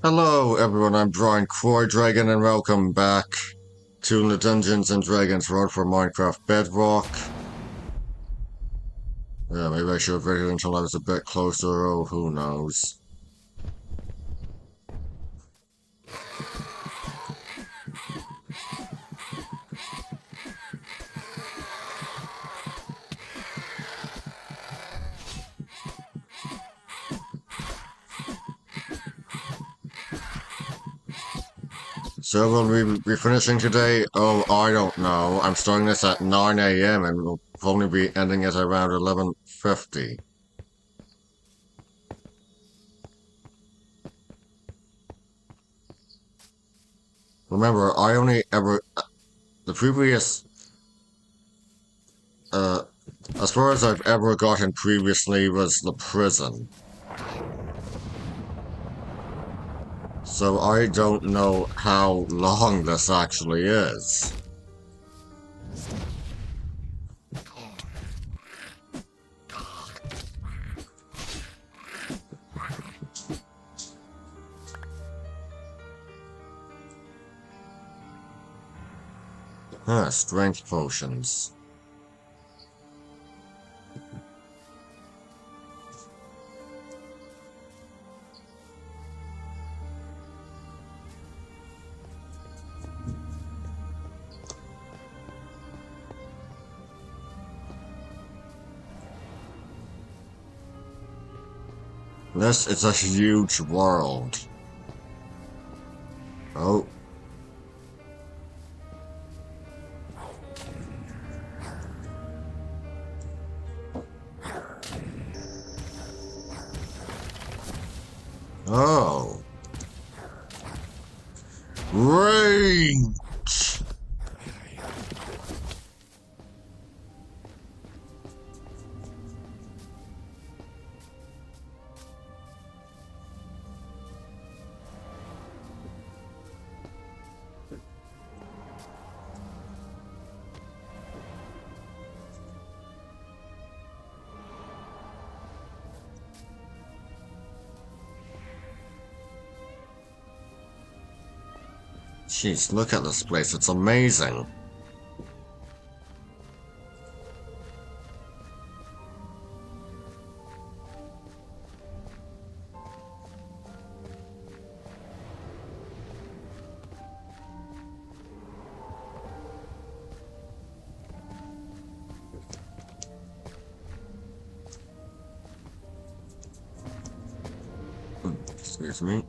Hello everyone, I'm Brian Croy Dragon and welcome back to the Dungeons and Dragons Road for Minecraft Bedrock. Yeah, maybe I should have waited until I was a bit closer, oh who knows. So will we be finishing today? Oh, I don't know. I'm starting this at 9 a.m. and we'll probably be ending it around 11:50. Remember, I only ever... The previous... Uh, as far as I've ever gotten previously was the prison. So I don't know how long this actually is. Huh, strength potions. This is a huge world. Oh. Oh. Range! Jeez, look at this place. It's amazing. Excuse me.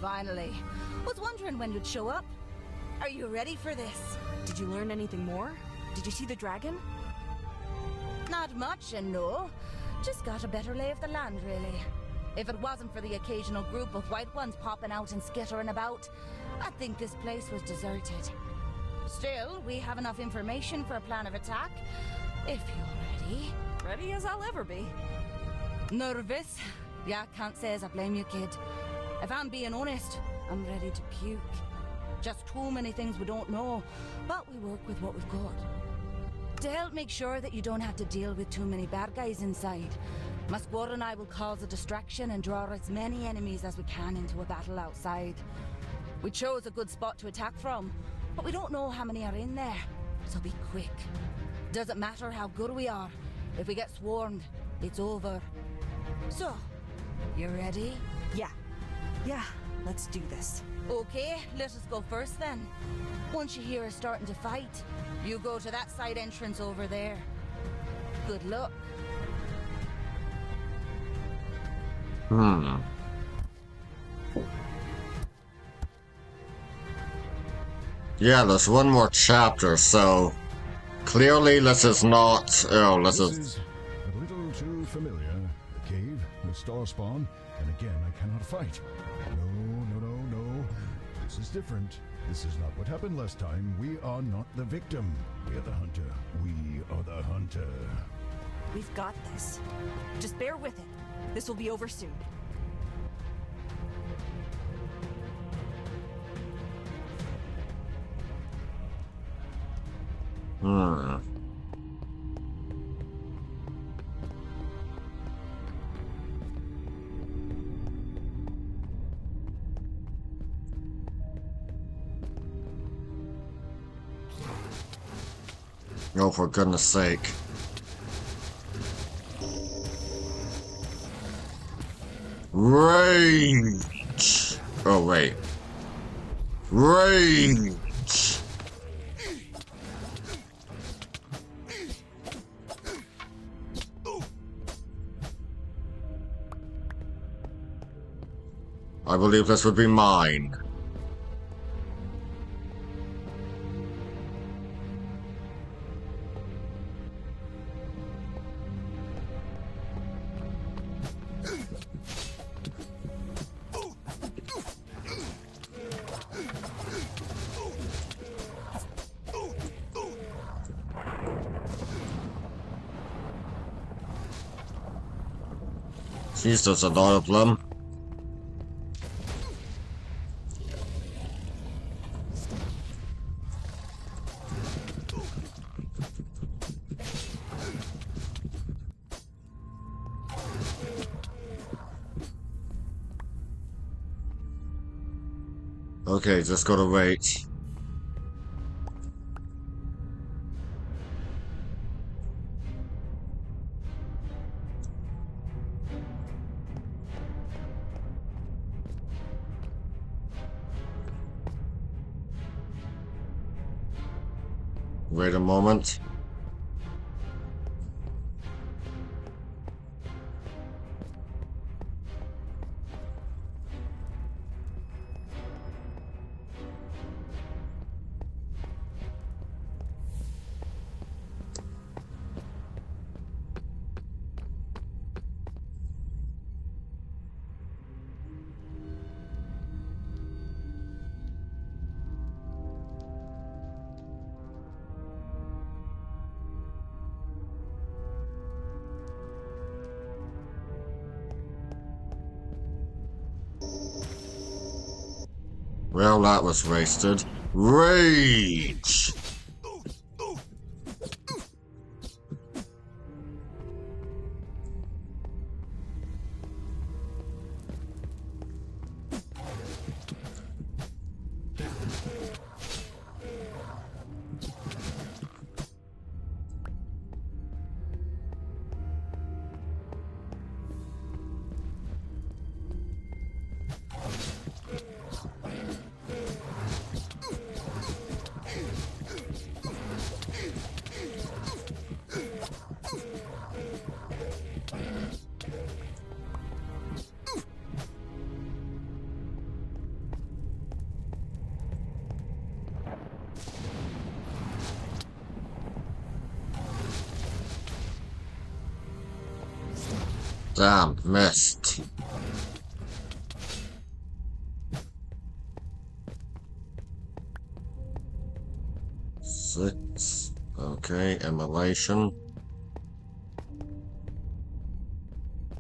Finally. Was wondering when you'd show up. Are you ready for this? Did you learn anything more? Did you see the dragon? Not much, and no. Just got a better lay of the land, really. If it wasn't for the occasional group of white ones popping out and skittering about, I'd think this place was deserted. Still, we have enough information for a plan of attack, if you're ready. Ready as I'll ever be. Nervous? Yeah, can't say as I blame you, kid. If I'm being honest, I'm ready to puke. Just too many things we don't know, but we work with what we've got. To help make sure that you don't have to deal with too many bad guys inside, my squad and I will cause a distraction and draw as many enemies as we can into a battle outside. We chose a good spot to attack from, but we don't know how many are in there, so be quick. Doesn't matter how good we are, if we get swarmed, it's over. So, you ready? Yeah, let's do this. Okay, let us go first then. Once you hear us starting to fight, you go to that side entrance over there. Good luck. Yeah, there's one more chapter, so clearly this is not... Oh, this This is... is a little too familiar. The cave, the star spawn, and again I cannot fight. No. This is different. This is not what happened last time. We are not the victim. We are the hunter. We are the hunter. We've got this. Just bear with it. This will be over soon. Hmm. Oh, for goodness sake. Rage! Oh, wait. Rage! I believe this would be mine. Jeez, there's a lot of them. Okay, just gotta wait. Wait a moment. Well, that was wasted. Rage! Damn, missed. Six. Okay, immolation.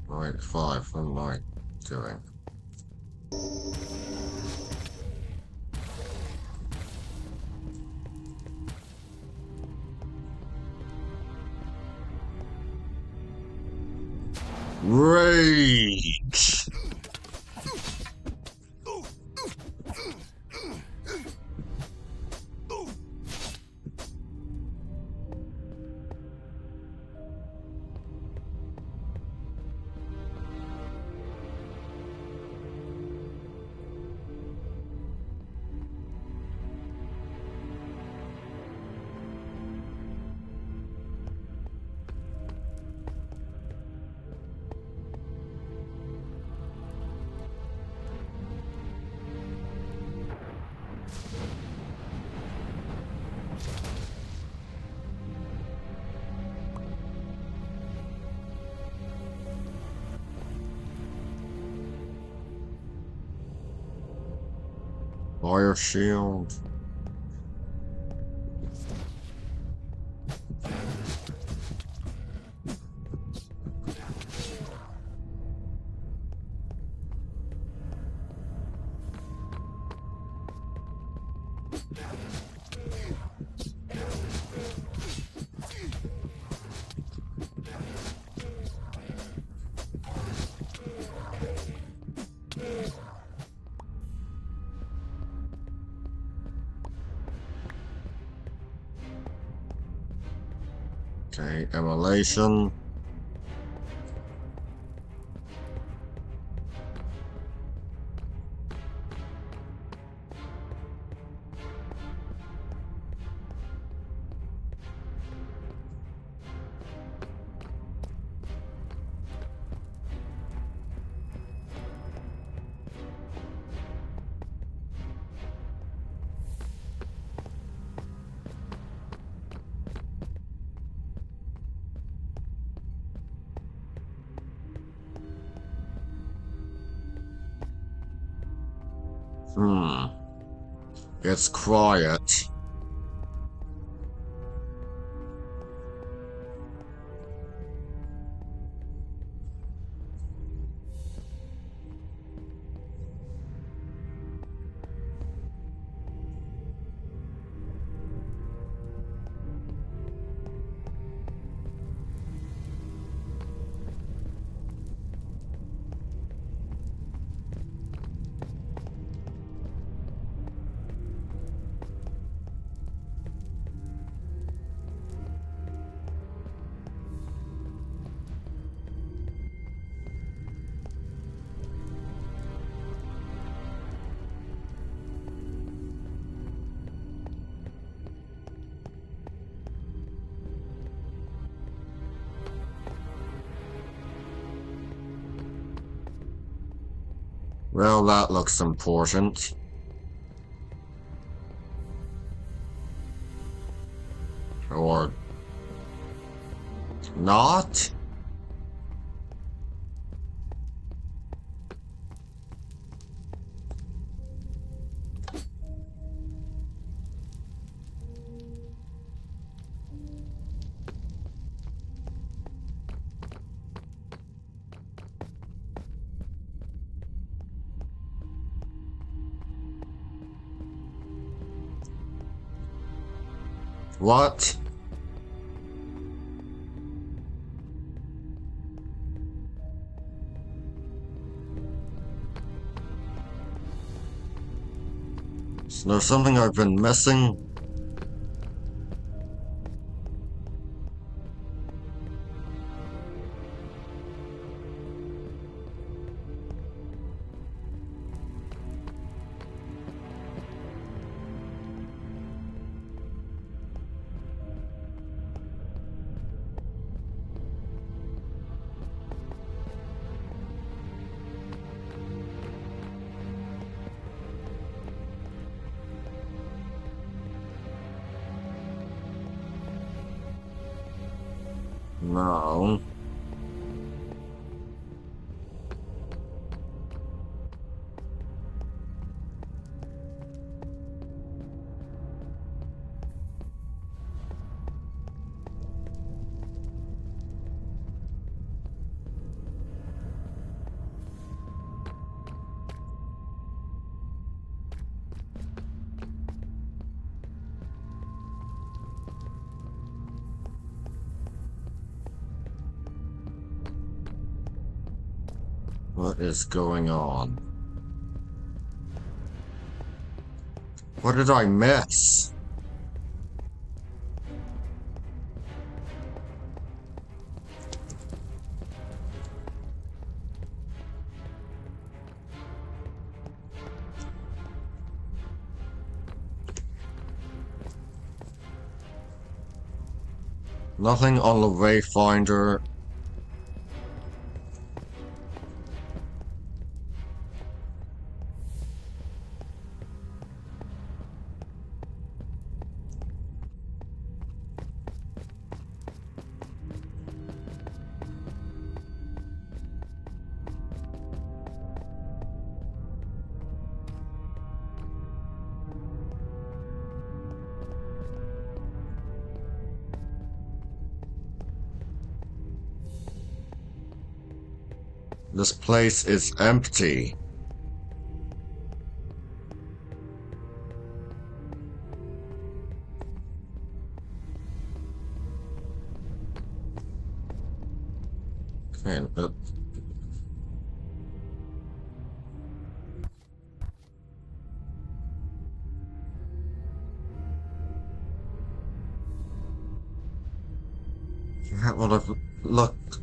Right, 5. What am I doing? Rage! Fire shield. Okay, immolation. Hmm. It's quiet. Well, that looks important. Or not? What? Is there something I've been missing? No. What is going on? What did I miss? Nothing on the Wayfinder. This place is empty. Okay, but yeah, well, I've looked.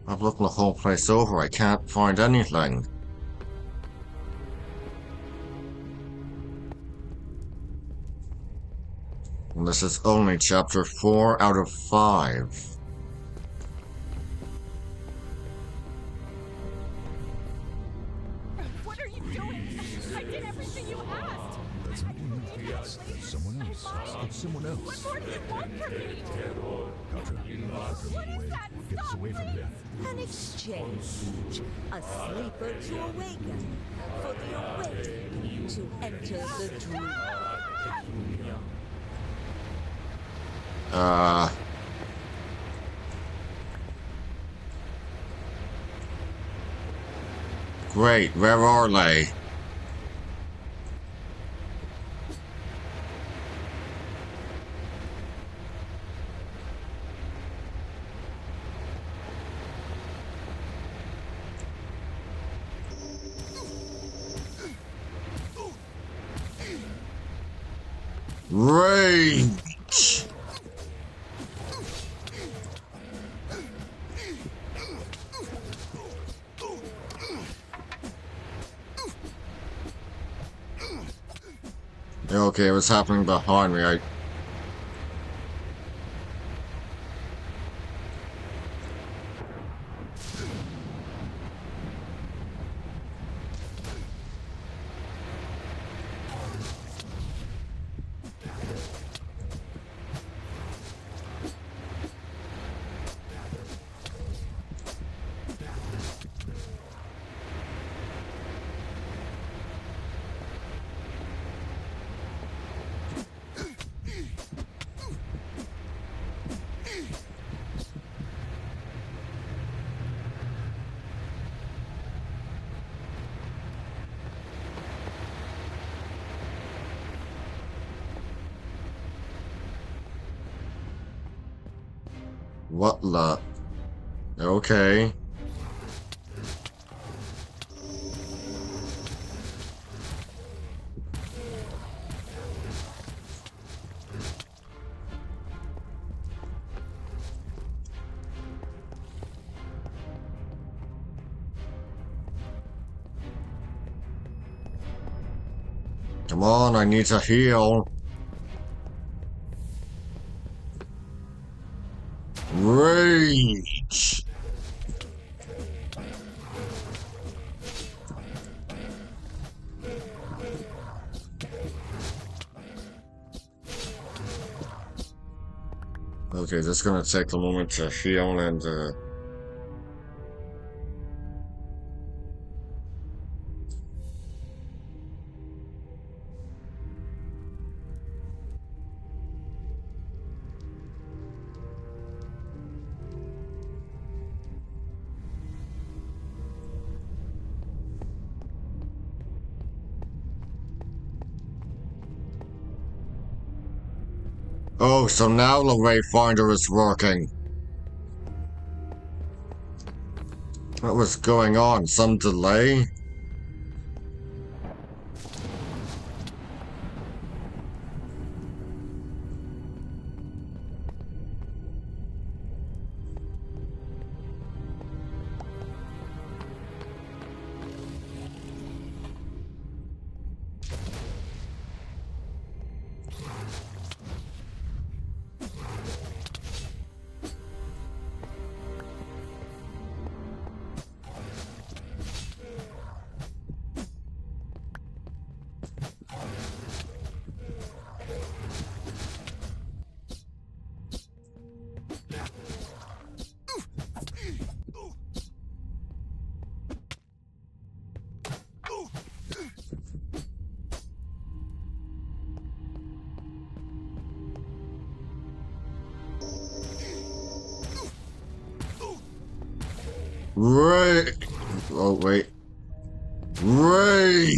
I've looked the whole place over. I can't find anything. And this is only chapter 4 out of 5. What are you doing? I did everything you asked. That's an yes. That's someone else. It's someone else. What more do you want from me? Gotcha. What is that? Get us Stop, away from here. An exchange. A sleeper to awaken. For the awake to enter the dream. Great, where are they? Rage! Okay, what's happening behind me? What the? Okay. Come on, I need to heal. Rage! Okay, just gonna take a moment to heal and oh, so now the Wayfinder is working. What was going on? Some delay? Right. Oh, wait. Rage!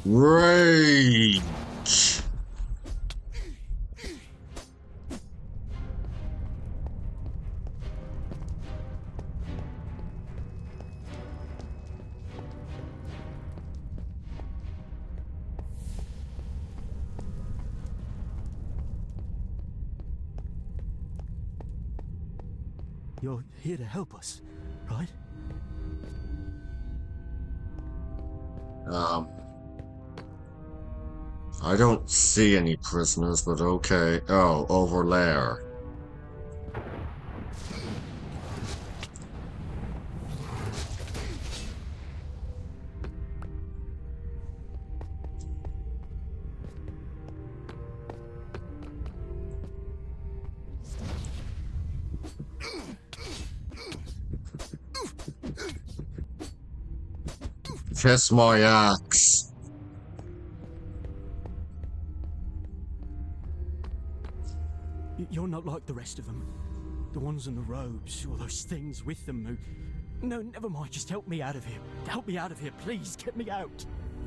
Rage! You're here to help us, right? Um, I don't see any prisoners, but okay. Oh, over there. Kiss my axe. You're not like the rest of them. The ones in the robes, or those things with them who... No, never mind, just help me out of here. Help me out of here, please, get me out.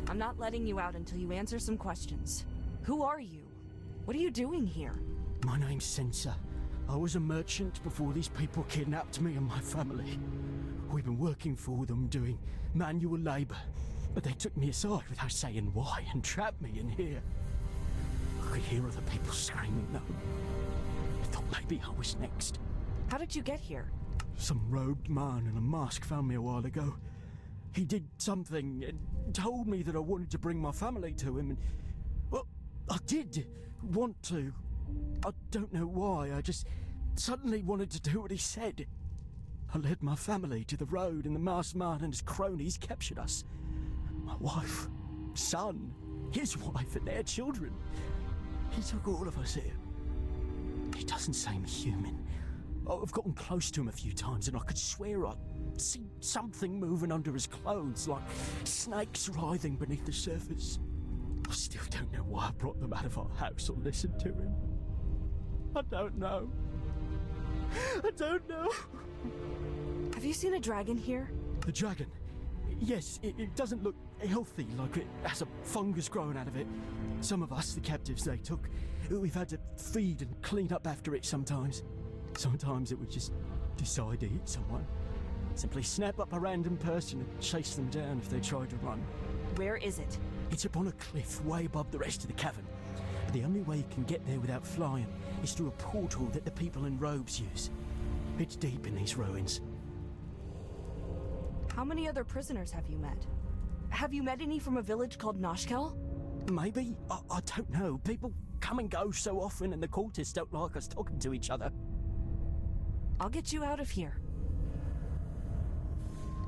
I'm not letting you out until you answer some questions. Who are you? What are you doing here? My name's Sensor. I was a merchant before these people kidnapped me and my family. We've been working for them, doing manual labor. But they took me aside without saying why and trapped me in here. I could hear other people screaming though. I thought maybe I was next. How did you get here? Some robed man in a mask found me a while ago. He did something and told me that I wanted to bring my family to him and... Well, I did want to. I don't know why, I just suddenly wanted to do what he said. I led my family to the road and the masked man and his cronies captured us. My wife, son, his wife and their children. He took all of us here. He doesn't seem human. I've gotten close to him a few times and I could swear I'd see something moving under his clothes, like snakes writhing beneath the surface. I still don't know why I brought them out of our house or listened to him. I don't know. I don't know. Have you seen a dragon here? The dragon? Yes, it doesn't look healthy, like it has a fungus growing out of it. Some of us, the captives they took, we've had to feed and clean up after it sometimes. Sometimes it would just decide to eat someone. Simply snap up a random person and chase them down if they tried to run. Where is it? It's up on a cliff way above the rest of the cavern. The only way you can get there without flying is through a portal that the people in robes use. It's deep in these ruins. How many other prisoners have you met? Have you met any from a village called Noshkel? Maybe? I don't know. People come and go so often and the cultists don't like us talking to each other. I'll get you out of here.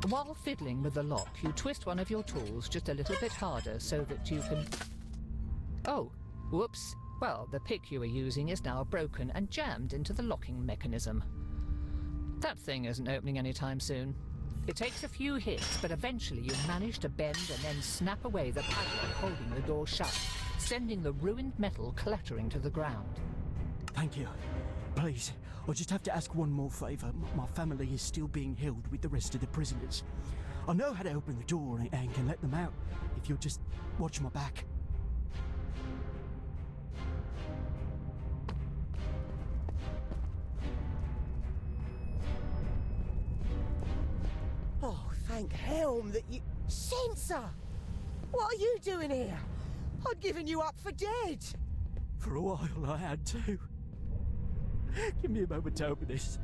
While fiddling with the lock, you twist one of your tools just a little bit harder so that you can... Oh, whoops. Well, the pick you were using is now broken and jammed into the locking mechanism. That thing isn't opening anytime soon. It takes a few hits, but eventually you manage to bend and then snap away the padlock holding the door shut, sending the ruined metal clattering to the ground. Thank you. Please, I just have to ask one more favour. My family is still being held with the rest of the prisoners. I know how to open the door and can let them out if you'll just watch my back. Oh, thank Helm that you... Censor! What are you doing here? I'd given you up for dead. For a while I had to. Give me a moment to open this.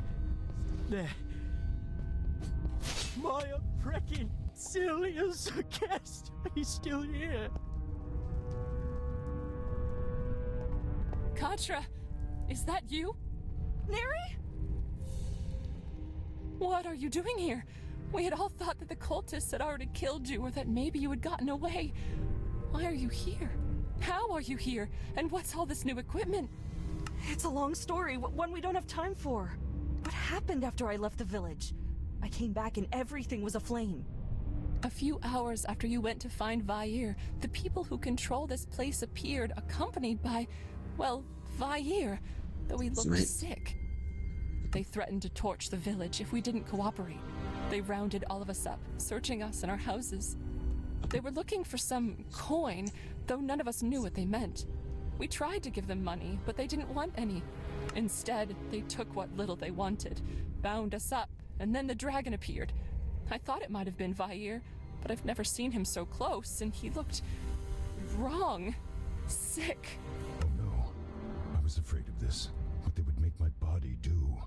There. My freaking Silius guest. He's still here. Katra, is that you? Neri? What are you doing here? We had all thought that the cultists had already killed you or that maybe you had gotten away. Why are you here? How are you here? And what's all this new equipment? It's a long story, one we don't have time for. What happened after I left the village? I came back and everything was aflame. A few hours after you went to find Vair, the people who control this place appeared, accompanied by, well, Vair, though he looked sick. They threatened to torch the village if we didn't cooperate. They rounded all of us up, searching us and our houses. They were looking for some coin, though none of us knew what they meant. We tried to give them money, but they didn't want any. Instead, they took what little they wanted, bound us up, and then the dragon appeared. I thought it might have been Vair, but I've never seen him so close, and he looked wrong. Sick. Oh no. I was afraid of this. What they would make my body do.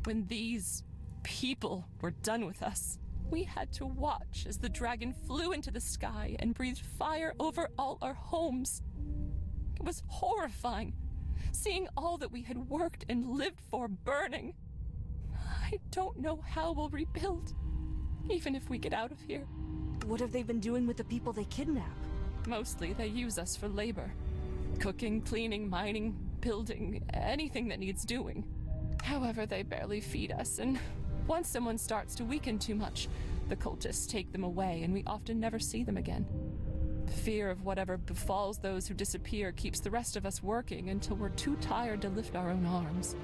When these people were done with us, we had to watch as the dragon flew into the sky and breathed fire over all our homes. It was horrifying, seeing all that we had worked and lived for burning. I don't know how we'll rebuild, even if we get out of here. What have they been doing with the people they kidnap? Mostly, they use us for labor. Cooking, cleaning, mining, building, anything that needs doing. However, they barely feed us, and once someone starts to weaken too much, the cultists take them away, and we often never see them again. The fear of whatever befalls those who disappear keeps the rest of us working until we're too tired to lift our own arms.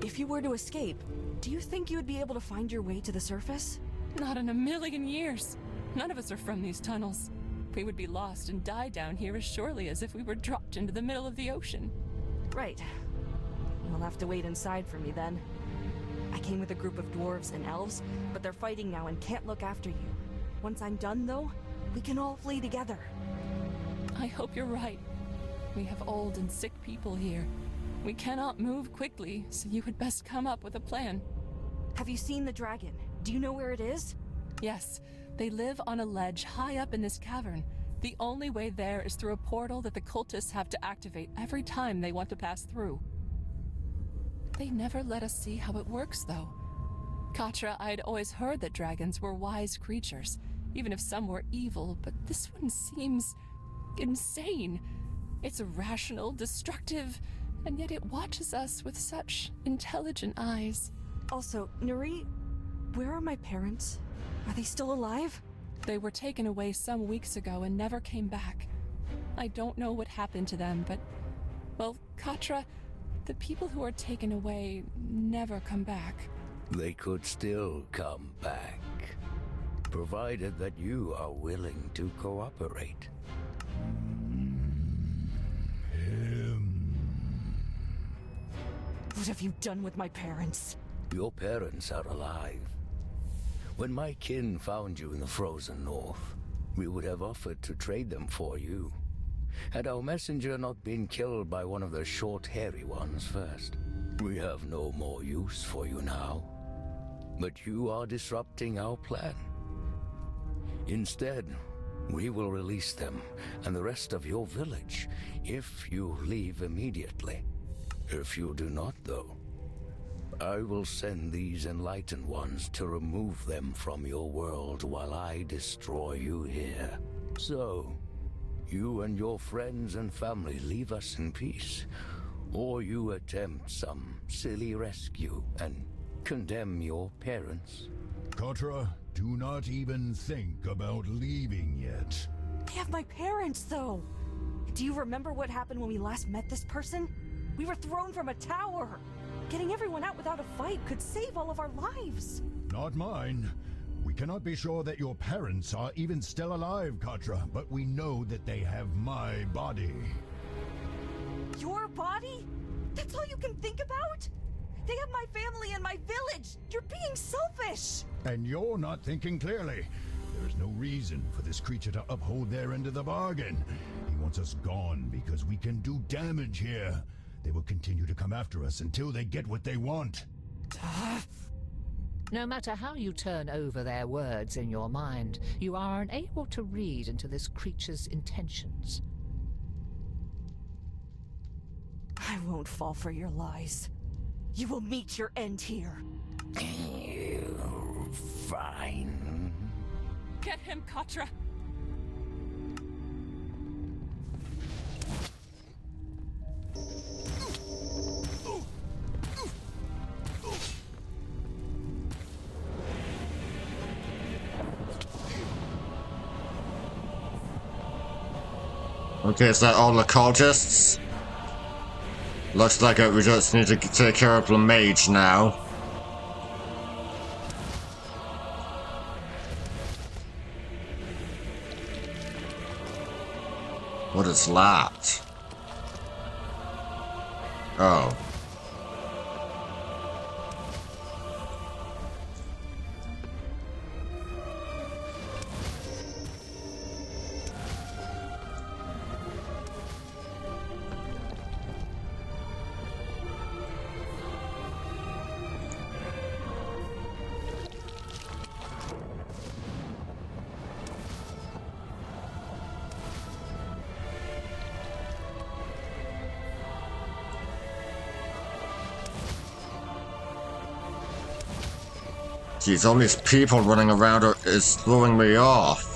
If you were to escape, do you think you would be able to find your way to the surface? Not in a million years. None of us are from these tunnels. We would be lost and die down here as surely as if we were dropped into the middle of the ocean. Right. You'll have to wait inside for me then. I came with a group of dwarves and elves, but they're fighting now and can't look after you. Once I'm done, though, we can all flee together. I hope you're right. We have old and sick people here. We cannot move quickly, so you had best come up with a plan. Have you seen the dragon? Do you know where it is? Yes, they live on a ledge high up in this cavern. The only way there is through a portal that the cultists have to activate every time they want to pass through. They never let us see how it works, though. Katra, I'd always heard that dragons were wise creatures, even if some were evil, but this one seems insane. It's irrational, destructive, and yet it watches us with such intelligent eyes. Also, Neri, where are my parents? Are they still alive? They were taken away some weeks ago and never came back. I don't know what happened to them, but, well, Katra, the people who are taken away never come back. They could still come back, provided that you are willing to cooperate. What have you done with my parents? Your parents are alive. When my kin found you in the frozen north, we would have offered to trade them for you, had our messenger not been killed by one of the short, hairy ones first. We have no more use for you now, but you are disrupting our plan. Instead, we will release them and the rest of your village if you leave immediately. If you do not, though, I will send these enlightened ones to remove them from your world while I destroy you here. So, you and your friends and family leave us in peace, or you attempt some silly rescue and condemn your parents? Kotra, do not even think about leaving yet. I have my parents, though. Do you remember what happened when we last met this person? We were thrown from a tower. Getting everyone out without a fight could save all of our lives. Not mine. We cannot be sure that your parents are even still alive, Katra, but we know that they have my body. Your body? That's all you can think about? They have my family and my village. You're being selfish. And you're not thinking clearly. There's no reason for this creature to uphold their end of the bargain. He wants us gone because we can do damage here. They will continue to come after us until they get what they want. No matter how you turn over their words in your mind, you are unable to read into this creature's intentions. I won't fall for your lies. You will meet your end here. Fine. Get him, Katra! Okay, is that all the cultists? Looks like we just need to take care of the mage now. What is that? Oh. Geez, all these people running around is throwing me off.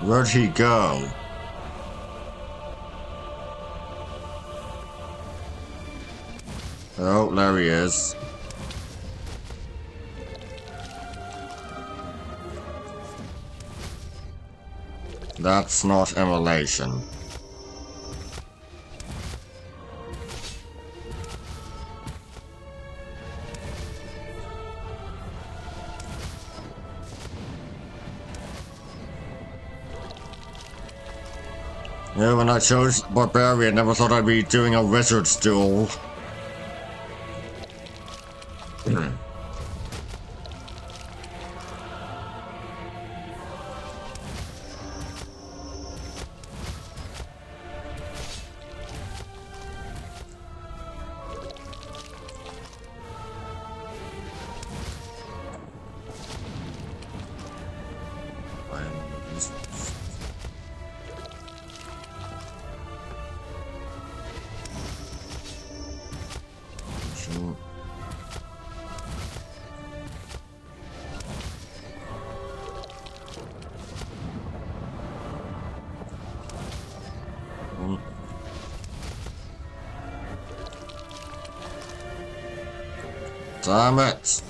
Where'd he go? Oh, there he is. That's not immolation. Yeah, when I chose Barbarian, I never thought I'd be doing a wizard's duel. Damn it.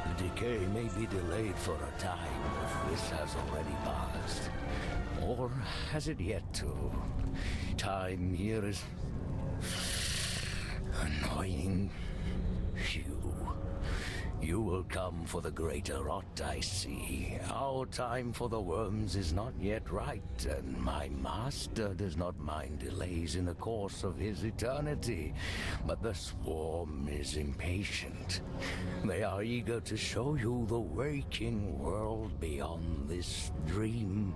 The decay may be delayed for a time if this has already passed. Or has it yet to? Time here is annoying. You will come for the greater rot, I see. Our time for the worms is not yet right, and my master does not mind delays in the course of his eternity. But the swarm is impatient. They are eager to show you the waking world beyond this dream.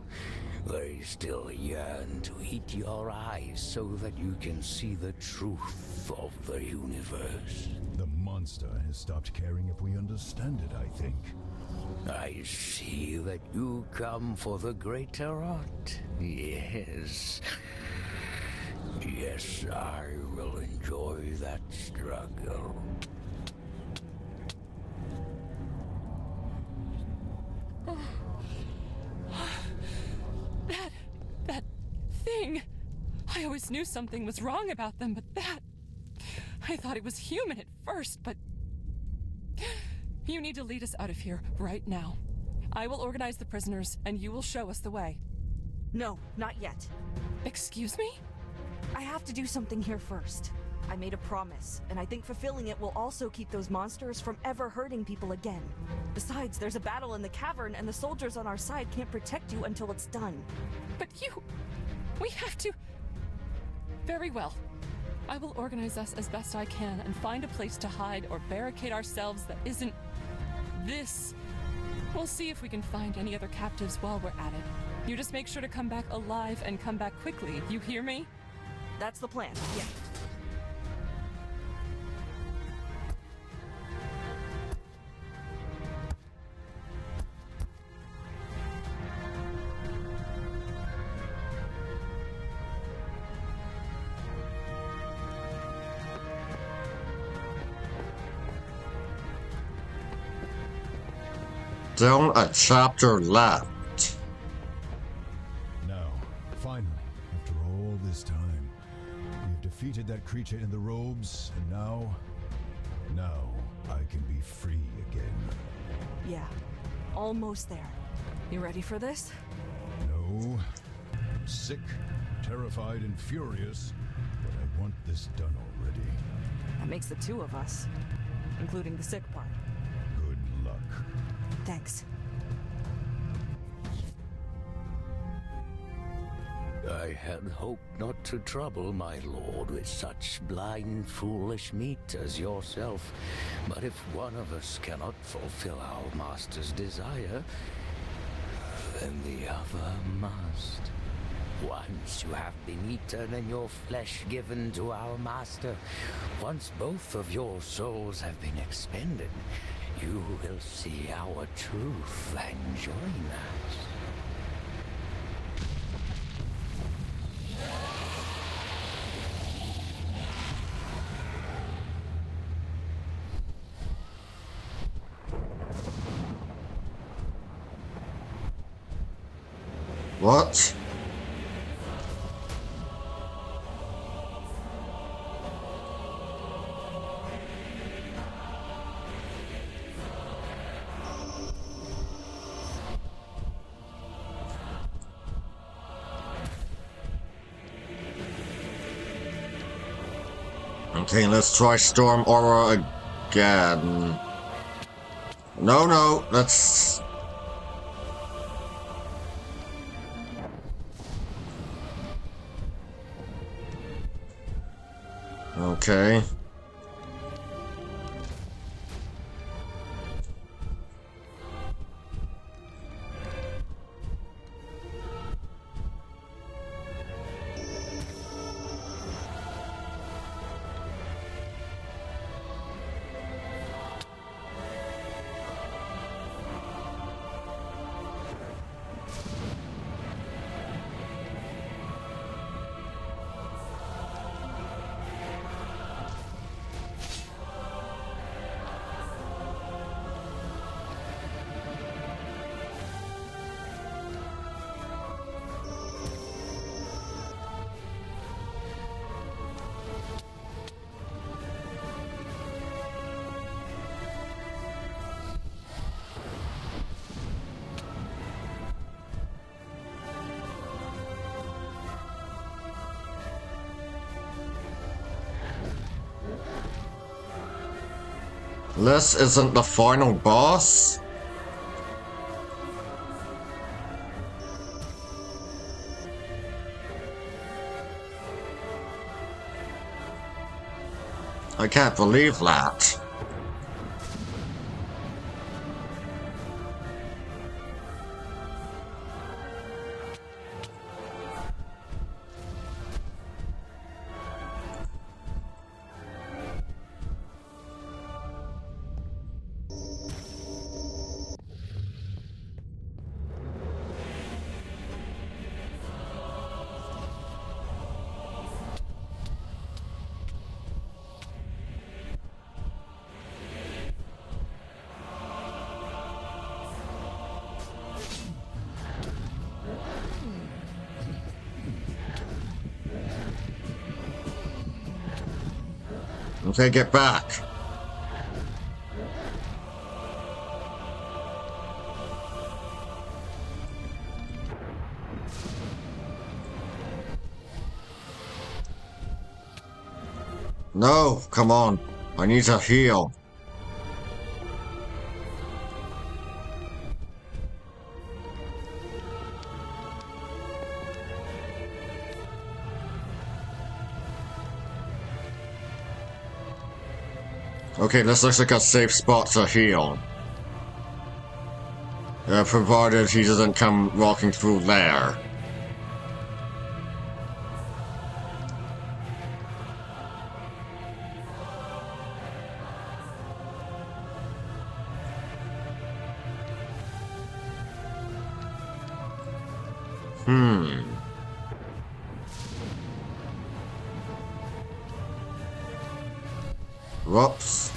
They still yearn to eat your eyes so that you can see the truth of the universe. The monster has stopped caring if we understand it, I think. I see that you come for the greater art. Yes. Yes, I will enjoy that struggle. That thing. I always knew something was wrong about them, but that... I thought it was human at first, but... You need to lead us out of here right now. I will organize the prisoners, and you will show us the way. No, not yet. Excuse me? I have to do something here first. I made a promise, and I think fulfilling it will also keep those monsters from ever hurting people again. Besides, there's a battle in the cavern, and the soldiers on our side can't protect you until it's done. But you... We have to... Very well. I will organize us as best I can and find a place to hide or barricade ourselves that isn't... this. We'll see if we can find any other captives while we're at it. You just make sure to come back alive and come back quickly. You hear me? That's the plan, yeah. Down a chapter left. Now, finally, after all this time, we've defeated that creature in the robes, and now I can be free again. Yeah, almost there. You ready for this? No, I'm sick, terrified, and furious, but I want this done already. That makes the two of us, including the sick part. Good luck. Thanks. I had hoped not to trouble my lord with such blind, foolish meat as yourself. But if one of us cannot fulfill our master's desire, then the other must. Once you have been eaten and your flesh given to our master, once both of your souls have been expended, you will see our truth and join us. What? Okay, let's try Storm Aura again. No, let's... Okay. This isn't the final boss? I can't believe that. Okay, get back. No, come on. I need to heal. Okay, this looks like a safe spot to heal. Provided he doesn't come walking through there. Whoops.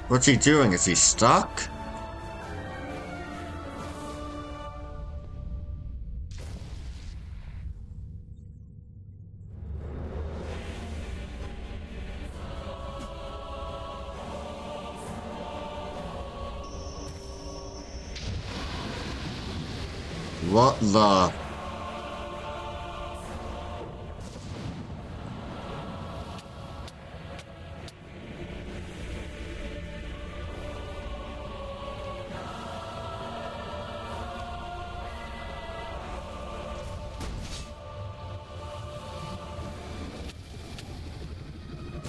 What's he doing? Is he stuck? What the?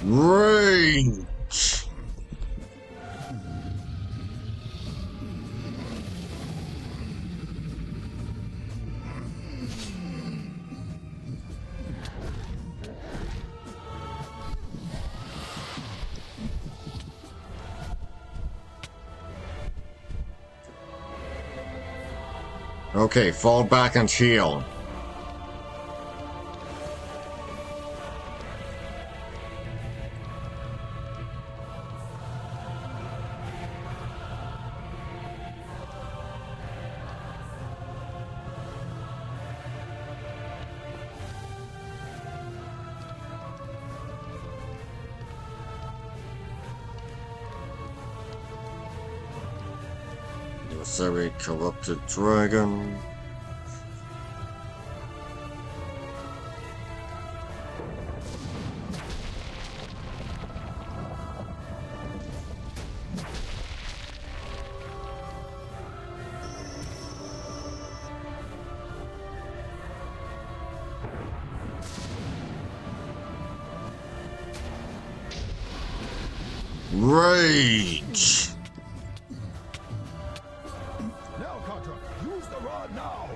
Rage! Okay, fall back and heal. Very corrupted dragon. Rage! Now, Contra, use the rod now!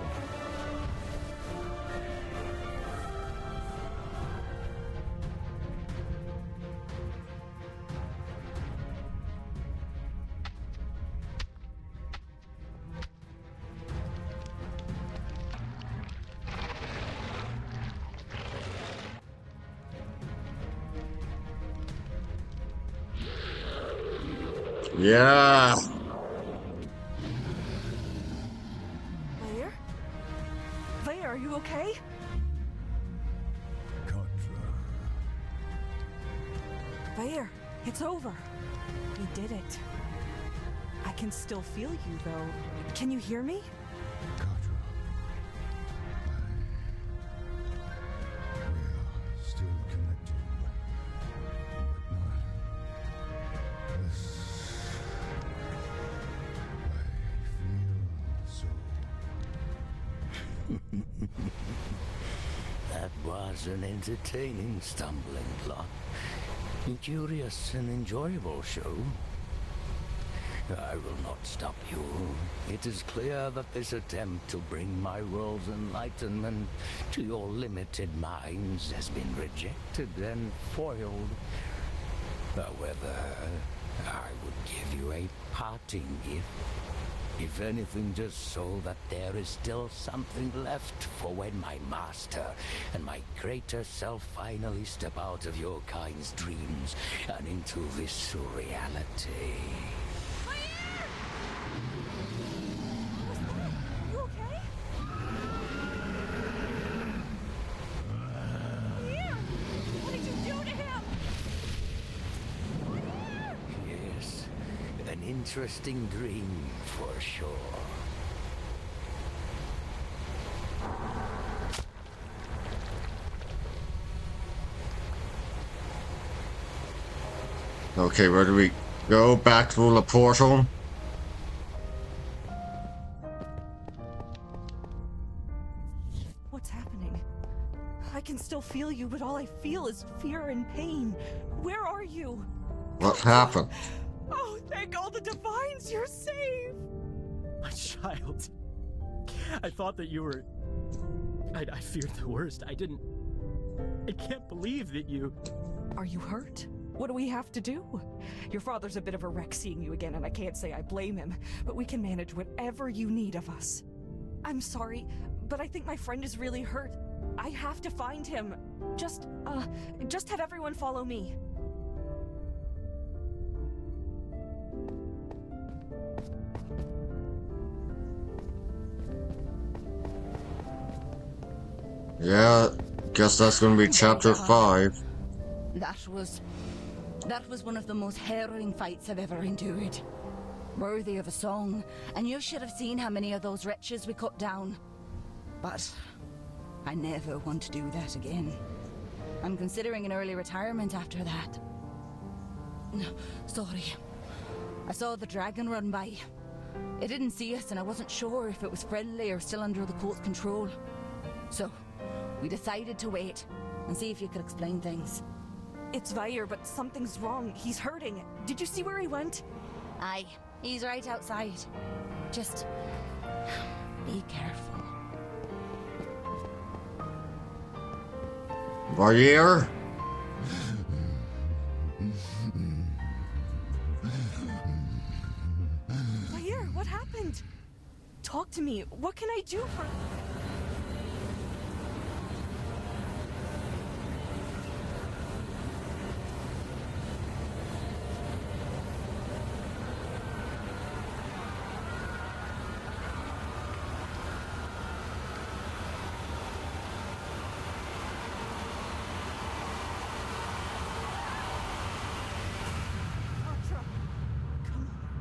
Yeah. Vair? Vair, are you okay? Contra. Vair, it's over. We did it. I can still feel you, though. Can you hear me? Contra. We are still connected, but not this. I feel so. That was an entertaining stumbling block. A curious and enjoyable show. I will not stop you. It is clear that this attempt to bring my world's enlightenment to your limited minds has been rejected and foiled. However, I would give you a parting gift. If anything, just so that there is still something left for when my master and my greater self finally step out of your kind's dreams and into this reality. You okay? Vair! What did you do to him? Yes, an interesting dream for sure. Okay, where do we go? Back through the portal? What's happening? I can still feel you, but all I feel is fear and pain. Where are you? What happened? Oh, thank all the divines you're safe! My child. I thought that you were... I feared the worst. I can't believe that you... Are you hurt? What do we have to do? Your father's a bit of a wreck seeing you again, and I can't say I blame him, but we can manage whatever you need of us. I'm sorry, but I think my friend is really hurt. I have to find him. Just have everyone follow me. Yeah, guess that's gonna be chapter 5. That was one of the most harrowing fights I've ever endured. Worthy of a song, and you should have seen how many of those wretches we cut down. But I never want to do that again. I'm considering an early retirement after that. No, sorry. I saw the dragon run by. It didn't see us, and I wasn't sure if it was friendly or still under the cult's control. So, we decided to wait and see if you could explain things. It's Vair, but something's wrong. He's hurting. Did you see where he went? Aye, he's right outside. Just be careful. Vair? Vair, what happened? Talk to me. What can I do for...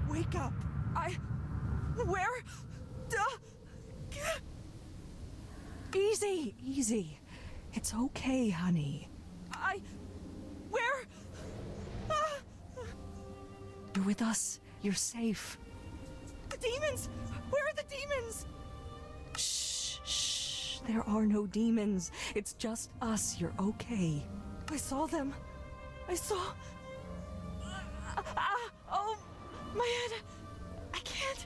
Wake up! Where? Easy, easy. It's okay, honey. Where? You're with us. You're safe. The demons! Where are the demons? Shh, shh. There are no demons. It's just us. You're okay. I saw them. I saw... oh, my head. I can't.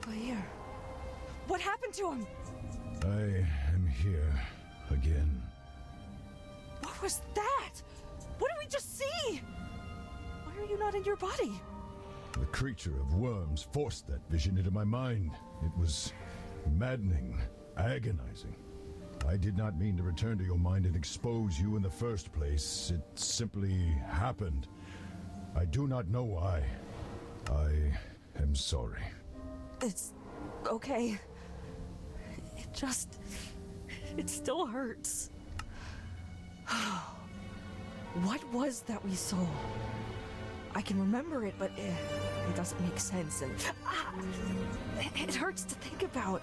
Vair. What happened to him? I am here again. What was that? What did we just see? Why are you not in your body? The creature of worms forced that vision into my mind. It was maddening, agonizing. I did not mean to return to your mind and expose you in the first place. It simply happened. I do not know why. I am sorry. It's okay. It still hurts. What was that we saw? I can remember it, but it doesn't make sense, and it hurts to think about,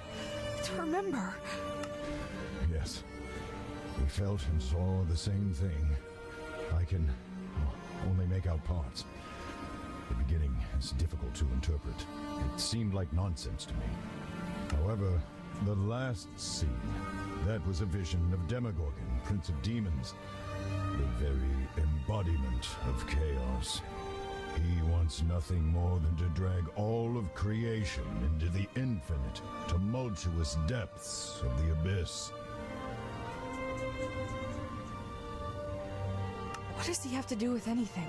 to remember. Yes, we felt and saw the same thing. I can only make out parts. The beginning is difficult to interpret. It seemed like nonsense to me. However, the last scene, that was a vision of Demogorgon, Prince of Demons, the very embodiment of chaos. He wants nothing more than to drag all of creation into the infinite, tumultuous depths of the abyss. What does he have to do with anything?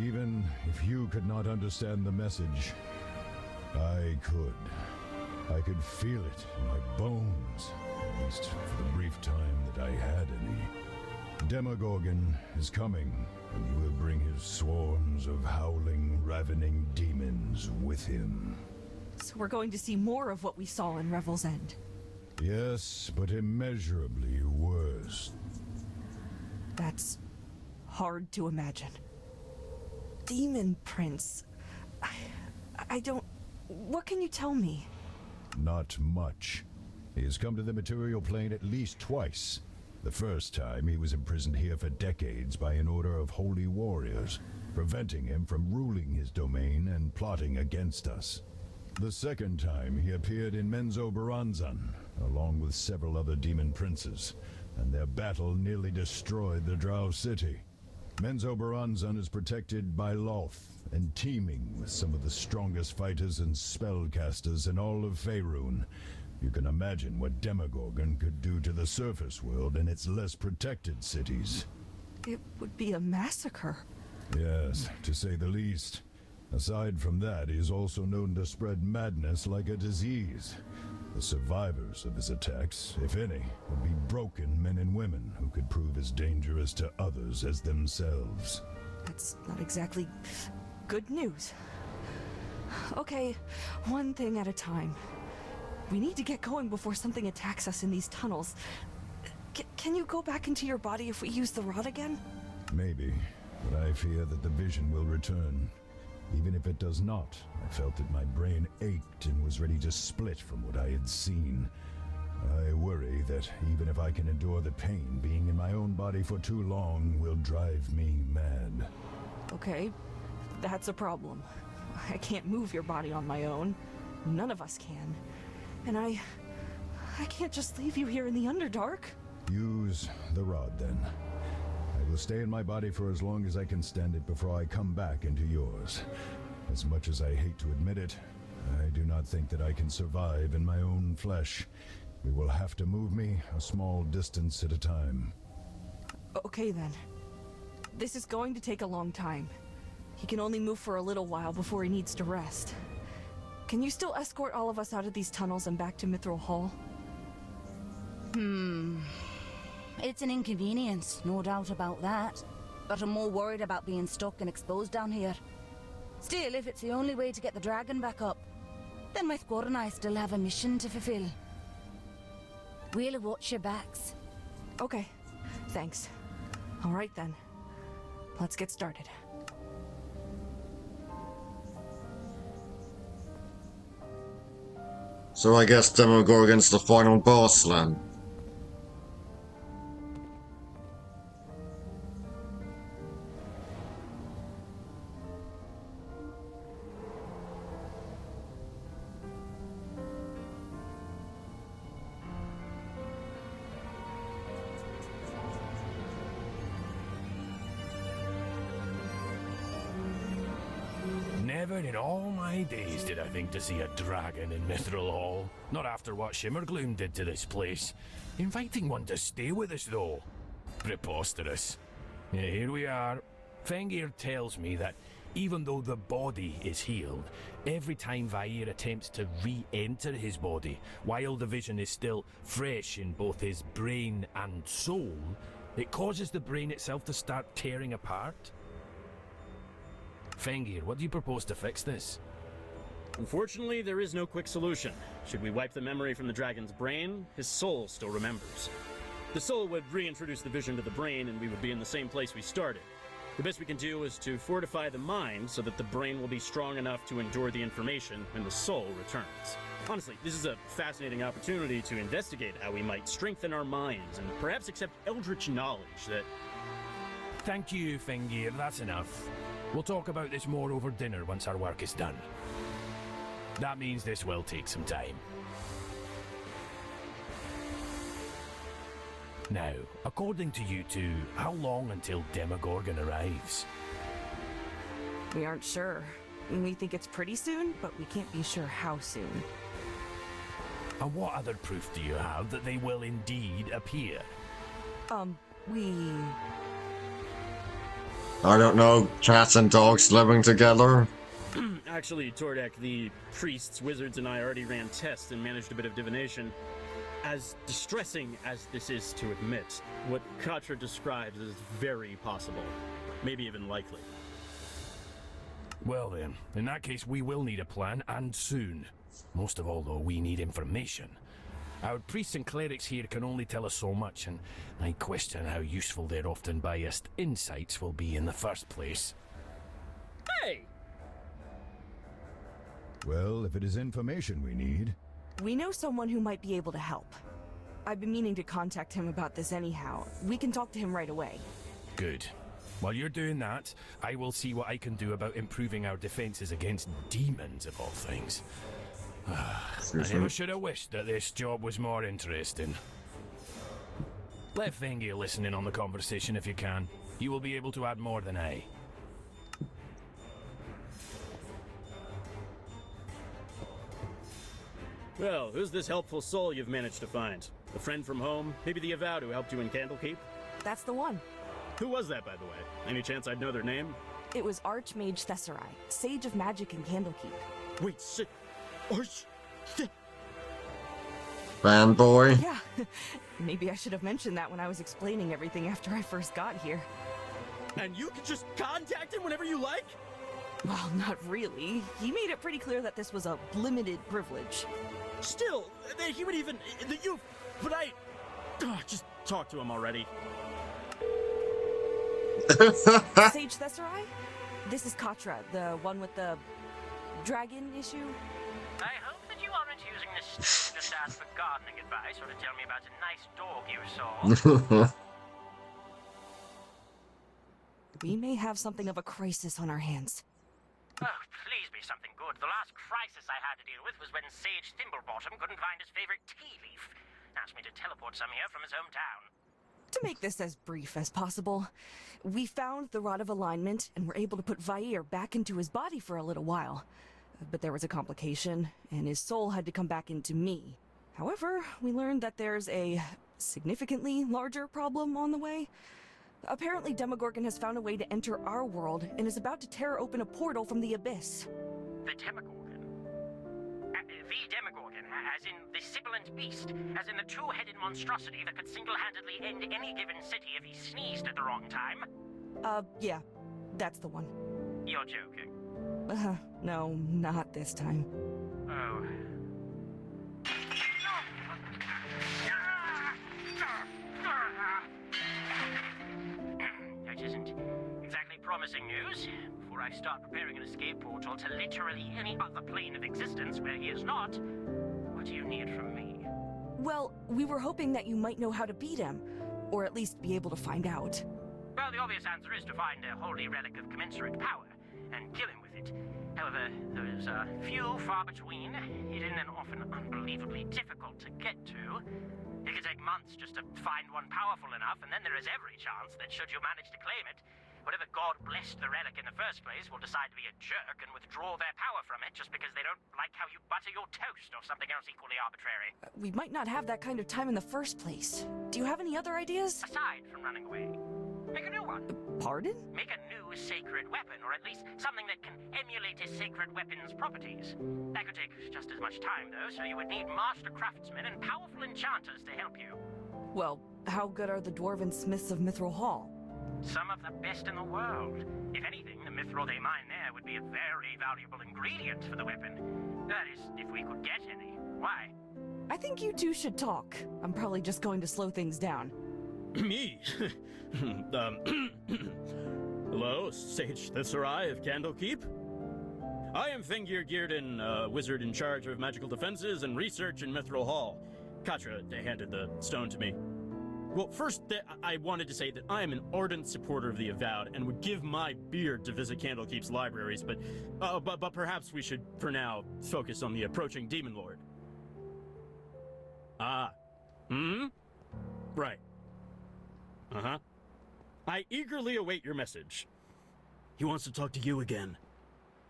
Even if you could not understand the message, I could. I could feel it in my bones, at least for the brief time that I had any. Demogorgon is coming, and he will bring his swarms of howling, ravening demons with him. So we're going to see more of what we saw in Revel's End. Yes, but immeasurably worse. That's hard to imagine. Demon Prince. I don't... What can you tell me? Not much. He has come to the material plane at least twice. The first time, he was imprisoned here for decades by an order of holy warriors, preventing him from ruling his domain and plotting against us. The second time, he appeared in Menzoberranzan, along with several other demon princes, and their battle nearly destroyed the Drow city. Menzoberranzan is protected by Lolth and teeming with some of the strongest fighters and spellcasters in all of Faerun. You can imagine what Demogorgon could do to the surface world and its less protected cities. It would be a massacre. Yes, to say the least. Aside from that, he is also known to spread madness like a disease. The survivors of his attacks, if any, would be broken men and women who could prove as dangerous to others as themselves. That's not exactly good news. Okay, one thing at a time. We need to get going before something attacks us in these tunnels. Can you go back into your body if we use the rod again? Maybe, but I fear that the vision will return. Even if it does not, I felt that my brain ached and was ready to split from what I had seen. I worry that even if I can endure the pain, being in my own body for too long will drive me mad. Okay, that's a problem. I can't move your body on my own. None of us can. And I can't just leave you here in the Underdark. Use the rod, then. I will stay in my body for as long as I can stand it before I come back into yours. As much as I hate to admit it, I do not think that I can survive in my own flesh. You will have to move me a small distance at a time. Okay, then. This is going to take a long time. He can only move for a little while before he needs to rest. Can you still escort all of us out of these tunnels and back to Mithril Hall? It's an inconvenience, no doubt about that. But I'm more worried about being stuck and exposed down here. Still, if it's the only way to get the dragon back up, then my squad and I still have a mission to fulfill. We'll watch your backs. Okay, thanks. All right then. Let's get started. So I guess Demogorgon's the final boss then. Never in all my days did I think to see a dragon in Mithril Hall. Not after what Shimmergloom did to this place. Inviting one to stay with us, though. Preposterous. Yeah, here we are. Fengir tells me that even though the body is healed, every time Vair attempts to re-enter his body, while the vision is still fresh in both his brain and soul, it causes the brain itself to start tearing apart. Fengir, what do you propose to fix this? Unfortunately, there is no quick solution. Should we wipe the memory from the dragon's brain, his soul still remembers. The soul would reintroduce the vision to the brain, and we would be in the same place we started. The best we can do is to fortify the mind so that the brain will be strong enough to endure the information when the soul returns. Honestly, this is a fascinating opportunity to investigate how we might strengthen our minds and perhaps accept eldritch knowledge that... Thank you, Fengir, that's enough. We'll talk about this more over dinner once our work is done. That means this will take some time. Now, according to you two, how long until Demogorgon arrives? We aren't sure. We think it's pretty soon, but we can't be sure how soon. And what other proof do you have that they will indeed appear? We... I don't know, cats and dogs living together? Actually, Tordek, the priests, wizards, and I already ran tests and managed a bit of divination. As distressing as this is to admit, what Katra describes is very possible. Maybe even likely. Well then, in that case we will need a plan, and soon. Most of all though, we need information. Our priests and clerics here can only tell us so much, and I question how useful their often biased insights will be in the first place. Hey! Well, if it is information we need... We know someone who might be able to help. I've been meaning to contact him about this anyhow. We can talk to him right away. Good. While you're doing that, I will see what I can do about improving our defenses against demons, of all things. I never should have wished that this job was more interesting. Let Fengir listen in on the conversation if you can. You will be able to add more than I. Well, who's this helpful soul you've managed to find? A friend from home? Maybe the Avowed who helped you in Candlekeep? That's the one. Who was that, by the way? Any chance I'd know their name? It was Archmage Thesserai, Sage of Magic in Candlekeep. Wait, Fanboy? Yeah, maybe I should have mentioned that when I was explaining everything after I first got here. And you can just contact him whenever you like? Well, not really. He made it pretty clear that this was a limited privilege. Still, that he would even... that you... But I... just talk to him already. Sage Thesserai? This is Katra, the one with the... dragon issue? I hope that you aren't using this stage to just ask for gardening advice or to tell me about a nice dog you saw. We may have something of a crisis on our hands. Oh, please be something good. The last crisis I had to deal with was when Sage Thimblebottom couldn't find his favorite tea leaf. Asked me to teleport some here from his hometown. To make this as brief as possible, we found the Rod of Alignment and were able to put Vair back into his body for a little while. But there was a complication, and his soul had to come back into me. However, we learned that there's a significantly larger problem on the way. Apparently, Demogorgon has found a way to enter our world and is about to tear open a portal from the abyss. The Demogorgon? The Demogorgon, as in the sibilant beast, as in the two-headed monstrosity that could single-handedly end any given city if he sneezed at the wrong time? Yeah, that's the one. You're joking. No, not this time. Oh. That isn't exactly promising news. Before I start preparing an escape portal to literally any other plane of existence where he is not, what do you need from me? Well, we were hoping that you might know how to beat him, or at least be able to find out. Well, the obvious answer is to find a holy relic of commensurate power, and kill him with it. However, those are few far between, hidden and often unbelievably difficult to get to. It could take months just to find one powerful enough, and then there is every chance that should you manage to claim it, whatever god blessed the relic in the first place will decide to be a jerk and withdraw their power from it just because they don't like how you butter your toast or something else equally arbitrary. We might not have that kind of time in the first place. Do you have any other ideas? Aside from running away, make a new one. Pardon? Make a new sacred weapon, or at least something that can emulate his sacred weapon's properties. That could take just as much time, though, so you would need master craftsmen and powerful enchanters to help you. Well, how good are the dwarven smiths of Mithril Hall? Some of the best in the world. If anything, the mithril they mine there would be a very valuable ingredient for the weapon. That is, if we could get any. Why? I think you two should talk. I'm probably just going to slow things down. Me? Hello, Sage the Sarai of Candlekeep? I am Thingir Gearden, wizard in charge of magical defenses and research in Mithril Hall. Katra handed the stone to me. Well, first, I wanted to say that I am an ardent supporter of the Avowed and would give my beard to visit Candlekeep's libraries, but perhaps we should, for now, focus on the approaching Demon Lord. Right. Uh-huh. I eagerly await your message. He wants to talk to you again.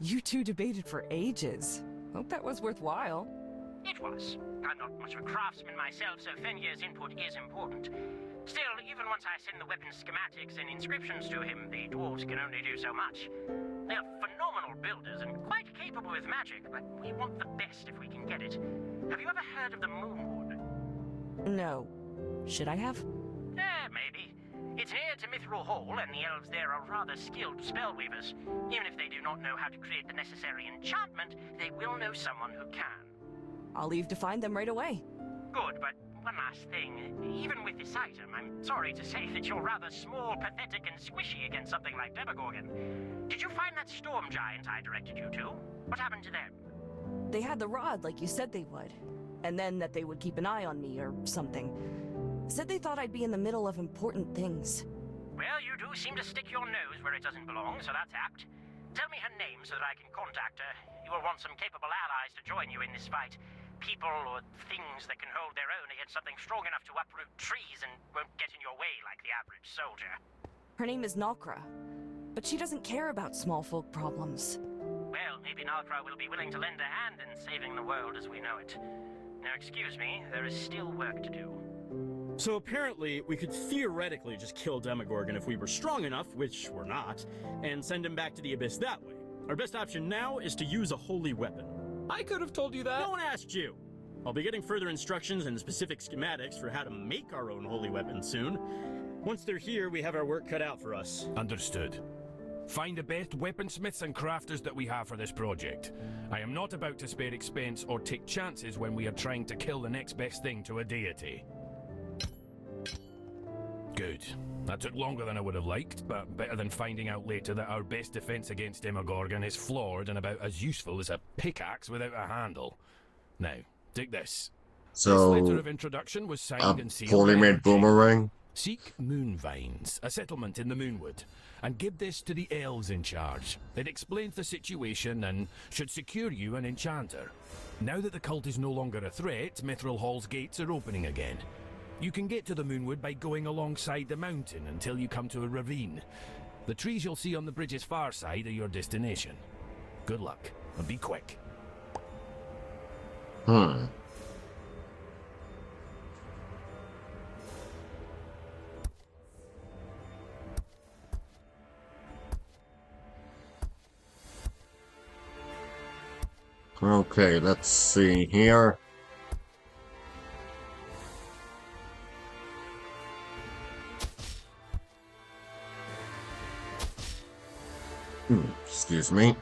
You two debated for ages. Hope that was worthwhile. It was. I'm not much of a craftsman myself, so Fenrir's input is important. Still, even once I send the weapon schematics and inscriptions to him, the dwarves can only do so much. They're phenomenal builders and quite capable with magic, but we want the best if we can get it. Have you ever heard of the Moonwood? No. Should I have? Maybe. It's near to Mithril Hall, and the elves there are rather skilled spellweavers. Even if they do not know how to create the necessary enchantment, they will know someone who can. I'll leave to find them right away. Good, but one last thing. Even with this item, I'm sorry to say that you're rather small, pathetic, and squishy against something like Demogorgon. Did you find that storm giant I directed you to? What happened to them? They had the rod like you said they would. And then that they would keep an eye on me or something. Said they thought I'd be in the middle of important things. Well, you do seem to stick your nose where it doesn't belong, so that's apt. Tell me her name so that I can contact her. You will want some capable allies to join you in this fight. People or things that can hold their own against something strong enough to uproot trees and won't get in your way like the average soldier. Her name is Nokra, but she doesn't care about small folk problems. Well, maybe Nalkra will be willing to lend a hand in saving the world as we know it. Now, excuse me, there is still work to do. So apparently, we could theoretically just kill Demogorgon if we were strong enough, which we're not, and send him back to the Abyss that way. Our best option now is to use a holy weapon. I could have told you that. No one asked you. I'll be getting further instructions and specific schematics for how to make our own holy weapon soon. Once they're here, we have our work cut out for us. Understood. Find the best weaponsmiths and crafters that we have for this project. I am not about to spare expense or take chances when we are trying to kill the next best thing to a deity. Good. That took longer than I would have liked, but better than finding out later that our best defense against Demogorgon is flawed and about as useful as a pickaxe without a handle. Now, take this. So, this letter of introduction was signed and sealed. poorly made boomerang. Seek Moonvines, a settlement in the Moonwood, and give this to the elves in charge. It explains the situation and should secure you an enchanter. Now that the cult is no longer a threat, Mithril Hall's gates are opening again. You can get to the Moonwood by going alongside the mountain until you come to a ravine. The trees you'll see on the bridge's far side are your destination. Good luck, and be quick. Okay, let's see here. Excuse me.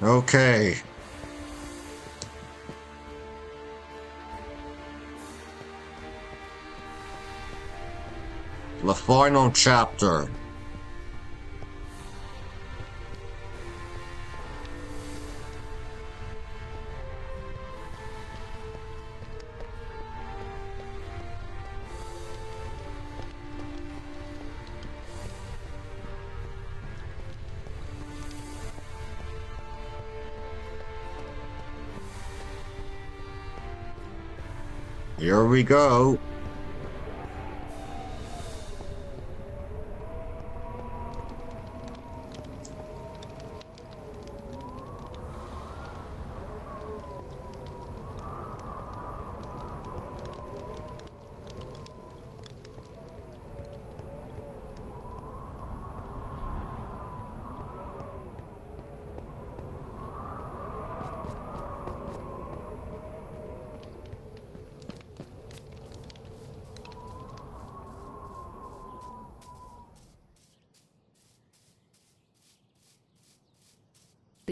Okay. The final chapter. Here we go.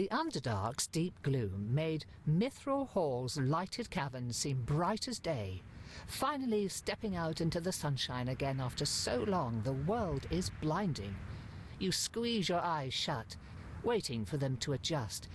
The Underdark's deep gloom made Mithril Hall's lighted caverns seem bright as day. Finally stepping out into the sunshine again after so long, the world is blinding. You squeeze your eyes shut, waiting for them to adjust,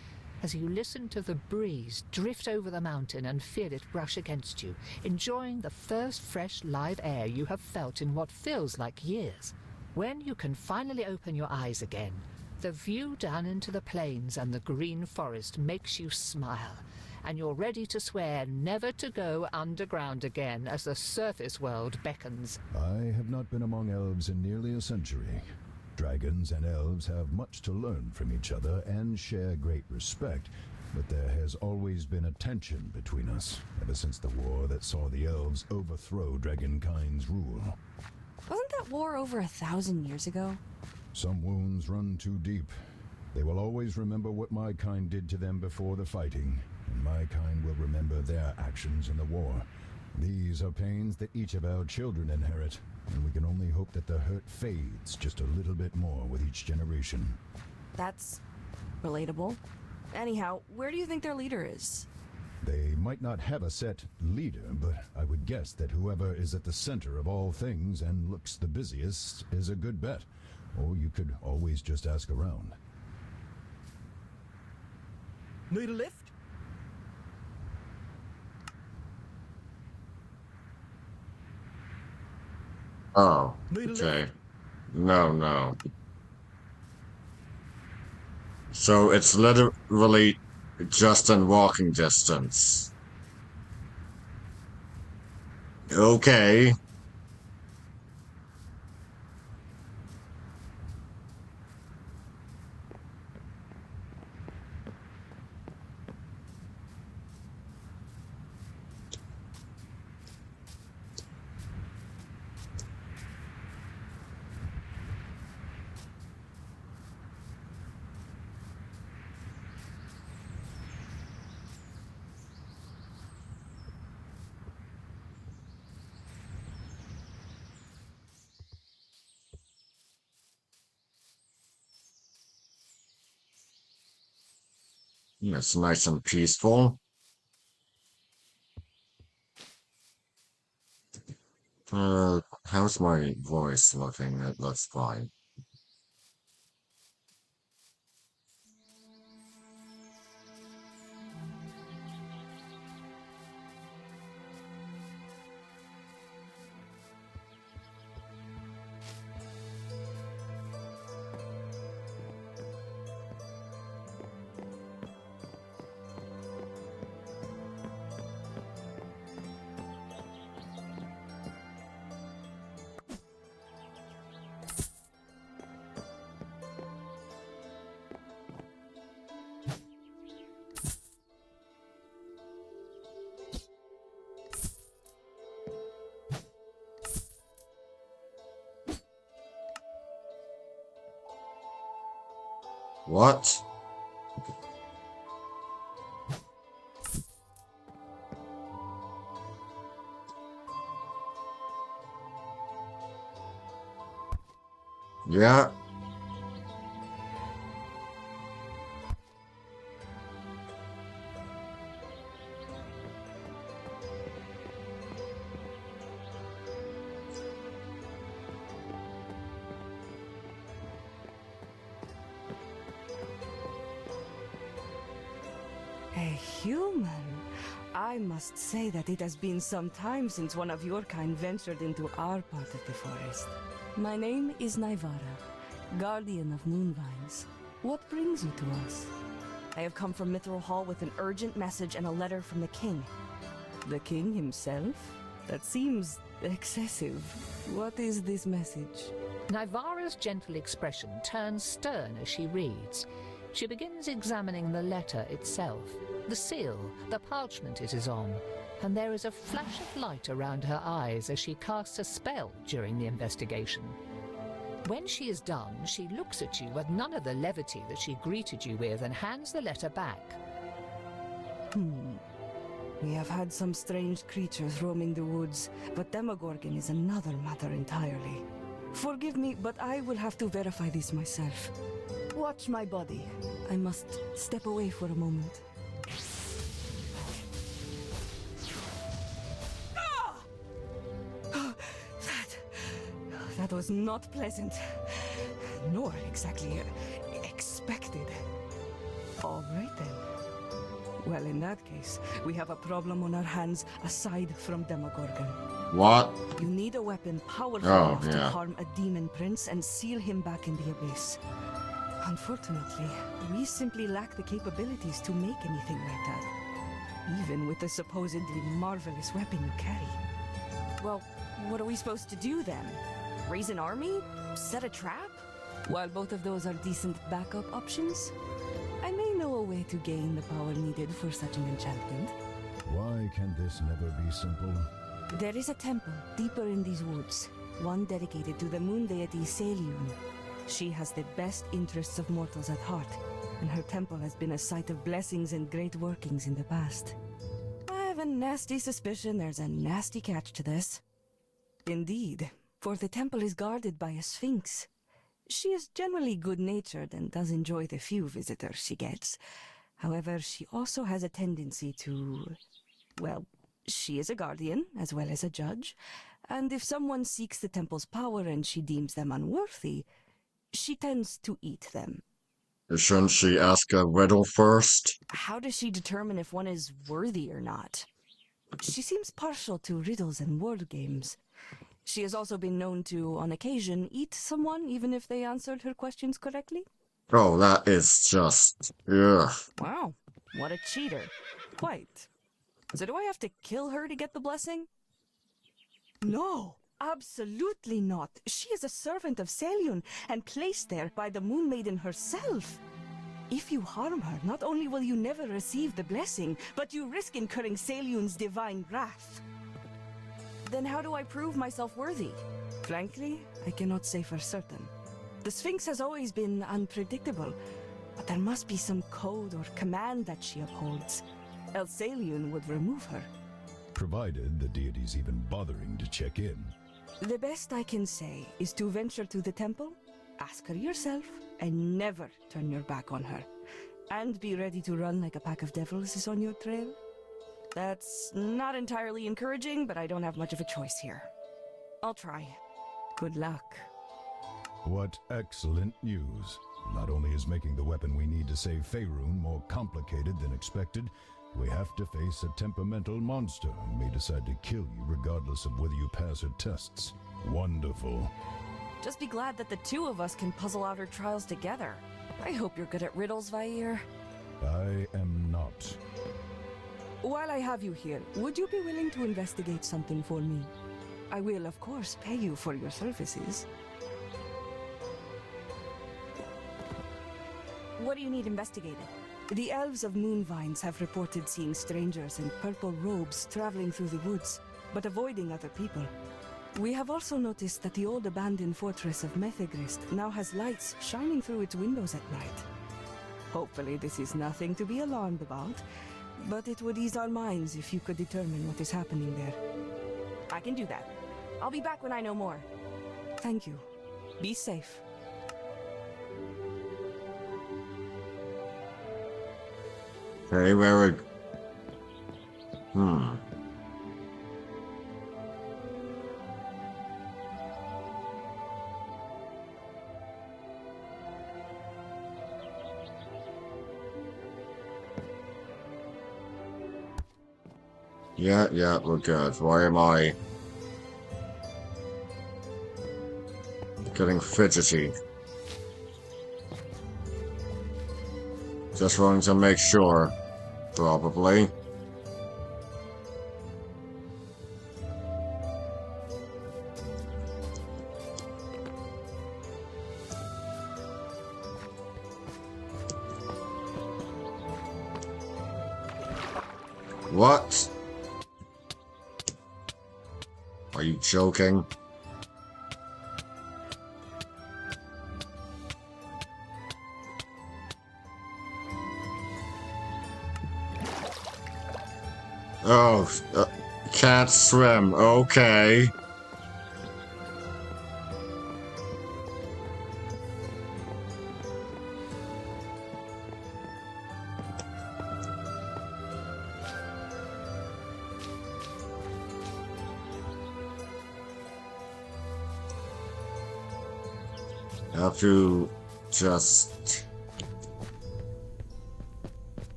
as you listen to the breeze drift over the mountain and feel it brush against you, enjoying the first fresh live air you have felt in what feels like years. When you can finally open your eyes again, the view down into the plains and the green forest makes you smile, and you're ready to swear never to go underground again as the surface world beckons. I have not been among elves in nearly a century. Dragons and elves have much to learn from each other and share great respect, but there has always been a tension between us, ever since the war that saw the elves overthrow dragonkind's rule. Wasn't that war over 1,000 years ago? Some wounds run too deep. They will always remember what my kind did to them before the fighting, and my kind will remember their actions in the war. These are pains that each of our children inherit, and we can only hope that the hurt fades just a little bit more with each generation. That's relatable. Anyhow, where do you think their leader is? They might not have a set leader, but I would guess that whoever is at the center of all things and looks the busiest is a good bet. Or you could always just ask around. Need a lift? Oh, Need a okay. lift? No. So it's literally just in walking distance. Okay. It's nice and peaceful. How's my voice looking? It looks fine. What? Yeah. A human? I must say that it has been some time since one of your kind ventured into our part of the forest. My name is Naivara, guardian of Moonvines. What brings you to us? I have come from Mithril Hall with an urgent message and a letter from the king. The king himself? That seems excessive. What is this message? Naivara's gentle expression turns stern as she reads. She begins examining the letter itself, the seal, the parchment it is on, and there is a flash of light around her eyes as she casts a spell during the investigation. When she is done, she looks at you with none of the levity that she greeted you with and hands the letter back. We have had some strange creatures roaming the woods, but Demogorgon is another matter entirely. Forgive me, but I will have to verify this myself. Watch my body. I must step away for a moment. That was not pleasant, nor exactly expected. All right then. Well, in that case, we have a problem on our hands aside from Demogorgon. What? You need a weapon powerful Oh, enough to yeah. harm a demon prince and seal him back in the abyss. Unfortunately, we simply lack the capabilities to make anything like that, even with the supposedly marvelous weapon you carry. Well, what are we supposed to do then? Raise an army? Set a trap? While both of those are decent backup options, I may know a way to gain the power needed for such an enchantment. Why can this never be simple? There is a temple deeper in these woods, one dedicated to the moon deity Seliun. She has the best interests of mortals at heart, and her temple has been a site of blessings and great workings in the past. I have a nasty suspicion there's a nasty catch to this. Indeed, for the temple is guarded by a sphinx. She is generally good-natured and does enjoy the few visitors she gets. However, she also has a tendency to... well, she is a guardian as well as a judge, and if someone seeks the temple's power and she deems them unworthy, she tends to eat them. Shouldn't she ask a riddle first? How does she determine if one is worthy or not? She seems partial to riddles and word games. She has also been known to, on occasion, eat someone even if they answered her questions correctly. Oh, that is just... ugh. Wow, what a cheater. Quite. So do I have to kill her to get the blessing? No, absolutely not. She is a servant of Seliun and placed there by the Moon Maiden herself. If you harm her, not only will you never receive the blessing, but you risk incurring Seliun's divine wrath. Then how do I prove myself worthy? Frankly, I cannot say for certain. The Sphinx has always been unpredictable, but there must be some code or command that she upholds, else Seliun would remove her. Provided the deity's even bothering to check in. The best I can say is to venture to the temple, ask her yourself, and never turn your back on her. And be ready to run like a pack of devils is on your trail. That's not entirely encouraging, but I don't have much of a choice here. I'll try. Good luck. What excellent news. Not only is making the weapon we need to save Faerun more complicated than expected, we have to face a temperamental monster who may decide to kill you regardless of whether you pass her tests. Wonderful. Just be glad that the two of us can puzzle out her trials together. I hope you're good at riddles, Vair. I am not. While I have you here, would you be willing to investigate something for me? I will, of course, pay you for your services. What do you need investigated? The elves of Moonvines have reported seeing strangers in purple robes traveling through the woods, but avoiding other people. We have also noticed that the old abandoned fortress of Methegrist now has lights shining through its windows at night. Hopefully this is nothing to be alarmed about, but it would ease our minds if you could determine what is happening there. I can do that. I'll be back when I know more. Thank you. Be safe. Okay, very... Yeah, we're good. Why am I getting fidgety? Just wanting to make sure, probably. What? Are you joking? Oh, can't swim. Okay. I have to just...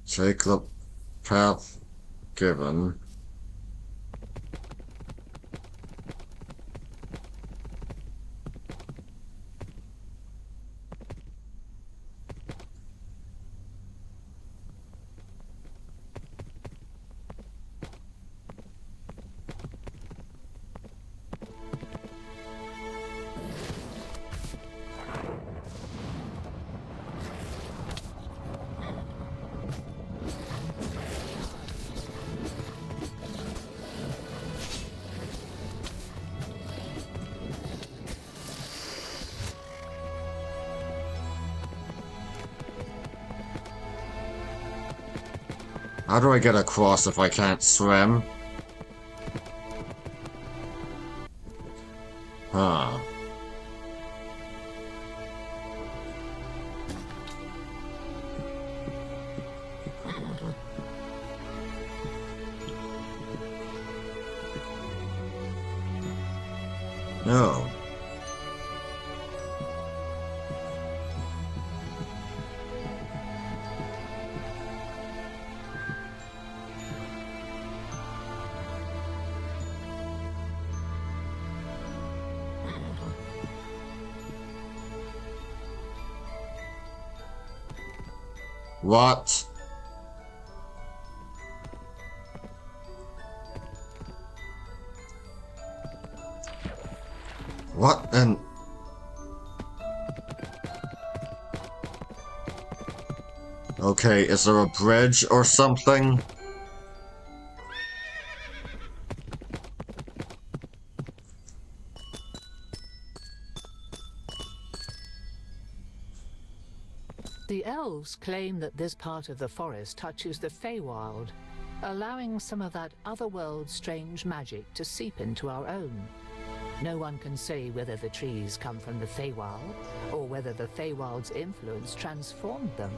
take the path given. How do I get across if I can't swim? Huh. No. What? What and... Okay, is there a bridge or something? The elves claim that this part of the forest touches the Feywild, allowing some of that otherworld strange magic to seep into our own. No one can say whether the trees come from the Feywild, or whether the Feywild's influence transformed them.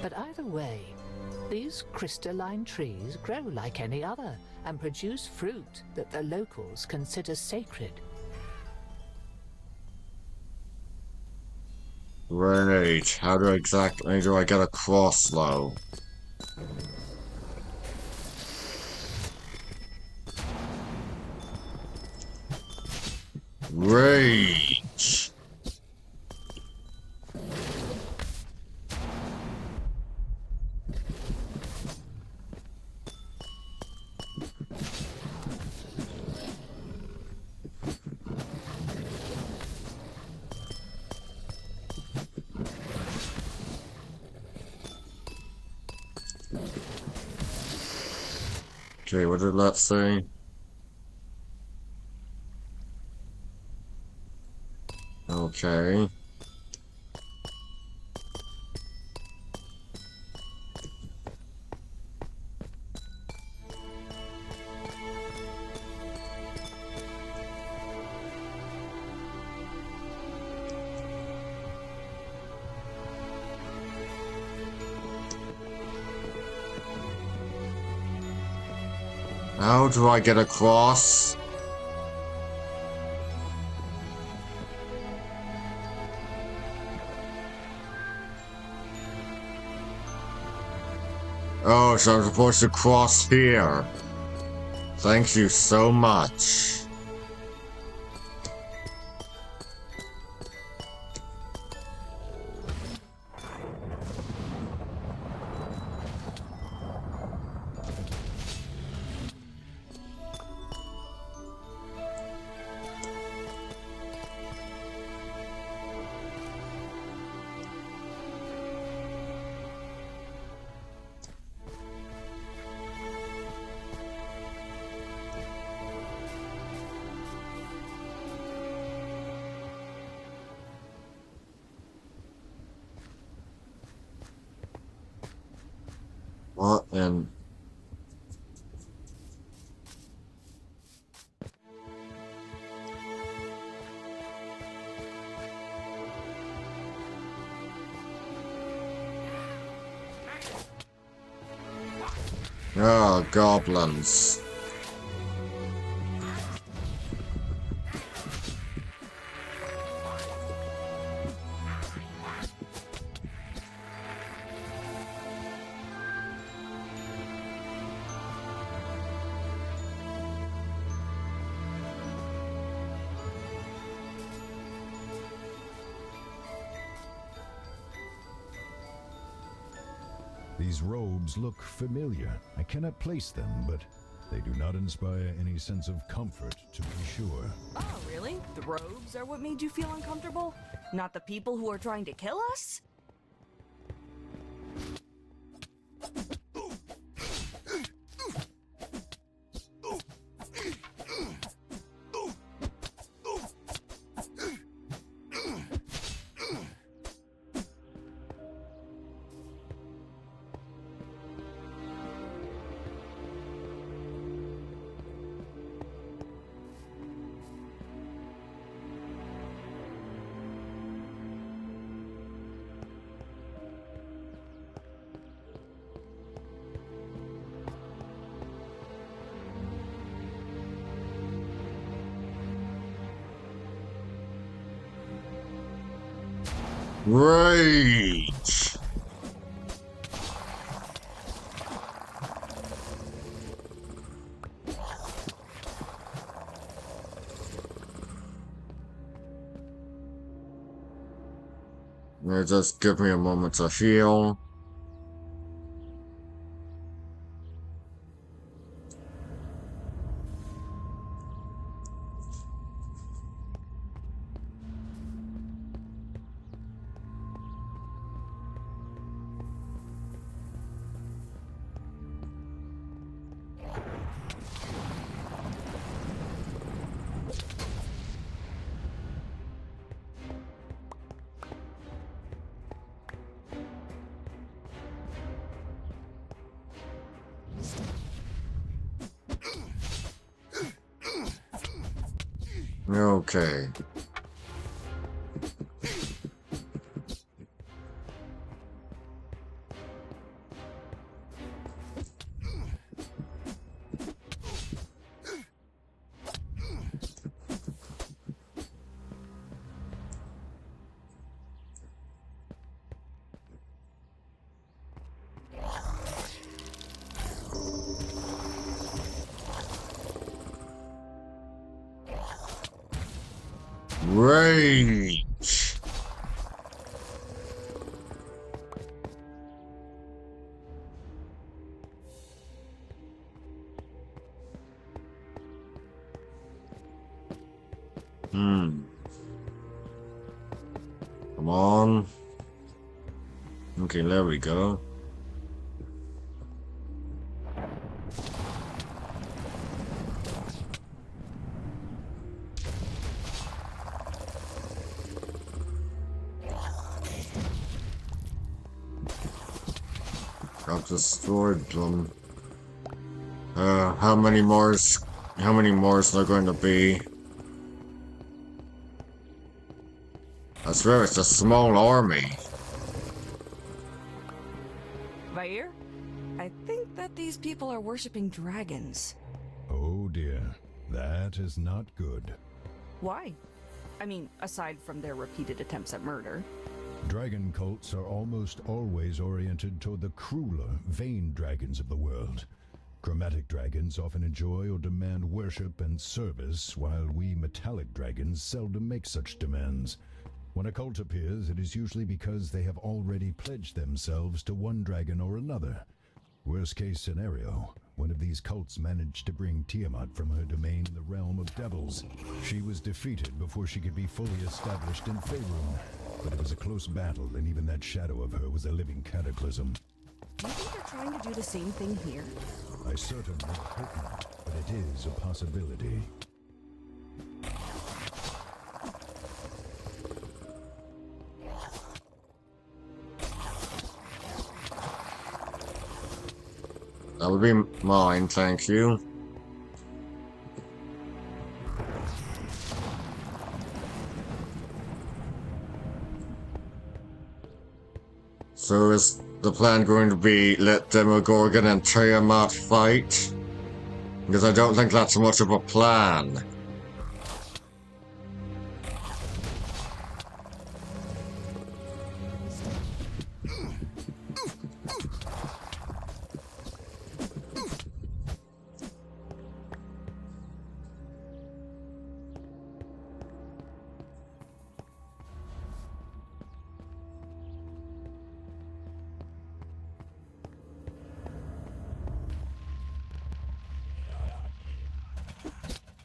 But either way, these crystalline trees grow like any other, and produce fruit that the locals consider sacred. Right, how do exactly do I get across though? Rage! Okay, what did that say? Okay. How do I get across? Oh, so I'm supposed to cross here. Thank you so much. What in... Oh, goblins. These robes look familiar. I cannot place them, but they do not inspire any sense of comfort, to be sure. Oh, really? The robes are what made you feel uncomfortable? Not the people who are trying to kill us? Rage! Yeah, just give me a moment to heal. Okay. Rage! Hmm. Come on. Okay, there we go. I've destroyed them. How many more is there going to be? I swear it's a small army. Vair? I think that these people are worshipping dragons. Oh dear, that is not good. Why? I mean, aside from their repeated attempts at murder. Dragon cults are almost always oriented toward the crueler, vain dragons of the world. Chromatic dragons often enjoy or demand worship and service, while we metallic dragons seldom make such demands. When a cult appears, it is usually because they have already pledged themselves to one dragon or another. Worst case scenario, one of these cults managed to bring Tiamat from her domain in the realm of devils. She was defeated before she could be fully established in Faerun, but it was a close battle, and even that shadow of her was a living cataclysm. Do you think they're trying to do the same thing here? I certainly hope not, but it is a possibility. That would be mine, thank you. So is the plan going to be let Demogorgon and Tiamat fight? Because I don't think that's much of a plan.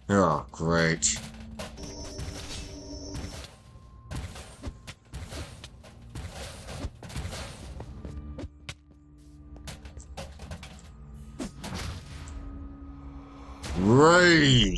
Oh, great. Rage!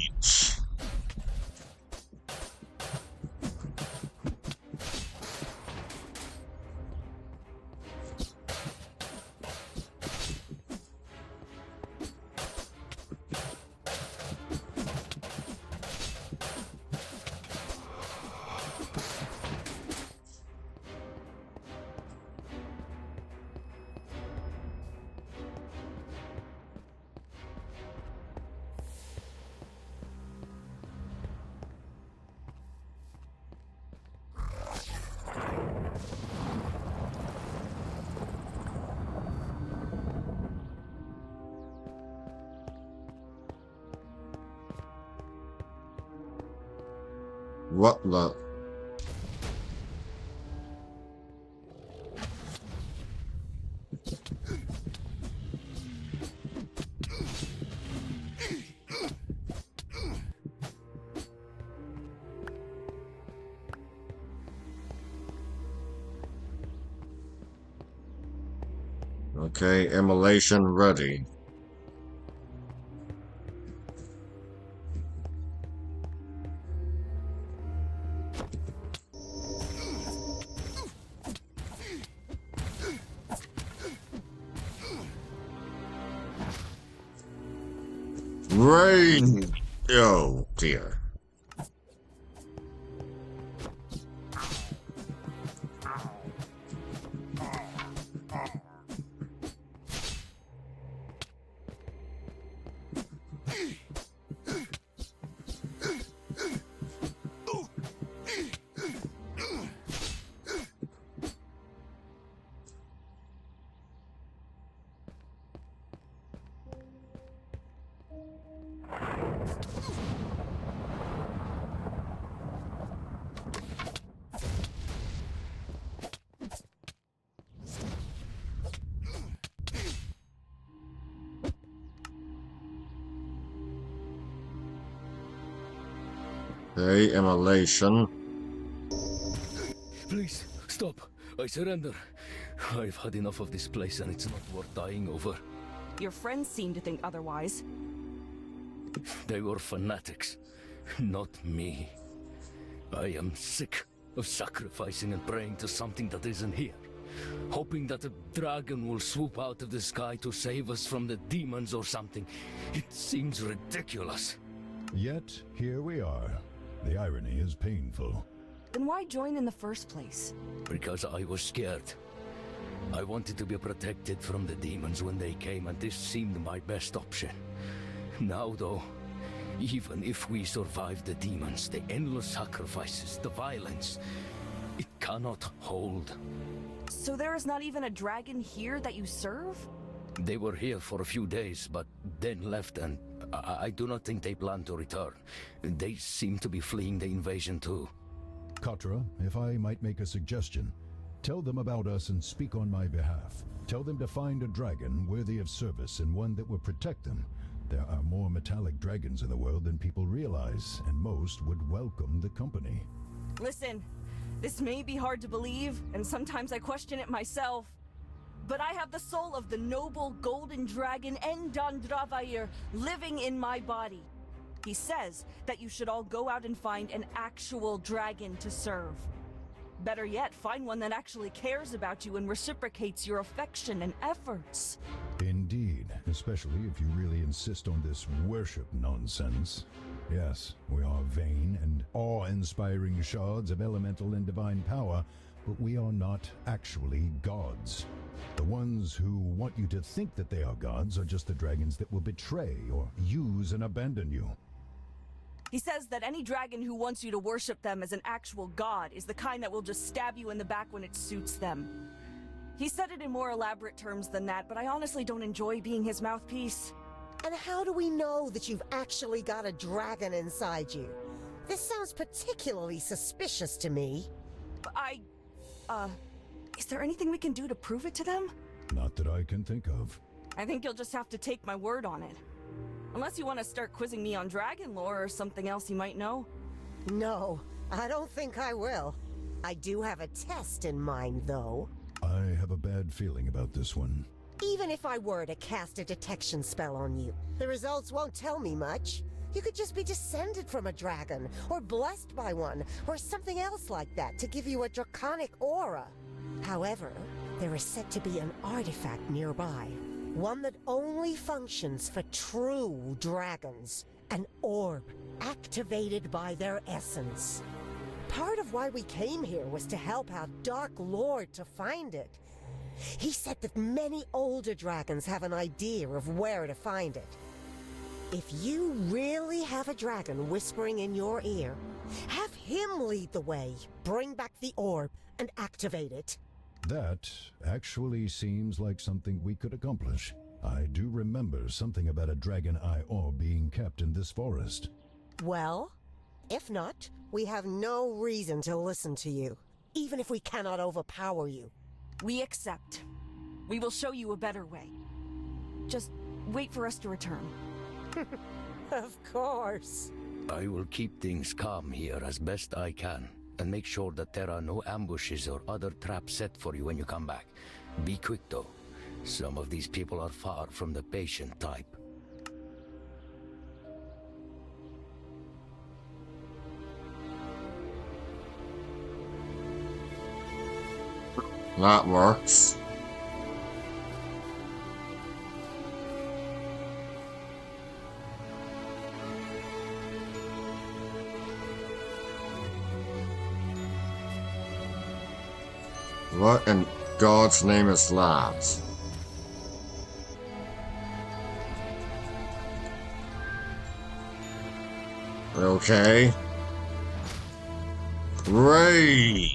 What the? Okay, immolation ready. Rain! Oh dear. Okay, immolation. Please, stop. I surrender. I've had enough of this place and it's not worth dying over. Your friends seem to think otherwise. They were fanatics, not me. I am sick of sacrificing and praying to something that isn't here. Hoping that a dragon will swoop out of the sky to save us from the demons or something. It seems ridiculous. Yet, here we are. The irony is painful. Then why join in the first place? Because I was scared. I wanted to be protected from the demons when they came, and this seemed my best option. Now, though, even if we survive the demons, the endless sacrifices, the violence, it cannot hold. So there is not even a dragon here that you serve? They were here for a few days, but then left, and I do not think they plan to return. They seem to be fleeing the invasion too. Katra, if I might make a suggestion, tell them about us and speak on my behalf. Tell them to find a dragon worthy of service and one that will protect them. There are more metallic dragons in the world than people realize, and most would welcome the company. Listen, this may be hard to believe, and sometimes I question it myself. But I have the soul of the noble golden dragon Endandravayr living in my body. He says that you should all go out and find an actual dragon to serve. Better yet, find one that actually cares about you and reciprocates your affection and efforts. Indeed, especially if you really insist on this worship nonsense. Yes, we are vain and awe-inspiring shards of elemental and divine power, but we are not actually gods. The ones who want you to think that they are gods are just the dragons that will betray or use and abandon you. He says that any dragon who wants you to worship them as an actual god is the kind that will just stab you in the back when it suits them. He said it in more elaborate terms than that, but I honestly don't enjoy being his mouthpiece. And how do we know that you've actually got a dragon inside you? This sounds particularly suspicious to me. Is there anything we can do to prove it to them? Not that I can think of. I think you'll just have to take my word on it. Unless you want to start quizzing me on dragon lore or something else you might know. No, I don't think I will. I do have a test in mind, though. I have a bad feeling about this one. Even if I were to cast a detection spell on you, the results won't tell me much. You could just be descended from a dragon, or blessed by one, or something else like that to give you a draconic aura. However, there is said to be an artifact nearby, one that only functions for true dragons, an orb activated by their essence. Part of why we came here was to help our Dark Lord to find it. He said that many older dragons have an idea of where to find it. If you really have a dragon whispering in your ear, have him lead the way, bring back the orb, and activate it. That actually seems like something we could accomplish. I do remember something about a dragon eye orb being kept in this forest. Well, if not, we have no reason to listen to you, even if we cannot overpower you. We accept. We will show you a better way. Just wait for us to return. Of course. I will keep things calm here as best I can, and make sure that there are no ambushes or other traps set for you when you come back. Be quick though. Some of these people are far from the patient type. That works. What in God's name is that? Okay. Great.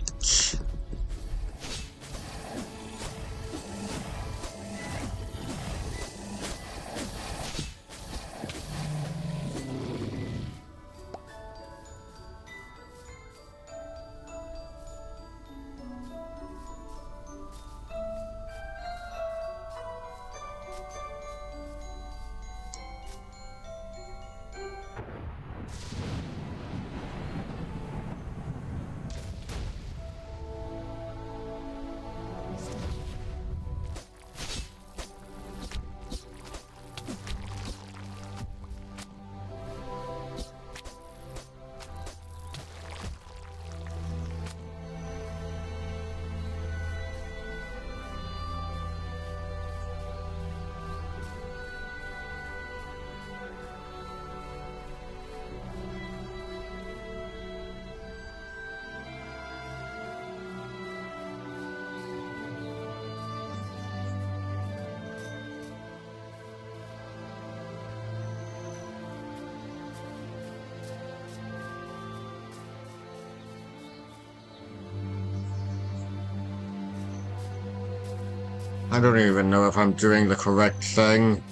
I don't even know if I'm doing the correct thing.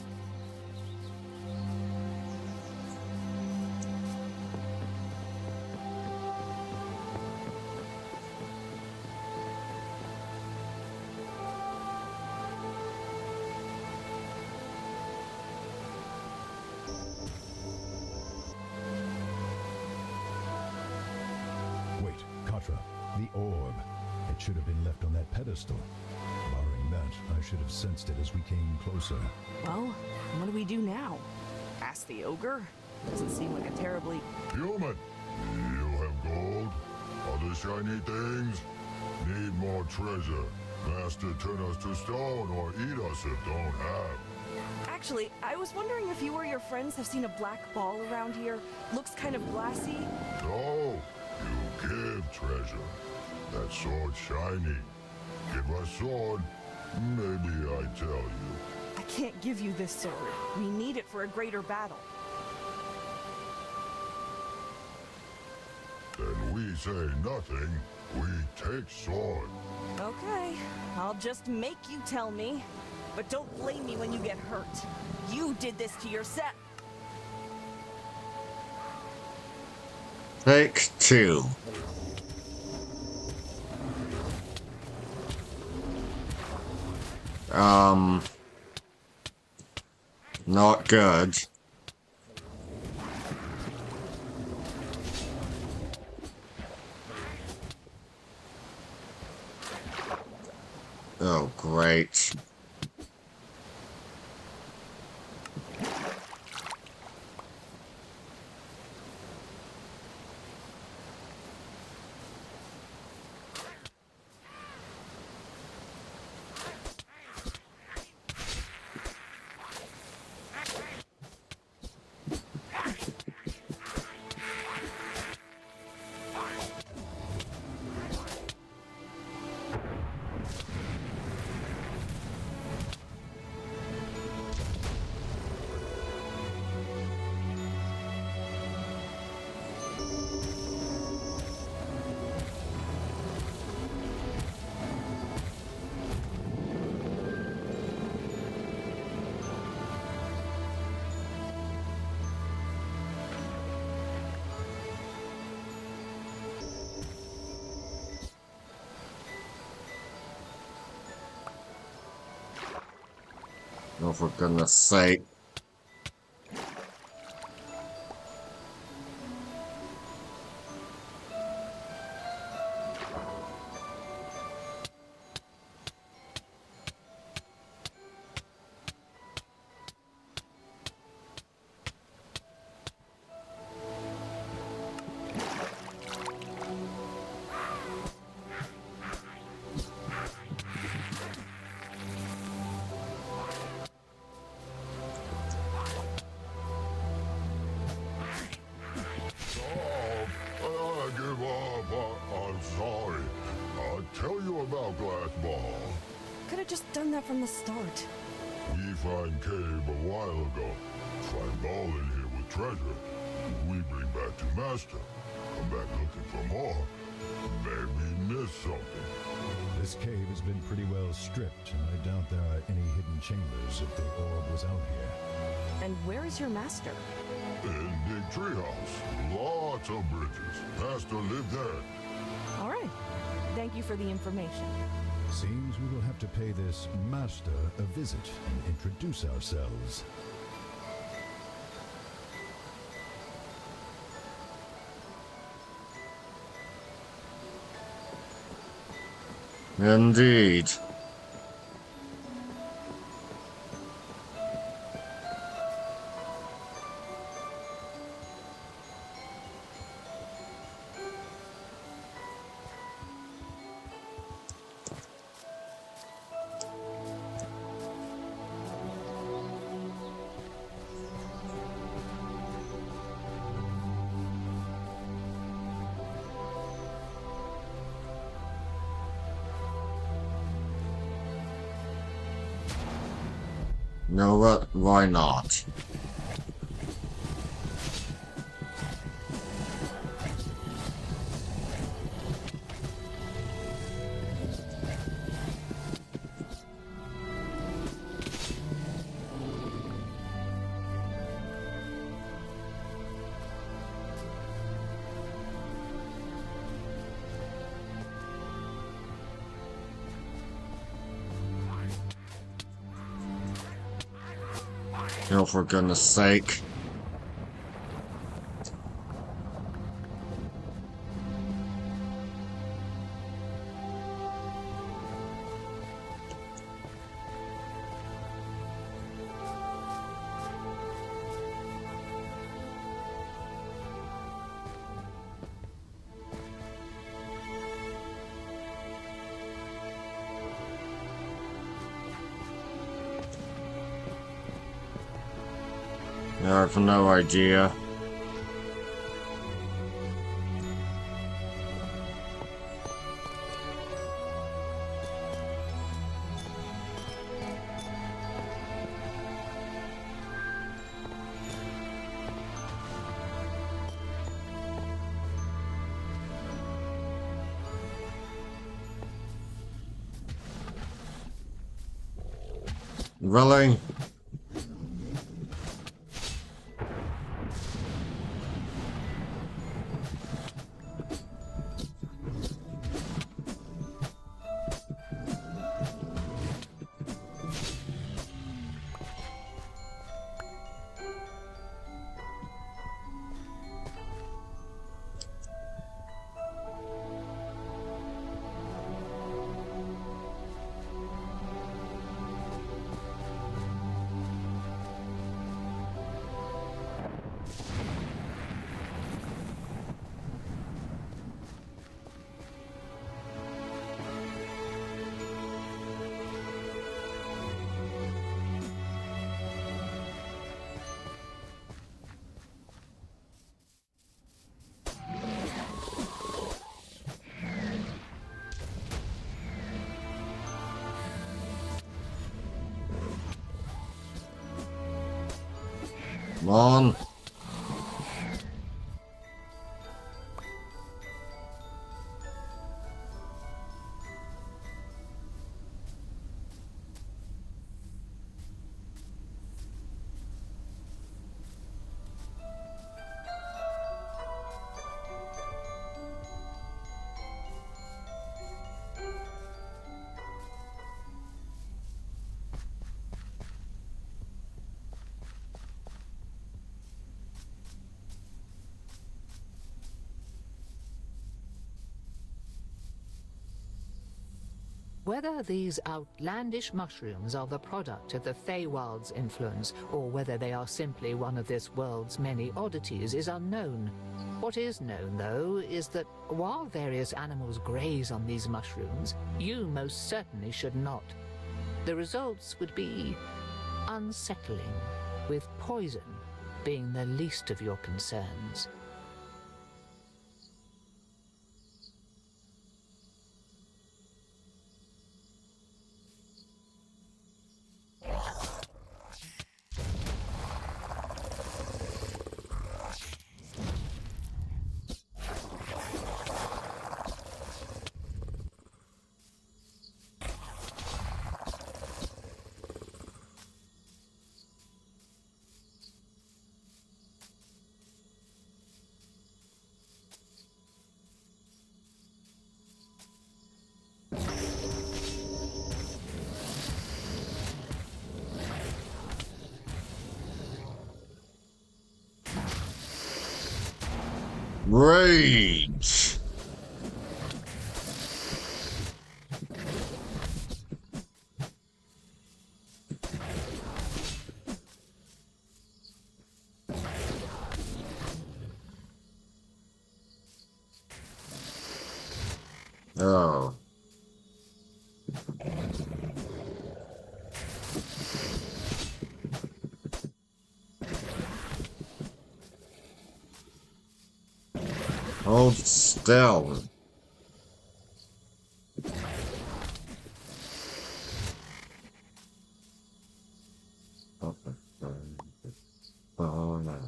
Wait, Katra, the orb. It should have been left on that pedestal. Barring that, I should have sensed it as we came closer. Well, what do we do now? Ask the ogre? Doesn't seem like a terribly... Human, you have gold? Other shiny things? Need more treasure. Master turn us to stone or eat us if don't have. Actually, I was wondering if you or your friends have seen a black ball around here. Looks kind of glassy. No, you give treasure. That sword shiny. Give us sword. Maybe I tell you. I can't give you this sword. We need it for a greater battle. Then we say nothing. We take sword. Okay, I'll just make you tell me. But don't blame me when you get hurt. You did this to yourself. Take two. Not good. Oh, great. Oh, for goodness sake. I give up. I'm sorry. I'll tell you about Glass Ball. Could have just done that from the start. We find cave a while ago. Find ball in here with treasure. We bring back to master. Come back looking for more. Maybe miss something. This cave has been pretty well stripped, and I doubt there are any hidden chambers if the orb was out here. And where is your master? In Big Treehouse. Lots of bridges. Master lived there. All right. Thank you for the information. Seems we will have to pay this master a visit and introduce ourselves. Indeed. You know what? Why not? Oh, for goodness sake. I have no idea. Really? Come on. Whether these outlandish mushrooms are the product of the Feywild's influence, or whether they are simply one of this world's many oddities, is unknown. What is known, though, is that while various animals graze on these mushrooms, you most certainly should not. The results would be unsettling, with poison being the least of your concerns. Rage! Oh. Hold still. Oh, no.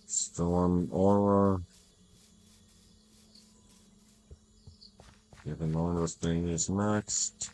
Storm aura. Given all those things next.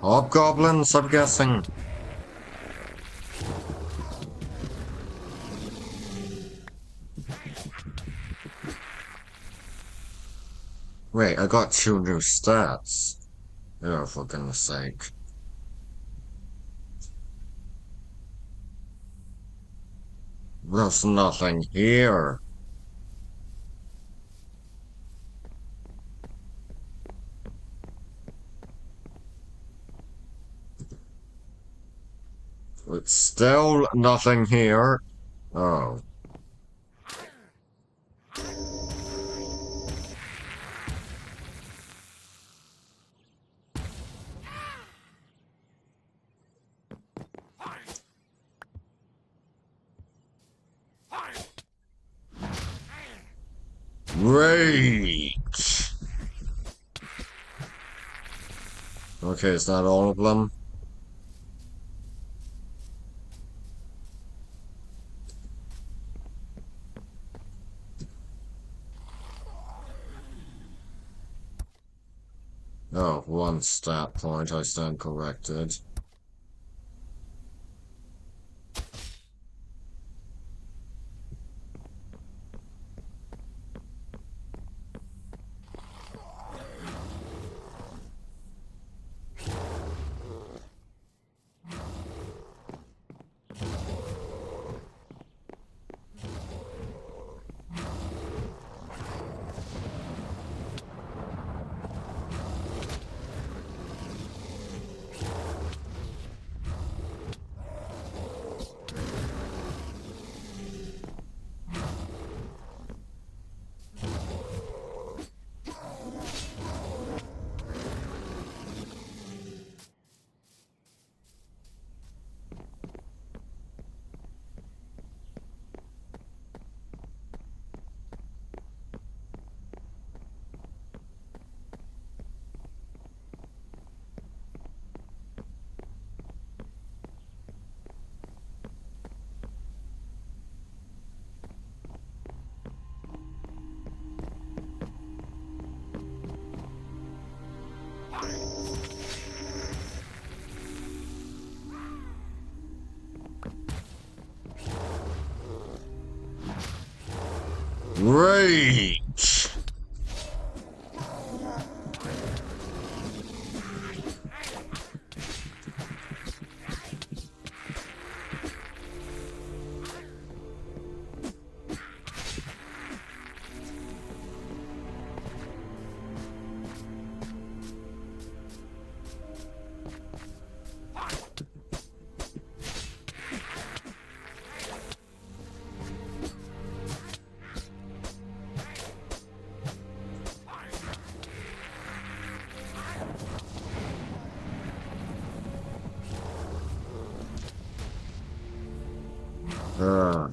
Hobgoblins, I'm guessing. Wait, I got 2 new stats. Oh, for goodness sake. There's nothing here. It's still nothing here. Oh. Rage! Okay, is that all of them? Oh, 1 stat point, I stand corrected. Rage! Uh,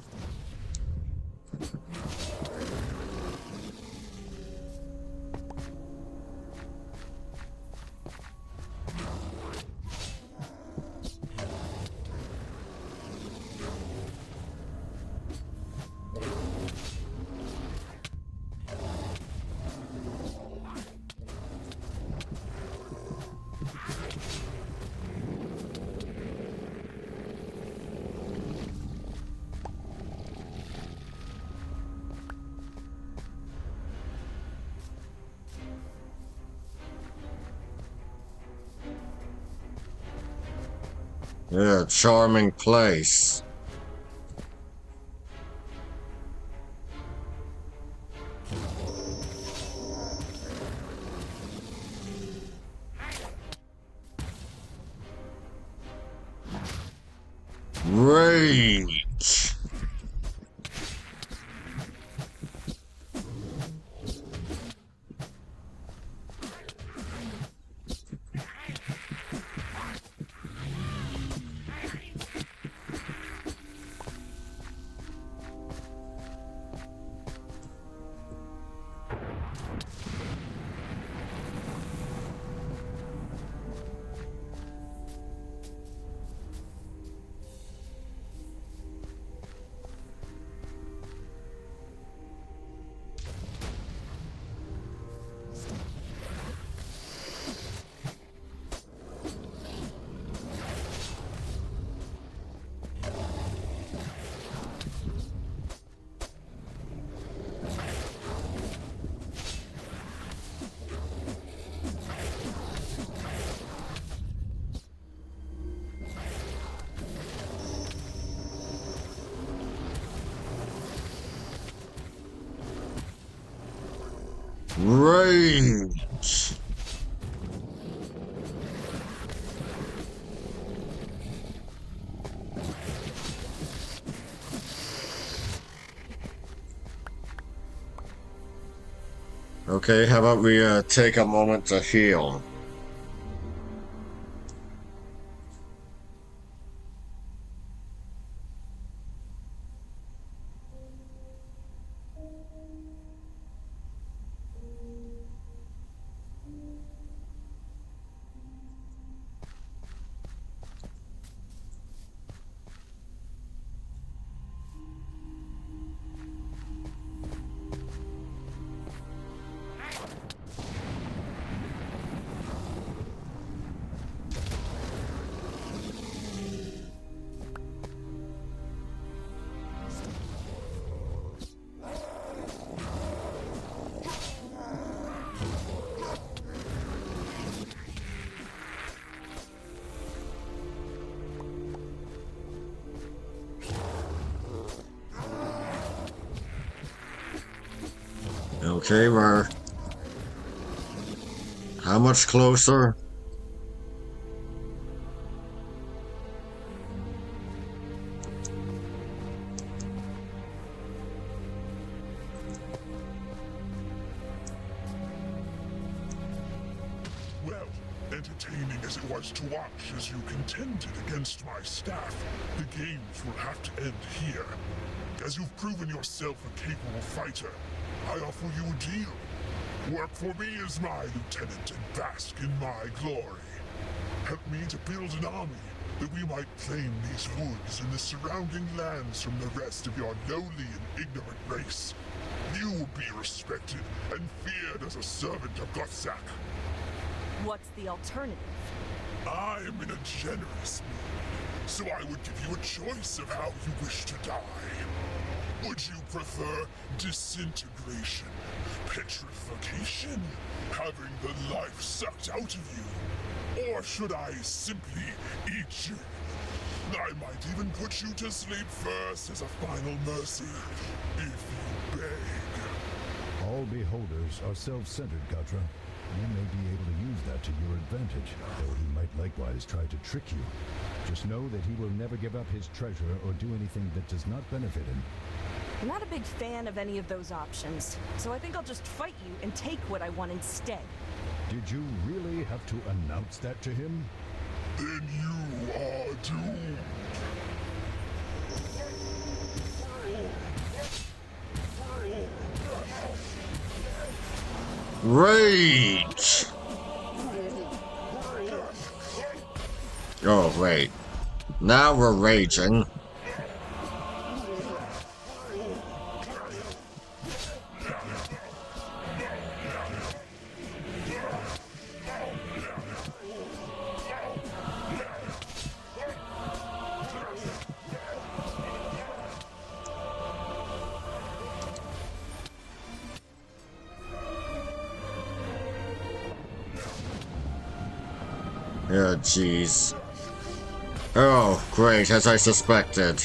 yeah, charming place. Rage! Rage! Okay, how about we take a moment to heal? Okay, we're how much closer? Well, entertaining as it was to watch as you contended against my staff, the games will have to end here. As you've proven yourself a capable fighter, I offer you a deal. Work for me as my lieutenant and bask in my glory. Help me to build an army that we might claim these woods and the surrounding lands from the rest of your lowly and ignorant race. You will be respected and feared as a servant of Gottsack. What's the alternative? I am in a generous mood, so I would give you a choice of how you wish to die. Would you prefer disintegration, petrification, having the life sucked out of you? Or should I simply eat you? I might even put you to sleep first as a final mercy, if you beg. All beholders are self-centered, Gatra. You may be able to use that to your advantage, though he might likewise try to trick you. Just know that he will never give up his treasure or do anything that does not benefit him. I'm not a big fan of any of those options, so I think I'll just fight you and take what I want instead. Did you really have to announce that to him? Then you are doomed. Rage! Oh, wait. Now we're raging. Oh, jeez. Oh, great, as I suspected.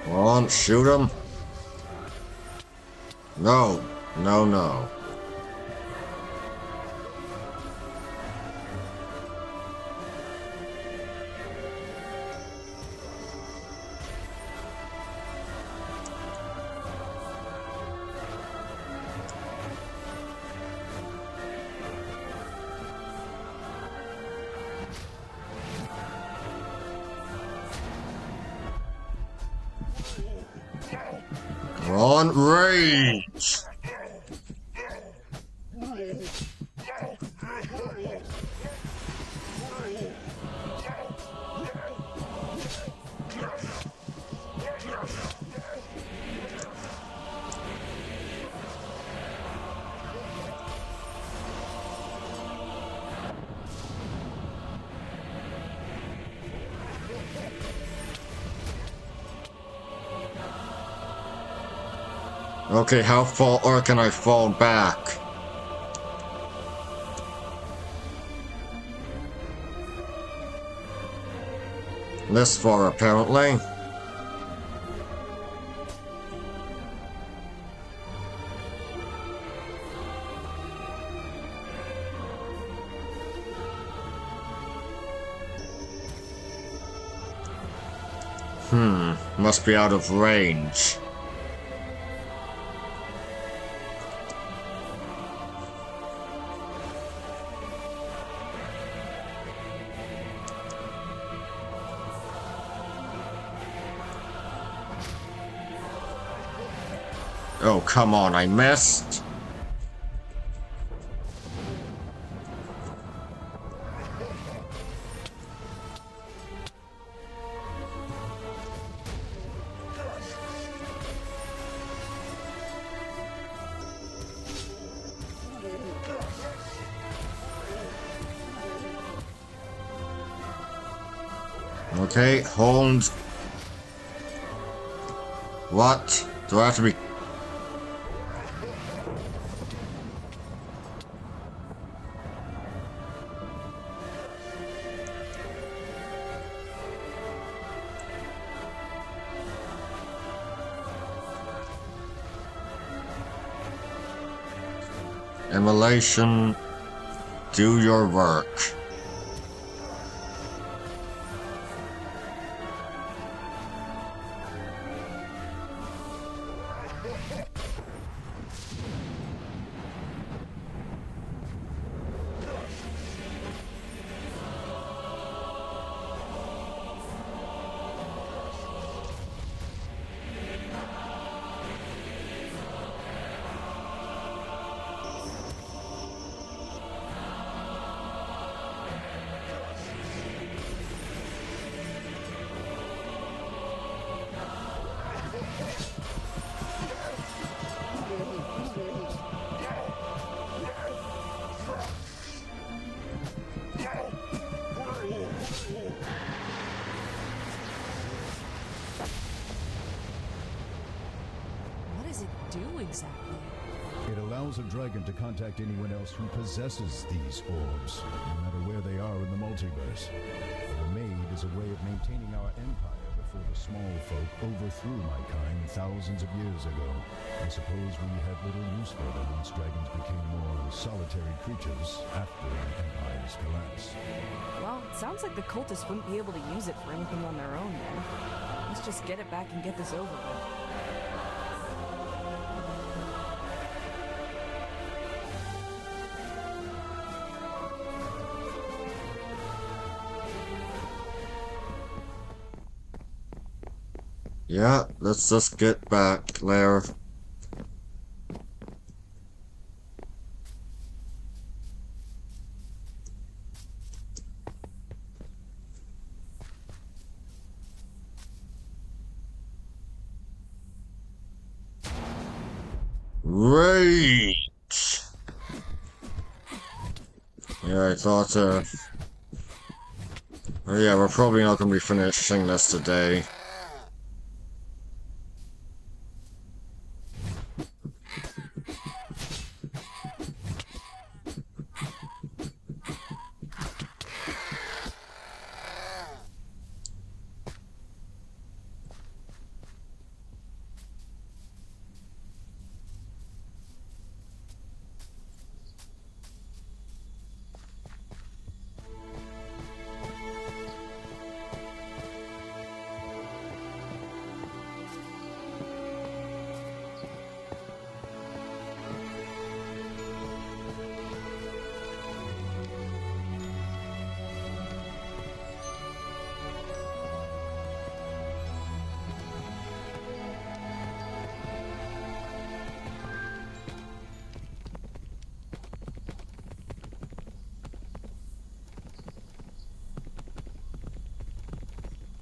Come on, shoot him. No, no, no. Come on, rage! Okay, how far can I fall back? This far, apparently. Must be out of range. Oh, come on, I missed. Okay, hold. What? Do I have to be... Immolation. Do your work. What does it do exactly? It allows a dragon to contact anyone else who possesses these orbs, no matter where they are in the multiverse. They were made as a way of maintaining our empire before the small folk overthrew my kind thousands of years ago. I suppose we had little use for them once dragons became more solitary creatures after an empire's collapse. Well, it sounds like the cultists wouldn't be able to use it for anything on their own then. Let's just get it back and get this over with. Yeah, let's just get back there. Right. Yeah, I thought, oh yeah, we're probably not gonna be finishing this today.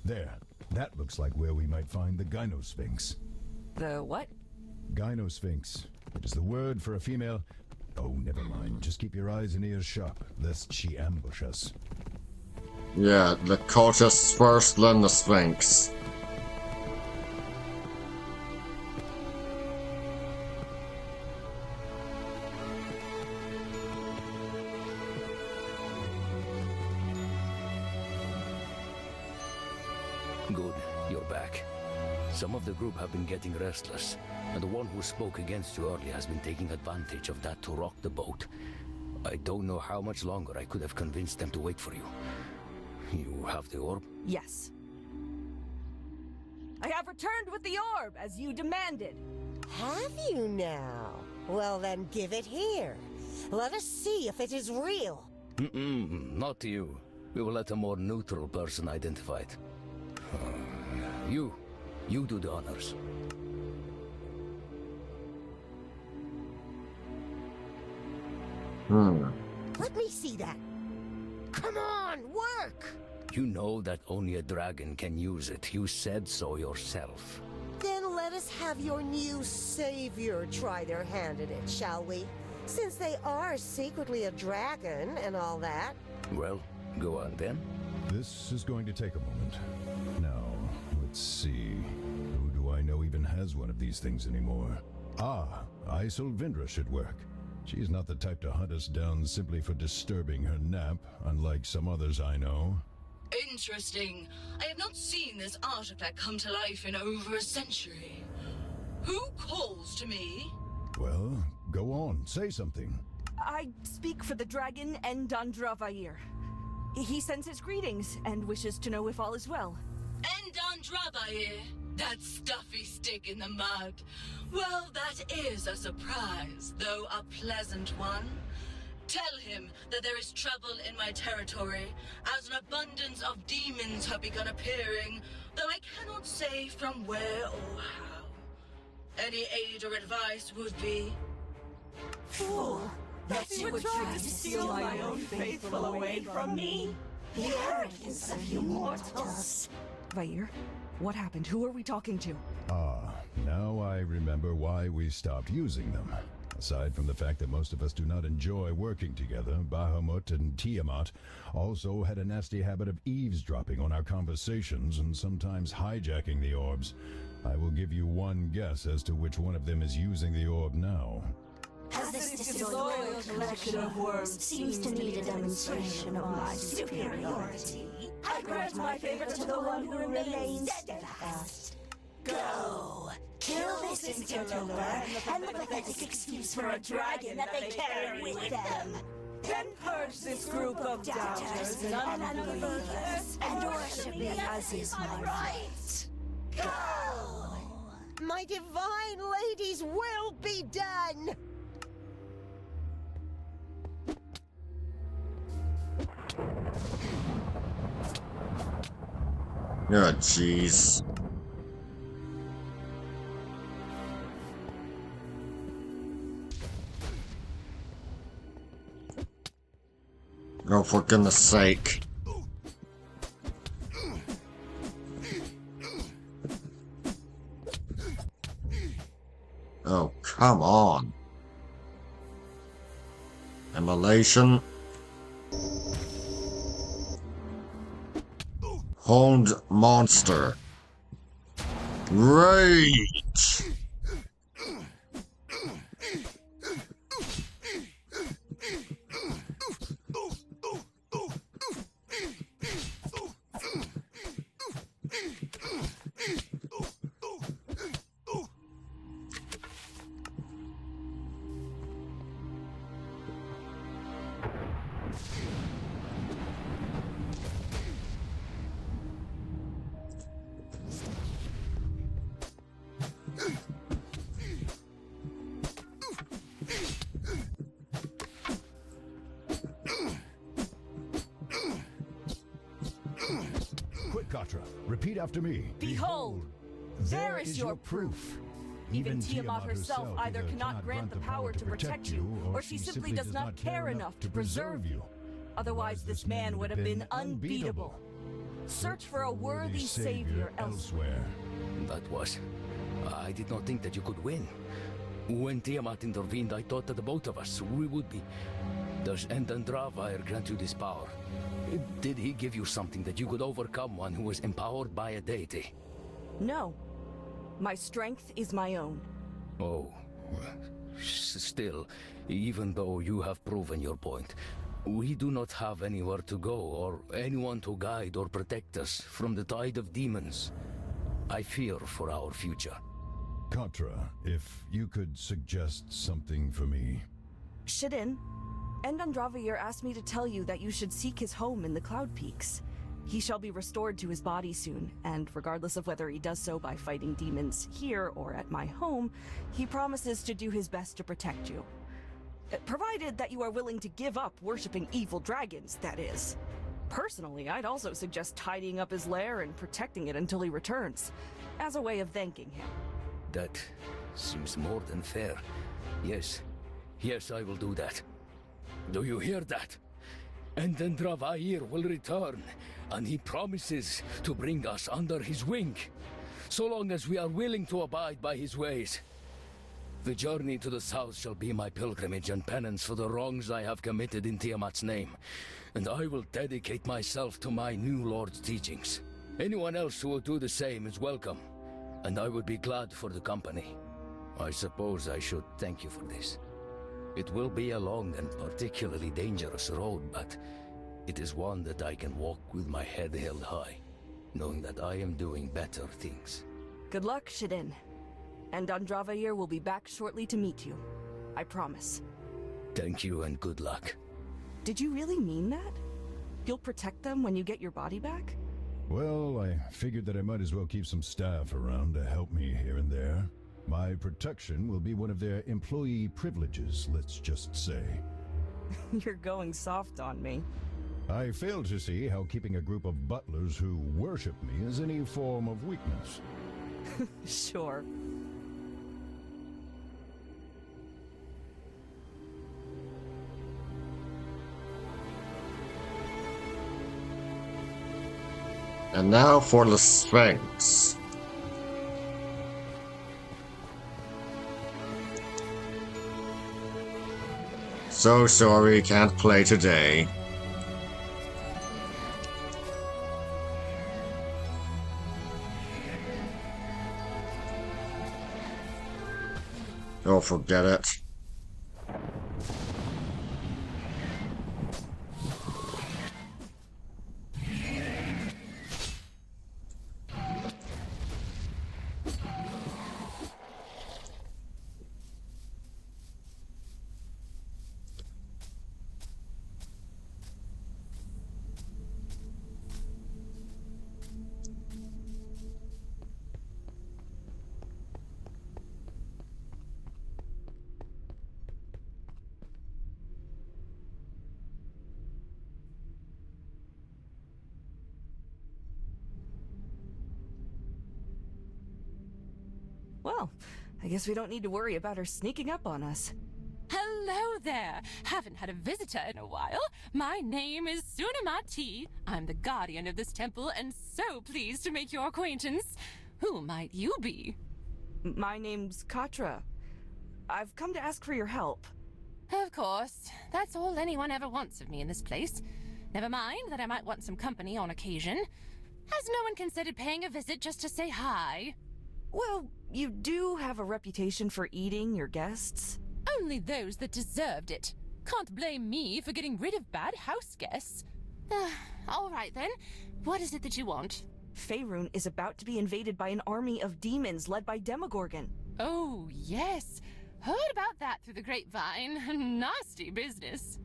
There. That looks like where we might find the Gynosphinx. The what? Gynosphinx. It is the word for a female... Oh, never mind. Just keep your eyes and ears sharp, lest she ambush us. Yeah, the cultists first, then the Sphinx. Good, you're back. Some of the group have been getting restless, and the one who spoke against you earlier has been taking advantage of that to rock the boat. I don't know how much longer I could have convinced them to wait for you. You have the orb? Yes. I have returned with the orb, as you demanded. Have you now? Well then, give it here. Let us see if it is real. Not you. We will let a more neutral person identify it. You do the honors. Let me see that. Come on, work! You know that only a dragon can use it. You said so yourself. Then let us have your new savior try their hand at it, shall we? Since they are secretly a dragon and all that. Well, go on then. This is going to take a moment. Now, let's see. Who do I know even has one of these things anymore? Ah, Isolvindra should work. She's not the type to hunt us down simply for disturbing her nap, unlike some others I know. Interesting. I have not seen this artifact come to life in over a century. Who calls to me? Well, go on, say something. I speak for the dragon Endandravayir. He sends his greetings and wishes to know if all is well. Endandravayir, that stuffy stick in the mud. Well, that is a surprise, though a pleasant one. Tell him that there is trouble in my territory, as an abundance of demons have begun appearing, though I cannot say from where or how. Any aid or advice would be... Fool! That you would try to steal my own faithful away from me? The arrogance of you mortals! Vair, what happened? Who are we talking to? Ah, now I remember why we stopped using them. Aside from the fact that most of us do not enjoy working together, Bahamut and Tiamat also had a nasty habit of eavesdropping on our conversations and sometimes hijacking the orbs. I will give you one guess as to which one of them is using the orb now. As this disloyal collection of worms seems to need a demonstration of my superiority, I grant my favor to the one who remains steadfast. Go! Kill this interloper and the pathetic excuse for a dragon that they carry with them. Then purge this group of doubters and unbelievers and worship me as is my right. Go! My divine ladies will be done! Oh, jeez. Oh, for goodness sake. Oh, come on. Immolation. Horned monster. Rage. Quick, Katra, repeat after me. Behold, there is your proof. Even Tiamat herself either cannot grant the power to protect you, or she simply does not care enough to preserve you. Otherwise, this man would have been unbeatable. Search for a worthy savior elsewhere. That was... I did not think that you could win. When Tiamat intervened, I thought that the both of us, we would be... Does Endandravayir grant you this power? Did he give you something that you could overcome one who was empowered by a deity? No. My strength is my own. Oh. Still, even though you have proven your point, we do not have anywhere to go or anyone to guide or protect us from the tide of demons. I fear for our future. Katra, if you could suggest something for me. Shidin, Endandravayir asked me to tell you that you should seek his home in the Cloud Peaks. He shall be restored to his body soon, and regardless of whether he does so by fighting demons here or at my home, he promises to do his best to protect you. Provided that you are willing to give up worshipping evil dragons, that is. Personally, I'd also suggest tidying up his lair and protecting it until he returns, as a way of thanking him. That seems more than fair. Yes, I will do that. Do you hear that? Endandravayir will return, and he promises to bring us under his wing, so long as we are willing to abide by his ways. The journey to the south shall be my pilgrimage and penance for the wrongs I have committed in Tiamat's name, and I will dedicate myself to my new lord's teachings. Anyone else who will do the same is welcome, and I would be glad for the company. I suppose I should thank you for this. It will be a long and particularly dangerous road, but it is one that I can walk with my head held high, knowing that I am doing better things. Good luck, Shidin. Endandravayir will be back shortly to meet you. I promise. Thank you and good luck. Did you really mean that? You'll protect them when you get your body back? Well, I figured that I might as well keep some staff around to help me here and there. My protection will be one of their employee privileges, let's just say. You're going soft on me. I fail to see how keeping a group of butlers who worship me is any form of weakness. Sure. And now for the Sphinx. So sorry, can't play today. Oh, forget it. Well, I guess we don't need to worry about her sneaking up on us. Hello there! Haven't had a visitor in a while. My name is Sunamati. I'm the guardian of this temple and so pleased to make your acquaintance. Who might you be? My name's Katra. I've come to ask for your help. Of course. That's all anyone ever wants of me in this place. Never mind that I might want some company on occasion. Has no one considered paying a visit just to say hi? Well, you do have a reputation for eating your guests. Only those that deserved it. Can't blame me for getting rid of bad house guests. All right then. What is it that you want? Faerun is about to be invaded by an army of demons led by Demogorgon. Oh, yes. Heard about that through the grapevine. Nasty business.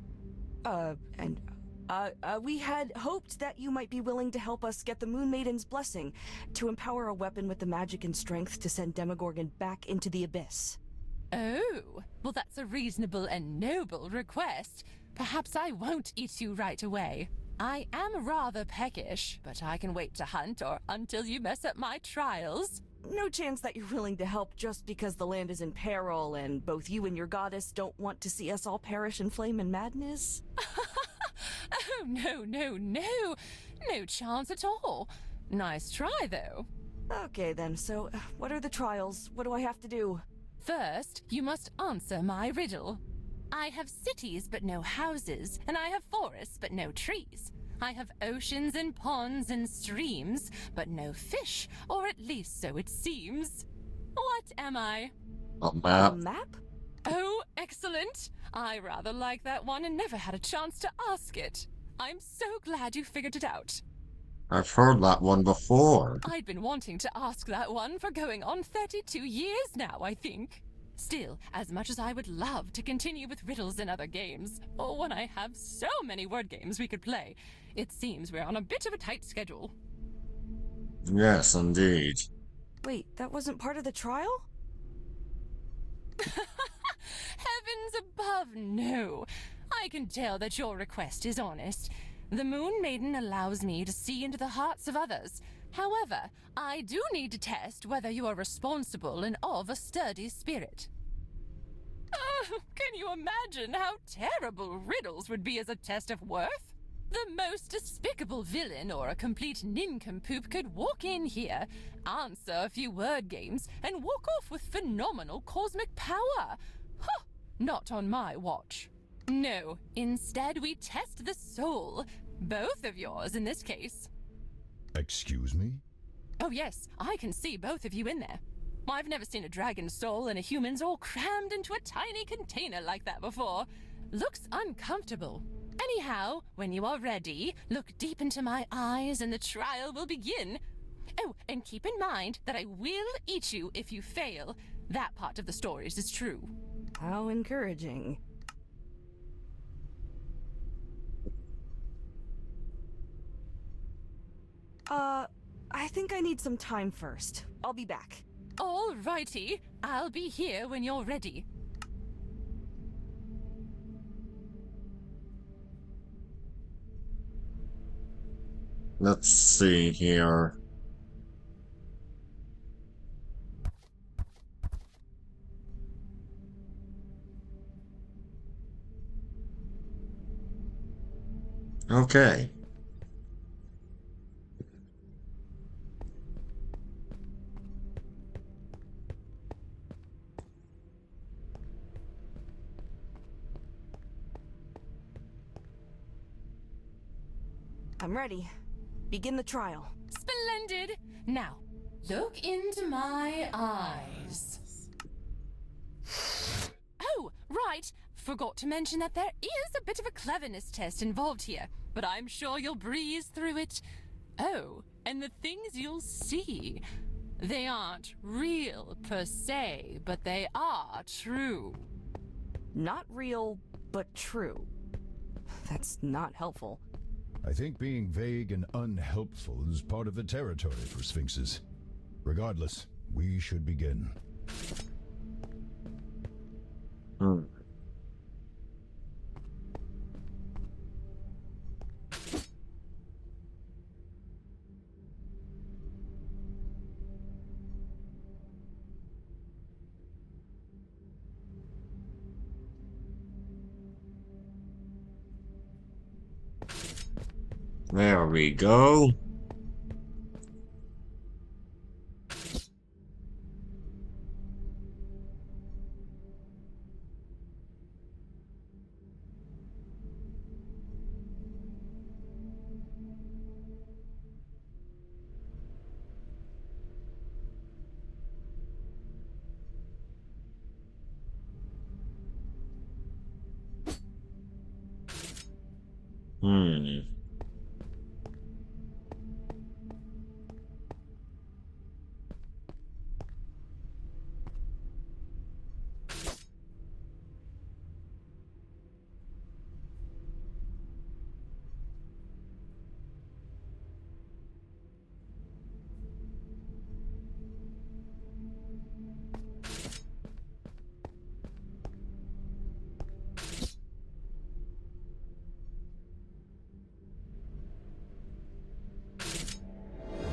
We had hoped that you might be willing to help us get the Moon Maiden's blessing to empower a weapon with the magic and strength to send Demogorgon back into the abyss. Oh, well that's a reasonable and noble request. Perhaps I won't eat you right away. I am rather peckish, but I can wait to hunt or until you mess up my trials. No chance that you're willing to help just because the land is in peril and both you and your goddess don't want to see us all perish in flame and madness? Oh, no. No chance at all. Nice try, though. Okay then, so what are the trials? What do I have to do? First, you must answer my riddle. I have cities but no houses, and I have forests but no trees. I have oceans and ponds and streams, but no fish, or at least so it seems. What am I? A map. A map? Oh, excellent! I rather like that one and never had a chance to ask it. I'm so glad you figured it out. I've heard that one before. I'd been wanting to ask that one for going on 32 years now, I think. Still, as much as I would love to continue with riddles and other games, or when I have so many word games we could play, it seems we're on a bit of a tight schedule. Yes, indeed. Wait, that wasn't part of the trial? Heavens above, no. I can tell that your request is honest. The Moon Maiden allows me to see into the hearts of others. However, I do need to test whether you are responsible and of a sturdy spirit. Oh, can you imagine how terrible riddles would be as a test of worth? The most despicable villain or a complete nincompoop could walk in here, answer a few word games, and walk off with phenomenal cosmic power. Huh, not on my watch. No, instead we test the soul. Both of yours in this case. Excuse me? Oh yes, I can see both of you in there. I've never seen a dragon's soul and a human's all crammed into a tiny container like that before. Looks uncomfortable. Anyhow, when you are ready, look deep into my eyes and the trial will begin. Oh, and keep in mind that I will eat you if you fail. That part of the stories is true. How encouraging. I think I need some time first. I'll be back. All righty. I'll be here when you're ready. Let's see here. Okay. I'm ready. Begin the trial. Splendid. Now, look into my eyes. Oh, right. Forgot to mention that there is a bit of a cleverness test involved here, but I'm sure you'll breeze through it. Oh, and the things you'll see. They aren't real per se, but they are true. Not real, but true. That's not helpful. I think being vague and unhelpful is part of the territory for Sphinxes. Regardless, we should begin. There we go. Hmm.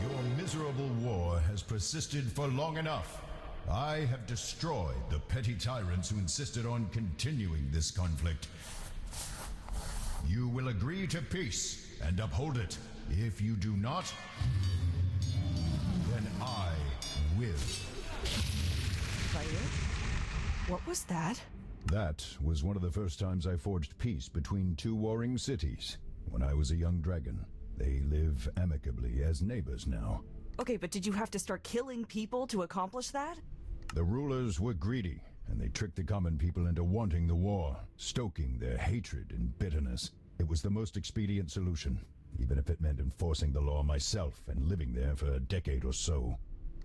Your miserable war has persisted for long enough. I have destroyed the petty tyrants who insisted on continuing this conflict. You will agree to peace and uphold it. If you do not, then I will. Fire? What was that? That was one of the first times I forged peace between two warring cities. When I was a young dragon. They live amicably as neighbors now. Okay, but did you have to start killing people to accomplish that? The rulers were greedy, and they tricked the common people into wanting the war, stoking their hatred and bitterness. It was the most expedient solution, even if it meant enforcing the law myself and living there for a decade or so.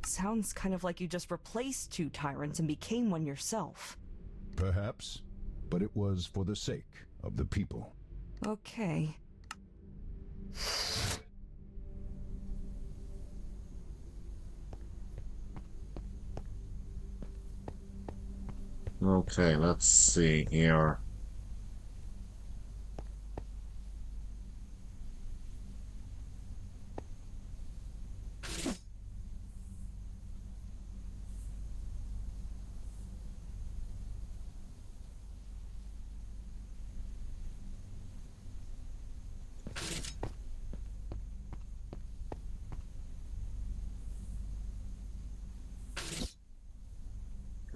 Sounds kind of like you just replaced two tyrants and became one yourself. Perhaps, but it was for the sake of the people. Okay. Okay, let's see here.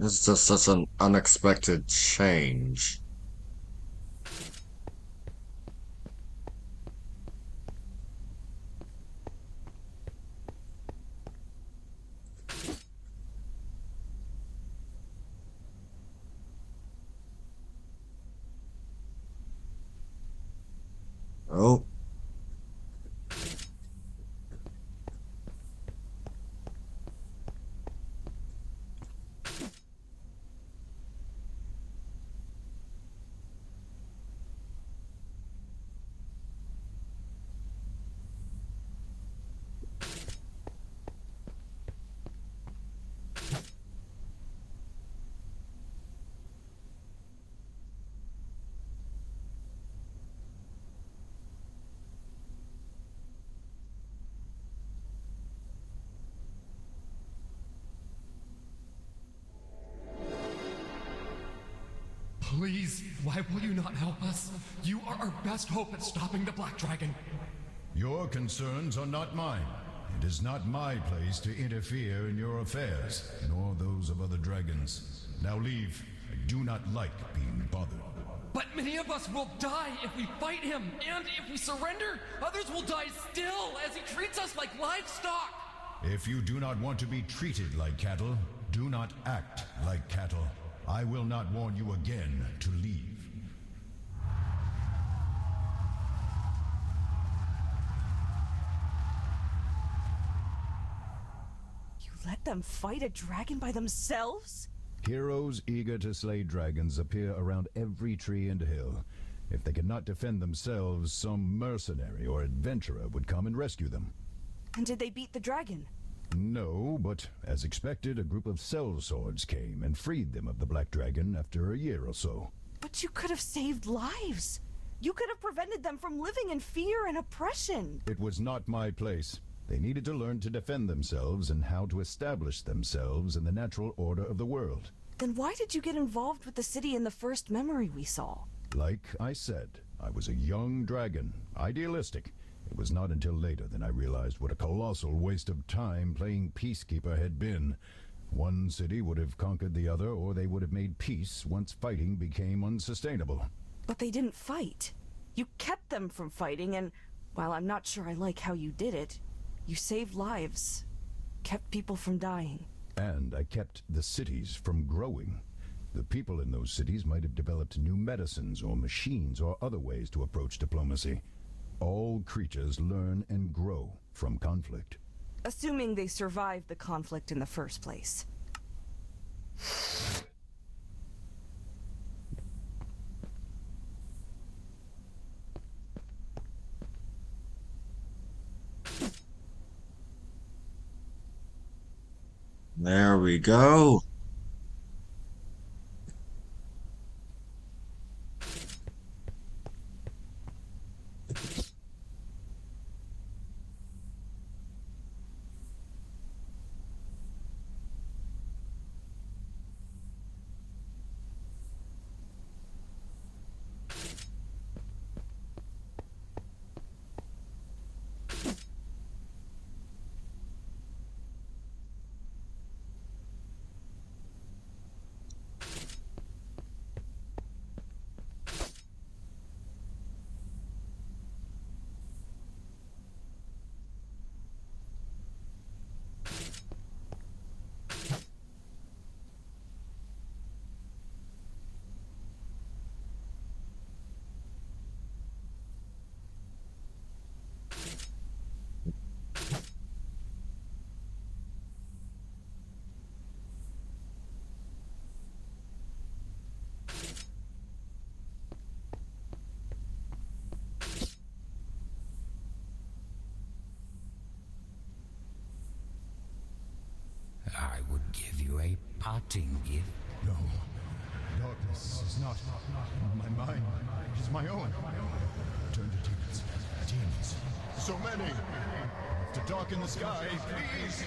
It's just such an unexpected change. Oh. Please, why will you not help us? You are our best hope at stopping the Black Dragon. Your concerns are not mine. It is not my place to interfere in your affairs, nor those of other dragons. Now leave. I do not like being bothered. But many of us will die if we fight him, and if we surrender, others will die still as he treats us like livestock. If you do not want to be treated like cattle, do not act like cattle. I will not warn you again to leave. You let them fight a dragon by themselves? Heroes eager to slay dragons appear around every tree and hill. If they cannot defend themselves, some mercenary or adventurer would come and rescue them. And did they beat the dragon? No, but as expected, a group of sellswords came and freed them of the Black Dragon after a year or so. But you could have saved lives. You could have prevented them from living in fear and oppression. It was not my place. They needed to learn to defend themselves and how to establish themselves in the natural order of the world. Then why did you get involved with the city in the first memory we saw? Like I said, I was a young dragon, idealistic. It was not until later that I realized what a colossal waste of time playing peacekeeper had been. One city would have conquered the other, or they would have made peace once fighting became unsustainable. But they didn't fight. You kept them from fighting, and while I'm not sure I like how you did it, you saved lives, kept people from dying. And I kept the cities from growing. The people in those cities might have developed new medicines or machines or other ways to approach diplomacy. All creatures learn and grow from conflict. Assuming they survived the conflict in the first place. There we go. I would give you a parting gift. No. Darkness is not my mind. It is my own. Turn to demons. Demons. So many. To darken the sky, please.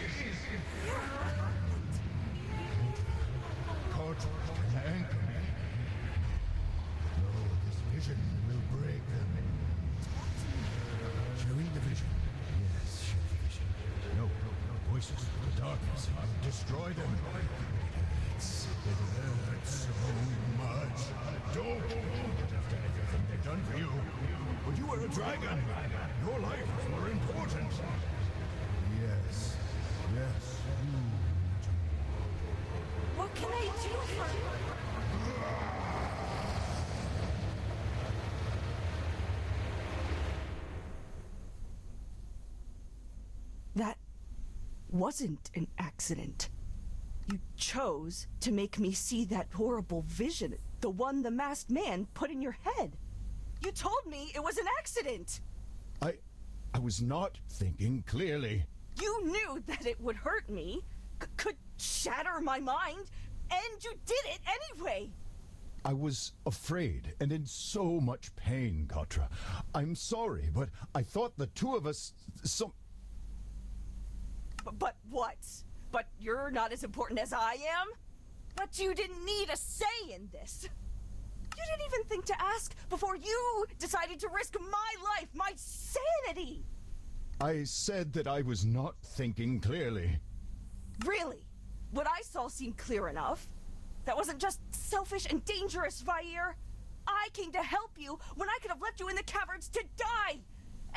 Caught and anchor me. No, this vision will break them. Sharing the vision. Yes, share the vision. No, voices of the darkness. Destroy them. It hurts so much. Don't. After everything they've done for you. But you were a dragon. Your life was more important. Yes. Yes. What can I do for you? That wasn't an accident. You chose to make me see that horrible vision, the one the masked man put in your head. You told me it was an accident! I was not thinking clearly. You knew that it would hurt me, could shatter my mind, and you did it anyway! I was afraid and in so much pain, Katra. I'm sorry, but I thought the two of us... But what? But you're not as important as I am? But you didn't need a say in this. even think to ask before you decided to risk my life, my sanity? I said that I was not thinking clearly. Really? What I saw seemed clear enough. That wasn't just selfish and dangerous, Vair. I came to help you when I could have left you in the caverns to die.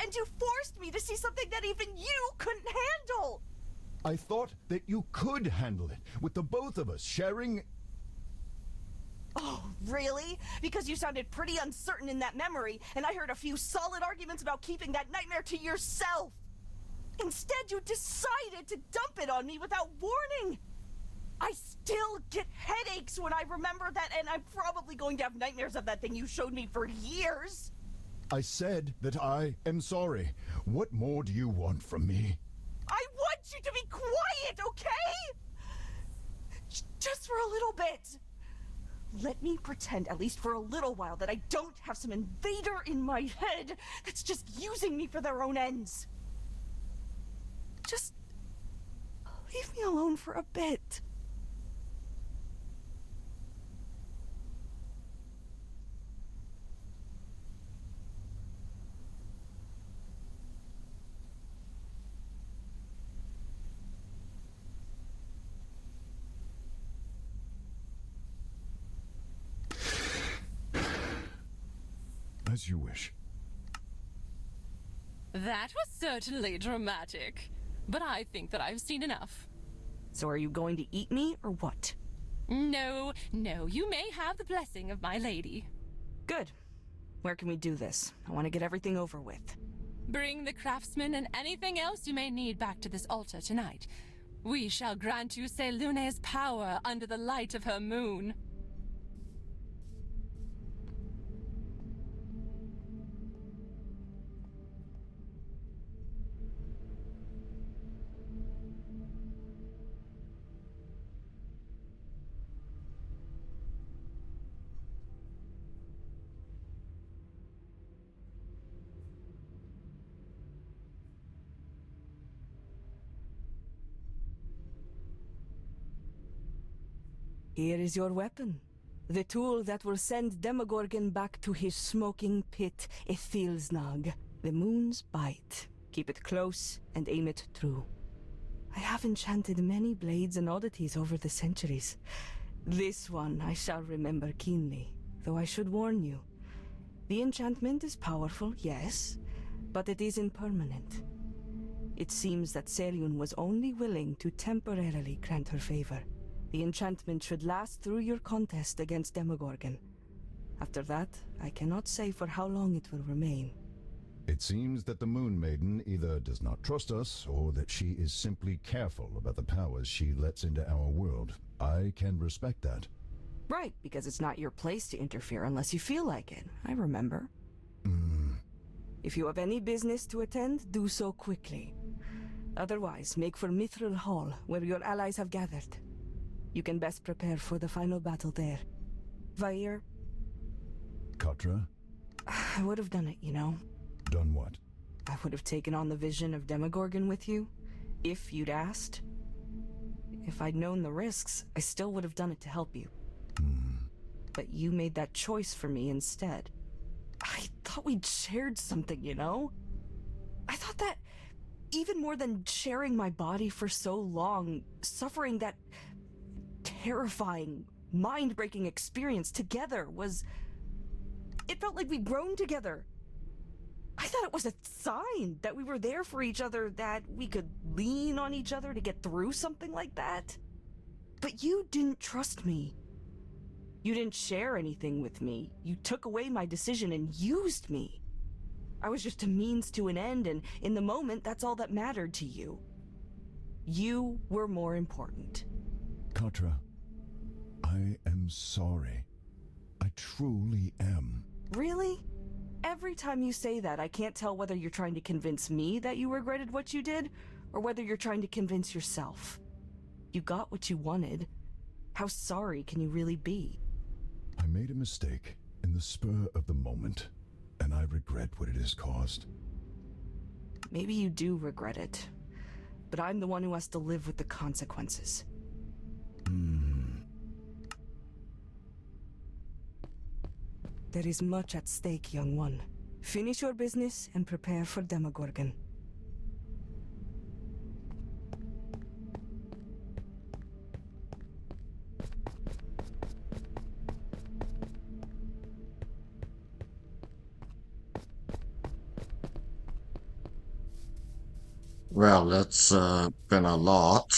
And you forced me to see something that even you couldn't handle. I thought that you could handle it, with the both of us sharing... Oh, really? Because you sounded pretty uncertain in that memory, and I heard a few solid arguments about keeping that nightmare to yourself. Instead, you decided to dump it on me without warning. I still get headaches when I remember that, and I'm probably going to have nightmares of that thing you showed me for years. I said that I am sorry. What more do you want from me? I want you to be quiet, okay? Just for a little bit. Let me pretend, at least for a little while, that I don't have some invader in my head that's just using me for their own ends. Just leave me alone for a bit. As you wish. That was certainly dramatic. But I think that I've seen enough. So are you going to eat me, or what? No, you may have the blessing of my lady. Good. Where can we do this? I want to get everything over with. Bring the craftsman and anything else you may need back to this altar tonight. We shall grant you Selune's power under the light of her moon. Here is your weapon. The tool that will send Demogorgon back to his smoking pit, Ethilsnag. The moon's bite. Keep it close and aim it true. I have enchanted many blades and oddities over the centuries. This one I shall remember keenly, though I should warn you. The enchantment is powerful, yes, but it is impermanent. It seems that Selune was only willing to temporarily grant her favor. The enchantment should last through your contest against Demogorgon. After that, I cannot say for how long it will remain. It seems that the Moon Maiden either does not trust us, or that she is simply careful about the powers she lets into our world. I can respect that. Right, because it's not your place to interfere unless you feel like it. I remember. If you have any business to attend, do so quickly. Otherwise, make for Mithril Hall, where your allies have gathered. You can best prepare for the final battle there. Vair? Katra? I would have done it, you know. Done what? I would have taken on the vision of Demogorgon with you, if you'd asked. If I'd known the risks, I still would have done it to help you. But you made that choice for me instead. I thought we'd shared something, you know? I thought that even more than sharing my body for so long, suffering that terrifying, mind-breaking experience together was... It felt like we'd grown together. I thought it was a sign that we were there for each other, that we could lean on each other to get through something like that. But you didn't trust me. You didn't share anything with me. You took away my decision and used me. I was just a means to an end, and in the moment, that's all that mattered to you. You were more important. Katra, I am sorry. I truly am. Really? Every time you say that, I can't tell whether you're trying to convince me that you regretted what you did, or whether you're trying to convince yourself. You got what you wanted. How sorry can you really be? I made a mistake in the spur of the moment, and I regret what it has caused. Maybe you do regret it, but I'm the one who has to live with the consequences. There is much at stake, young one. Finish your business and prepare for Demogorgon. Well, that's been a lot.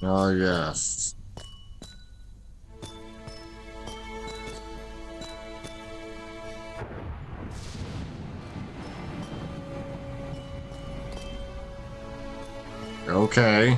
Oh, yes. Okay.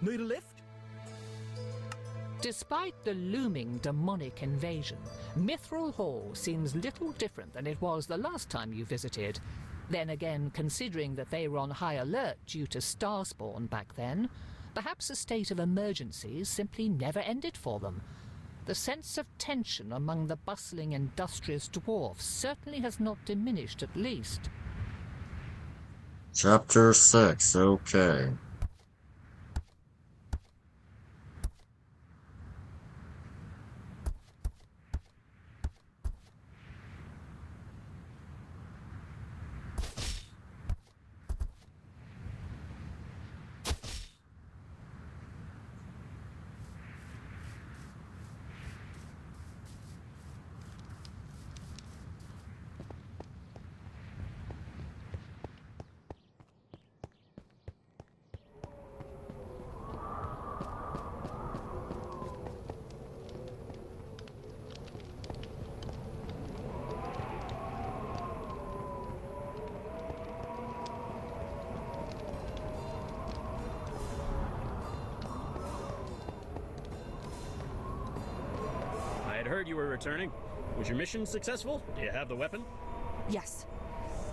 Need a lift? Despite the looming demonic invasion, Mithril Hall seems little different than it was the last time you visited. Then again, considering that they were on high alert due to Starspawn back then, perhaps a state of emergency simply never ended for them. The sense of tension among the bustling, industrious dwarfs certainly has not diminished, at least. Chapter 6, okay. I heard you were returning. Was your mission successful? Do you have the weapon? Yes.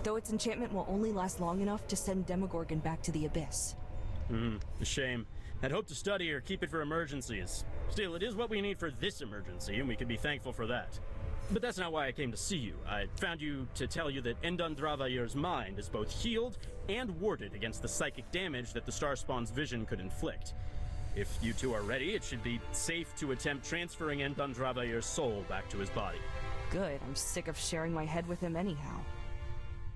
Though its enchantment will only last long enough to send Demogorgon back to the Abyss. A shame. I'd hoped to study or keep it for emergencies. Still, it is what we need for this emergency, and we can be thankful for that. But that's not why I came to see you. I found you to tell you that Endundravayr's mind is both healed and warded against the psychic damage that the Starspawn's vision could inflict. If you two are ready, it should be safe to attempt transferring Endundravayr's soul back to his body. Good, I'm sick of sharing my head with him anyhow.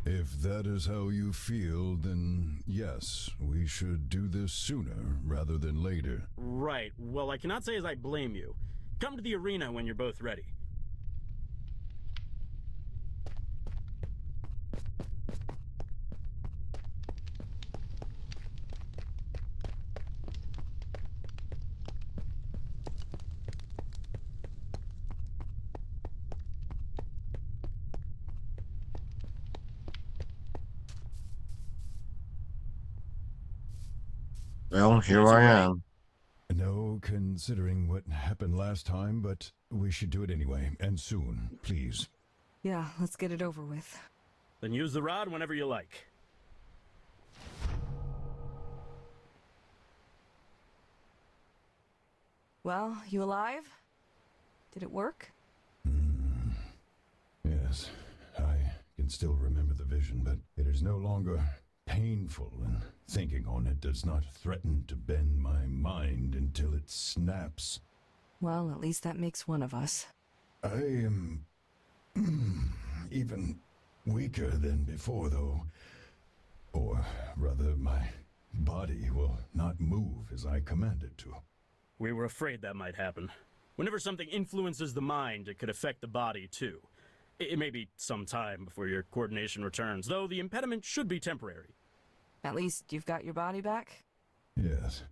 If that is how you feel, then yes, we should do this sooner rather than later. Right. Well, I cannot say as I blame you. Come to the arena when you're both ready. Well, here I am. No, considering what happened last time, but we should do it anyway, and soon, please. Yeah, let's get it over with. Then use the rod whenever you like. Well, you alive? Did it work? Yes, I can still remember the vision, but it is no longer painful, and thinking on it does not threaten to bend my mind until it snaps. Well, at least that makes one of us. I am even weaker than before, though. Or rather, my body will not move as I command it to. We were afraid that might happen. Whenever something influences the mind, it could affect the body, too. It may be some time before your coordination returns, though the impediment should be temporary. At least you've got your body back? Yes.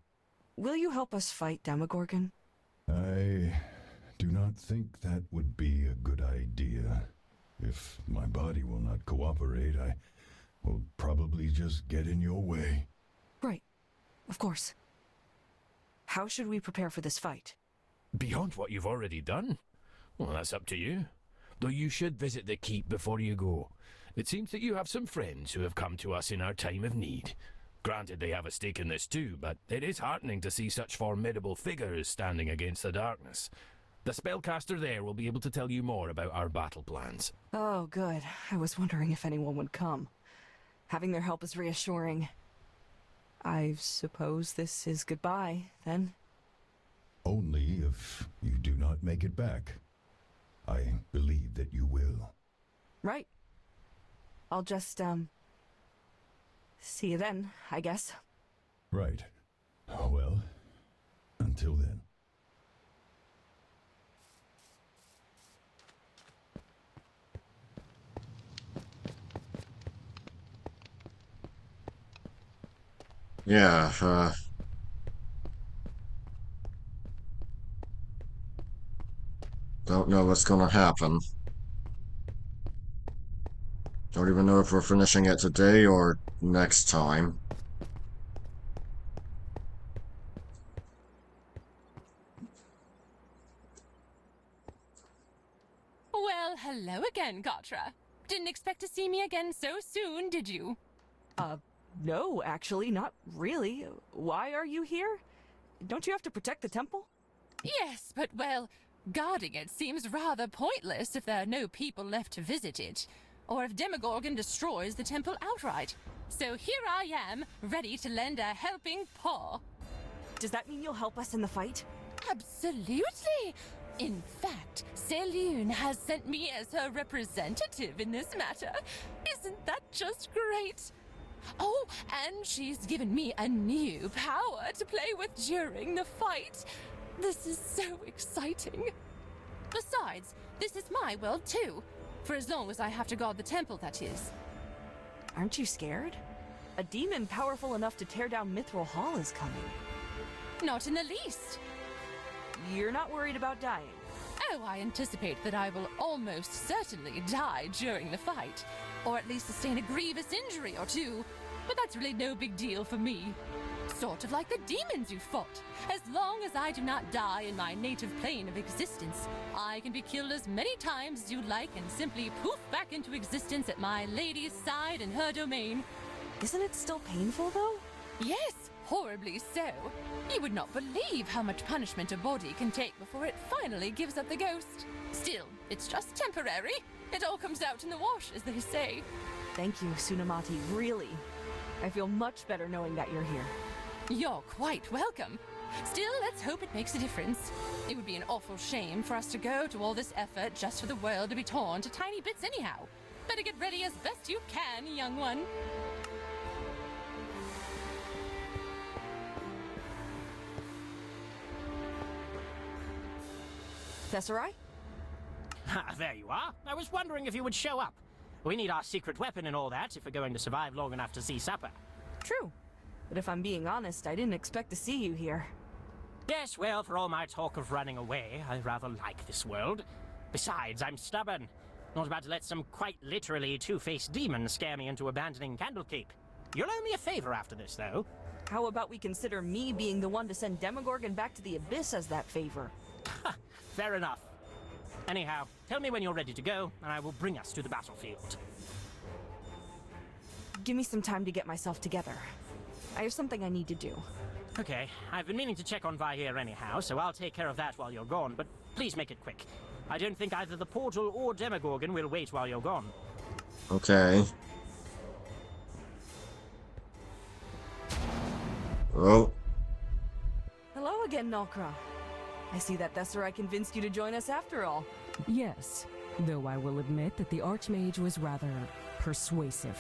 Will you help us fight Demogorgon? I do not think that would be a good idea. If my body will not cooperate, I will probably just get in your way. Right. Of course. How should we prepare for this fight? Beyond what you've already done? Well, that's up to you. Though you should visit the keep before you go. It seems that you have some friends who have come to us in our time of need. Granted, they have a stake in this too, but it is heartening to see such formidable figures standing against the darkness. The spellcaster there will be able to tell you more about our battle plans. Oh, good. I was wondering if anyone would come. Having their help is reassuring. I suppose this is goodbye, then? Only if you do not make it back. I believe that you will. Right. I'll just, see you then, I guess. Right. Well, until then. Yeah, don't know what's gonna happen. Don't even know if we're finishing it today or next time. Well, hello again, Gatra. Didn't expect to see me again so soon, did you? No, actually, not really. Why are you here? Don't you have to protect the temple? Yes, but well, guarding it seems rather pointless if there are no people left to visit it. Or if Demogorgon destroys the temple outright. So here I am, ready to lend a helping paw. Does that mean you'll help us in the fight? Absolutely! In fact, Selune has sent me as her representative in this matter. Isn't that just great? Oh, and she's given me a new power to play with during the fight. This is so exciting. Besides, this is my world too. For as long as I have to guard the temple, that is. Aren't you scared? A demon powerful enough to tear down Mithril Hall is coming. Not in the least. You're not worried about dying? Oh, I anticipate that I will almost certainly die during the fight. Or at least sustain a grievous injury or two. But that's really no big deal for me. Sort of like the demons you fought. As long as I do not die in my native plane of existence, I can be killed as many times as you like and simply poof back into existence at my lady's side in her domain. Isn't it still painful, though? Yes, horribly so. You would not believe how much punishment a body can take before it finally gives up the ghost. Still, it's just temporary. It all comes out in the wash, as they say. Thank you, Tsunamati, really. I feel much better knowing that you're here. You're quite welcome. Still, let's hope it makes a difference. It would be an awful shame for us to go to all this effort just for the world to be torn to tiny bits anyhow. Better get ready as best you can, young one. Tesseract? Ah, there you are. I was wondering if you would show up. We need our secret weapon and all that if we're going to survive long enough to see supper. True. But if I'm being honest, I didn't expect to see you here. Yes, well, for all my talk of running away, I rather like this world. Besides, I'm stubborn. Not about to let some quite literally two-faced demon scare me into abandoning Candlekeep. You'll owe me a favor after this, though. How about we consider me being the one to send Demogorgon back to the Abyss as that favor? Fair enough. Anyhow, tell me when you're ready to go, and I will bring us to the battlefield. Give me some time to get myself together. I have something I need to do. Okay, I've been meaning to check on Vair anyhow, so I'll take care of that while you're gone, but please make it quick. I don't think either the portal or Demogorgon will wait while you're gone. Okay. Oh. Hello again, Nalkra. I see that Tesseract convinced you to join us after all. Yes, though I will admit that the Archmage was rather persuasive.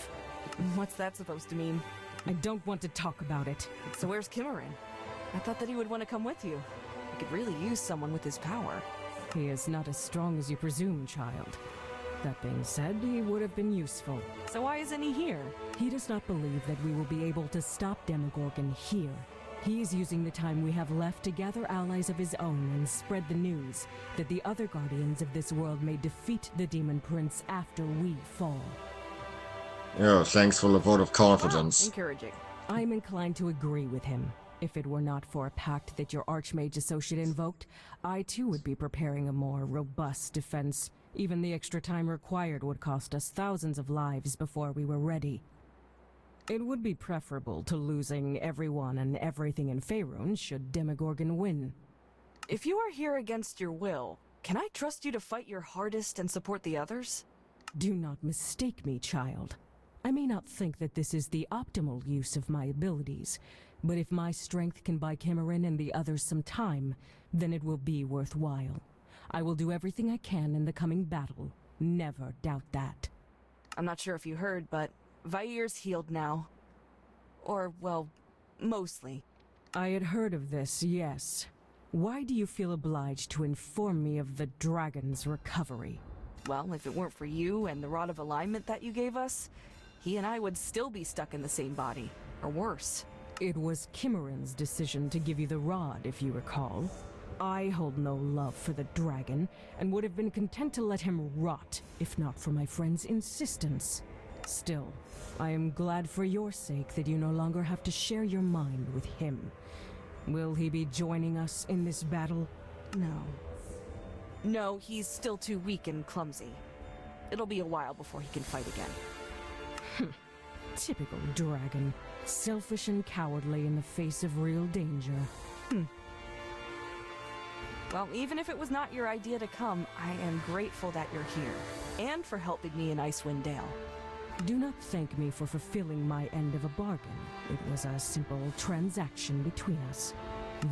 What's that supposed to mean? I don't want to talk about it. So where's Kimmerin? I thought that he would want to come with you. He could really use someone with his power. He is not as strong as you presume, child. That being said, he would have been useful. So why isn't he here? He does not believe that we will be able to stop Demogorgon here. He is using the time we have left to gather allies of his own and spread the news that the other guardians of this world may defeat the Demon Prince after we fall. Yeah, thanks for the vote of confidence. Wow, encouraging. I'm inclined to agree with him. If it were not for a pact that your Archmage associate invoked, I too would be preparing a more robust defense. Even the extra time required would cost us thousands of lives before we were ready. It would be preferable to losing everyone and everything in Faerun should Demogorgon win. If you are here against your will, can I trust you to fight your hardest and support the others? Do not mistake me, child. I may not think that this is the optimal use of my abilities, but if my strength can buy Kimmerin and the others some time, then it will be worthwhile. I will do everything I can in the coming battle. Never doubt that. I'm not sure if you heard, but Vair's healed now. Or, well, mostly. I had heard of this, yes. Why do you feel obliged to inform me of the dragon's recovery? Well, if it weren't for you and the Rod of Alignment that you gave us, he and I would still be stuck in the same body, or worse. It was Kimmerin's decision to give you the rod, if you recall. I hold no love for the dragon, and would have been content to let him rot, if not for my friend's insistence. Still, I am glad for your sake that you no longer have to share your mind with him. Will he be joining us in this battle? No. No, he's still too weak and clumsy. It'll be a while before he can fight again. Typical dragon. Selfish and cowardly in the face of real danger. Well, even if it was not your idea to come, I am grateful that you're here. And for helping me in Icewind Dale. Do not thank me for fulfilling my end of a bargain. It was a simple transaction between us.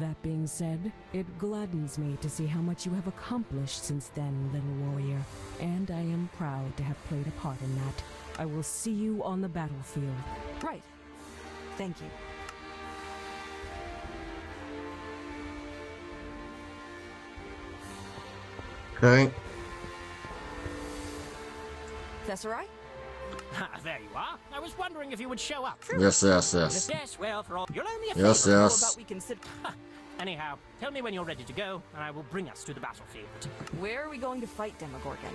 That being said, it gladdens me to see how much you have accomplished since then, little warrior. And I am proud to have played a part in that. I will see you on the battlefield. Right. Thank you. Okay. Tesseract? There you are. I was wondering if you would show up. Yes, yes, yes. Yes, well, for all... You'll owe me a Yes, favor. yes. How about we consider... Anyhow, tell me when you're ready to go, and I will bring us to the battlefield. Where are we going to fight Demogorgon?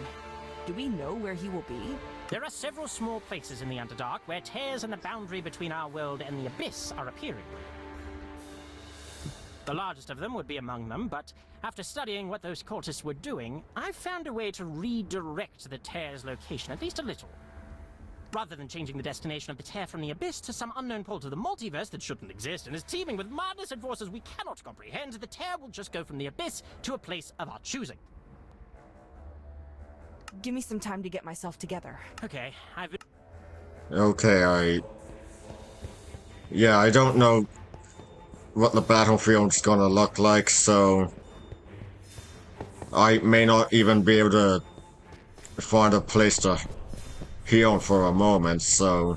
Do we know where he will be? There are several small places in the Underdark where tears in the boundary between our world and the Abyss are appearing. The largest of them would be among them, but after studying what those cultists were doing, I've found a way to redirect the tear's location, at least a little. Rather than changing the destination of the tear from the Abyss to some unknown pole to the multiverse that shouldn't exist and is teeming with madness and forces we cannot comprehend, the tear will just go from the Abyss to a place of our choosing. Give me some time to get myself together. Okay, Okay, Yeah, I don't know what the battlefield's gonna look like, so I may not even be able to find a place to heal for a moment, so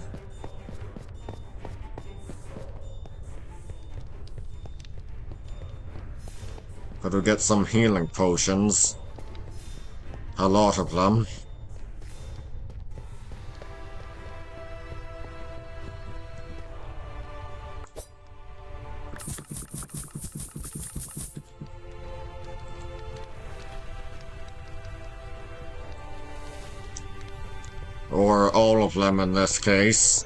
gotta get some healing potions. A lot of them. Or all of them in this case.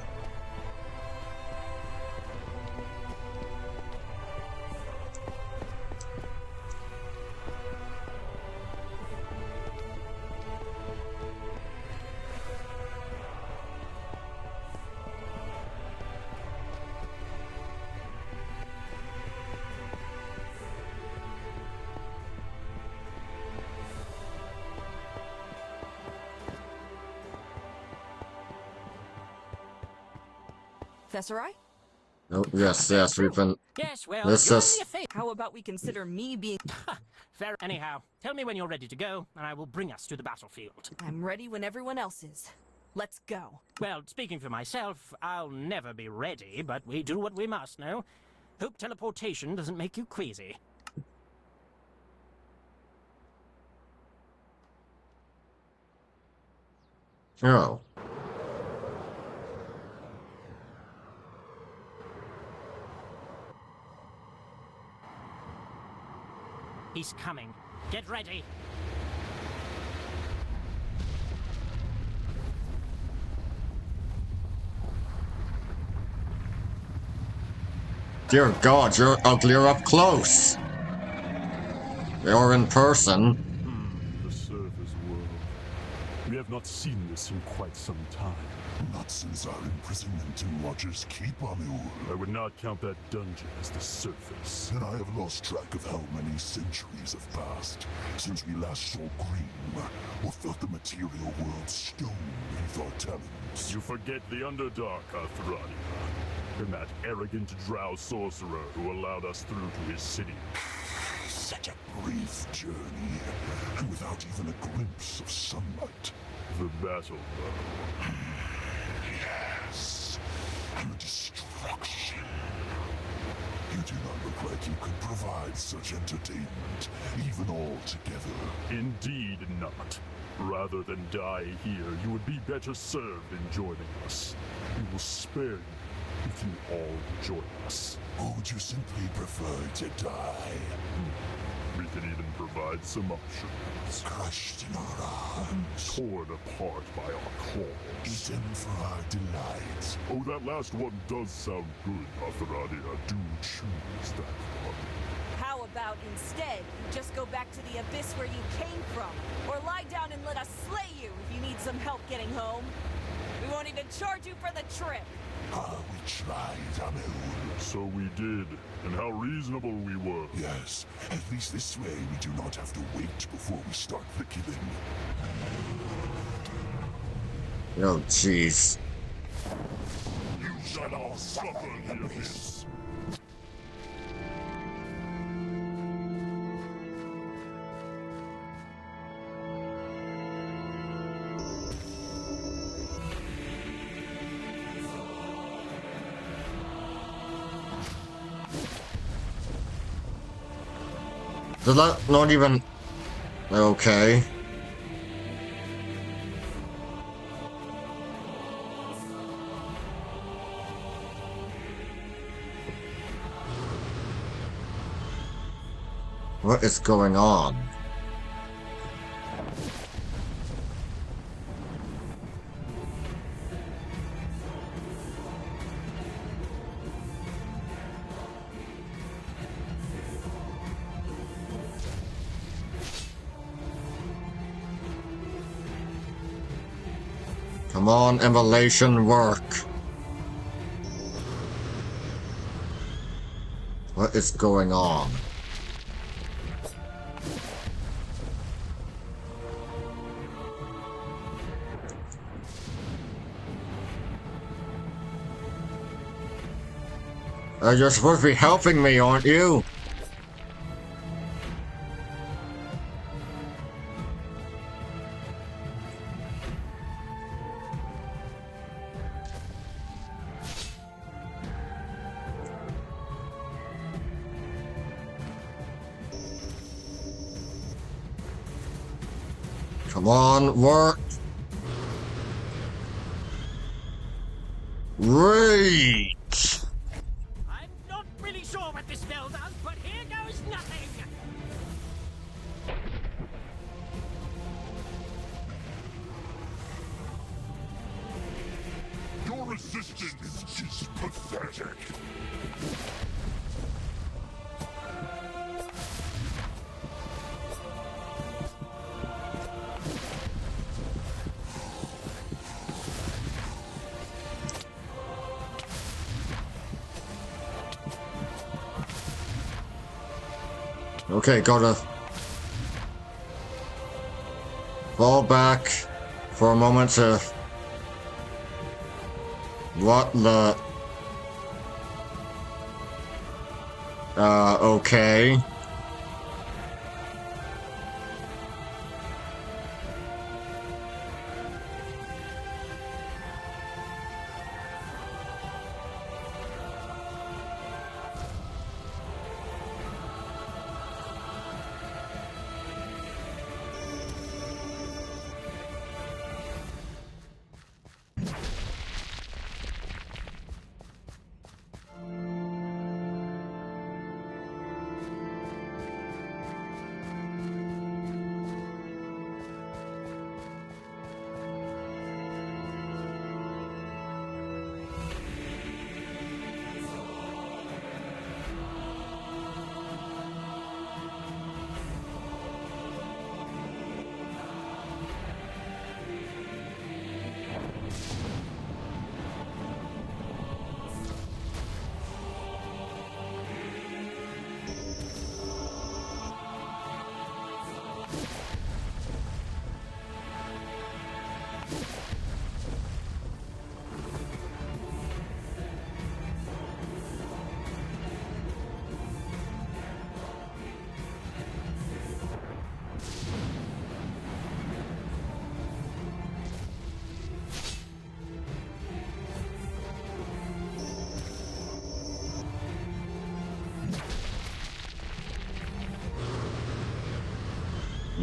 Fesserai? Oh, yes, we've been... Yes, well, This you're is... only a fa- How about we consider me being... Fair. Anyhow, tell me when you're ready to go, and I will bring us to the battlefield. I'm ready when everyone else is. Let's go. Well, speaking for myself, I'll never be ready, but we do what we must, no? Hope teleportation doesn't make you queasy. Oh. He's coming. Get ready. Dear God, you're uglier up close. You're in person. The surface world. We have not seen this in quite some time. Not since our imprisonment in Watcher's Keep, Amul. I would not count that dungeon as the surface. And I have lost track of how many centuries have passed since we last saw Green, or felt the material world stone beneath our talons. You forget the Underdark, Arthradia, and that arrogant drow sorcerer who allowed us through to his city. Such a brief journey, and without even a glimpse of sunlight. The battle, though. Yes, and the destruction. You do not look like you could provide such entertainment, even all together. Indeed not. Rather than die here, you would be better served in joining us. We will spare you if you all join us. Or would you simply prefer to die? We can even provide some options. Crushed in our arms. Torn apart by our claws. Eaten for our delight. Oh, that last one does sound good, Arthradia. Do choose that one. How about instead, you just go back to the abyss where you came from? Or lie down and let us slay you if you need some help getting home? We won't even charge you for the trip. We tried, Amul. So we did, and how reasonable we were. Yes, at least this way we do not have to wait before we start the killing. Oh, jeez. You shall all suffer in the abyss. Does that not even... Okay. What is going on? Come on, immolation, work. What is going on? You're supposed to be helping me, aren't you? Come on, work. Reach. I'm not really sure what this spell does, but here goes nothing! Your resistance is pathetic. Okay, gotta fall back for a moment to... What the... Okay.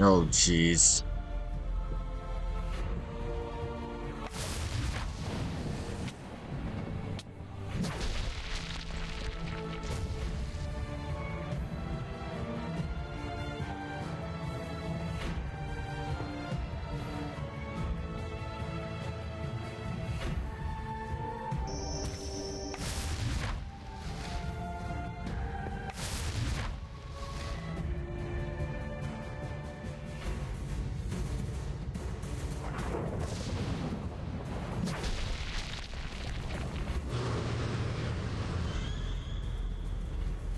Oh, jeez.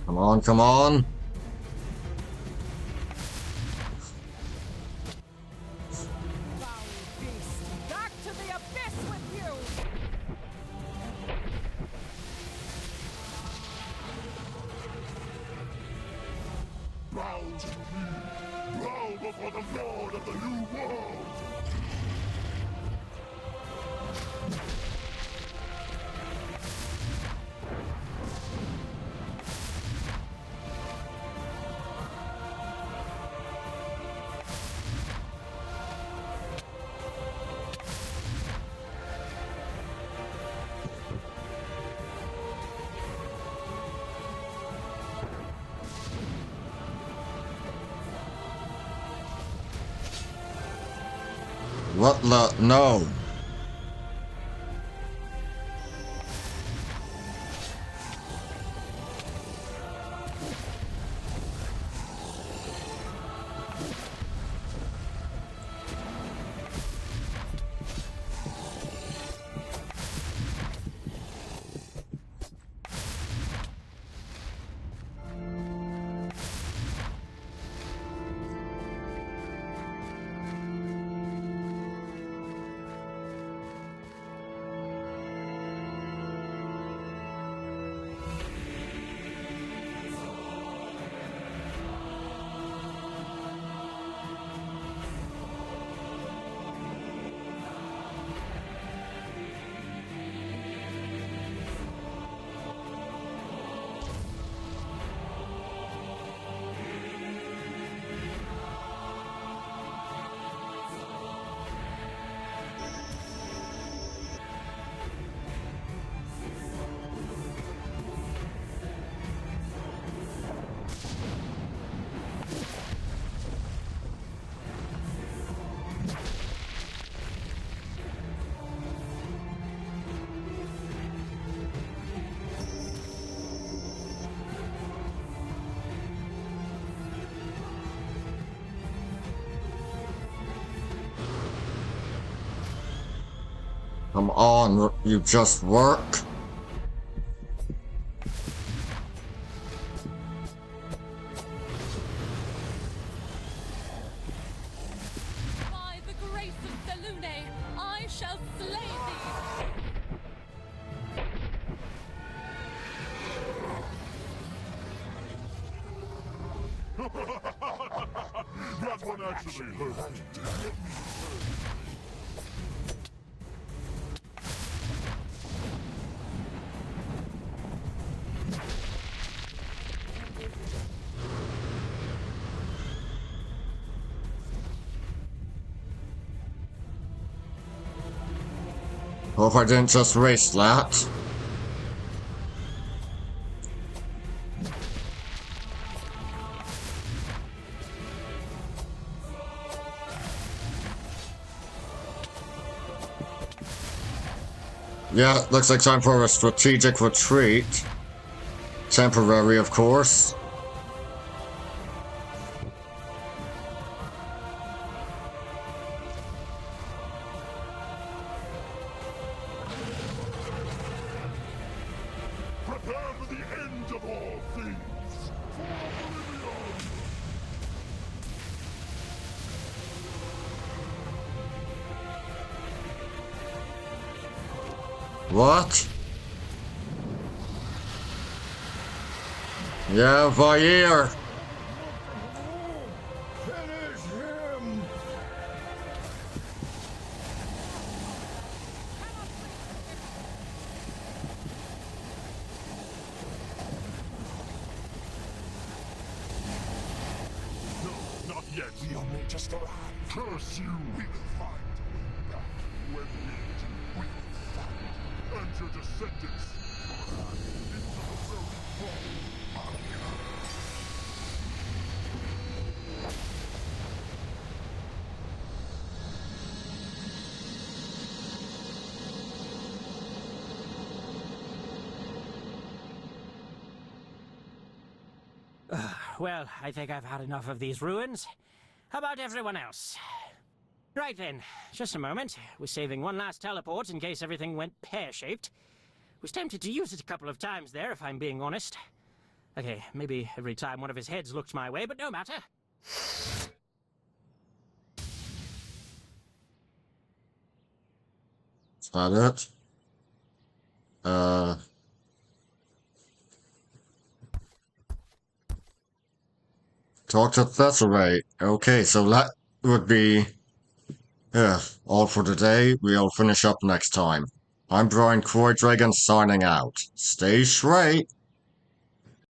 Come on, come on. Back to the abyss with you! Bow to me! Bow before the Lord of the New World! What the... No. Come on, you just work. By the grace of Selune, I shall slay thee! That one actually hurt. Hope I didn't just waste that. Yeah, looks like time for a strategic retreat. Temporary, of course. Prepare for the end of all things! For Oblivion! What? Yeah, Vair. Finish him! No, not yet. We only just arrived. Curse you! We will find that when we do, we will find. And your descendants. Into the very fall. Well, I think I've had enough of these ruins. How about everyone else? Right then, just a moment. We're saving one last teleport in case everything went pear-shaped. Was tempted to use it a couple of times there, if I'm being honest. Okay, maybe every time one of his heads looked my way, but no matter. Is that it? Talk to Tesserae. Okay, so that would be all for today. We'll finish up next time. I'm Brian Croydregan signing out. Stay straight.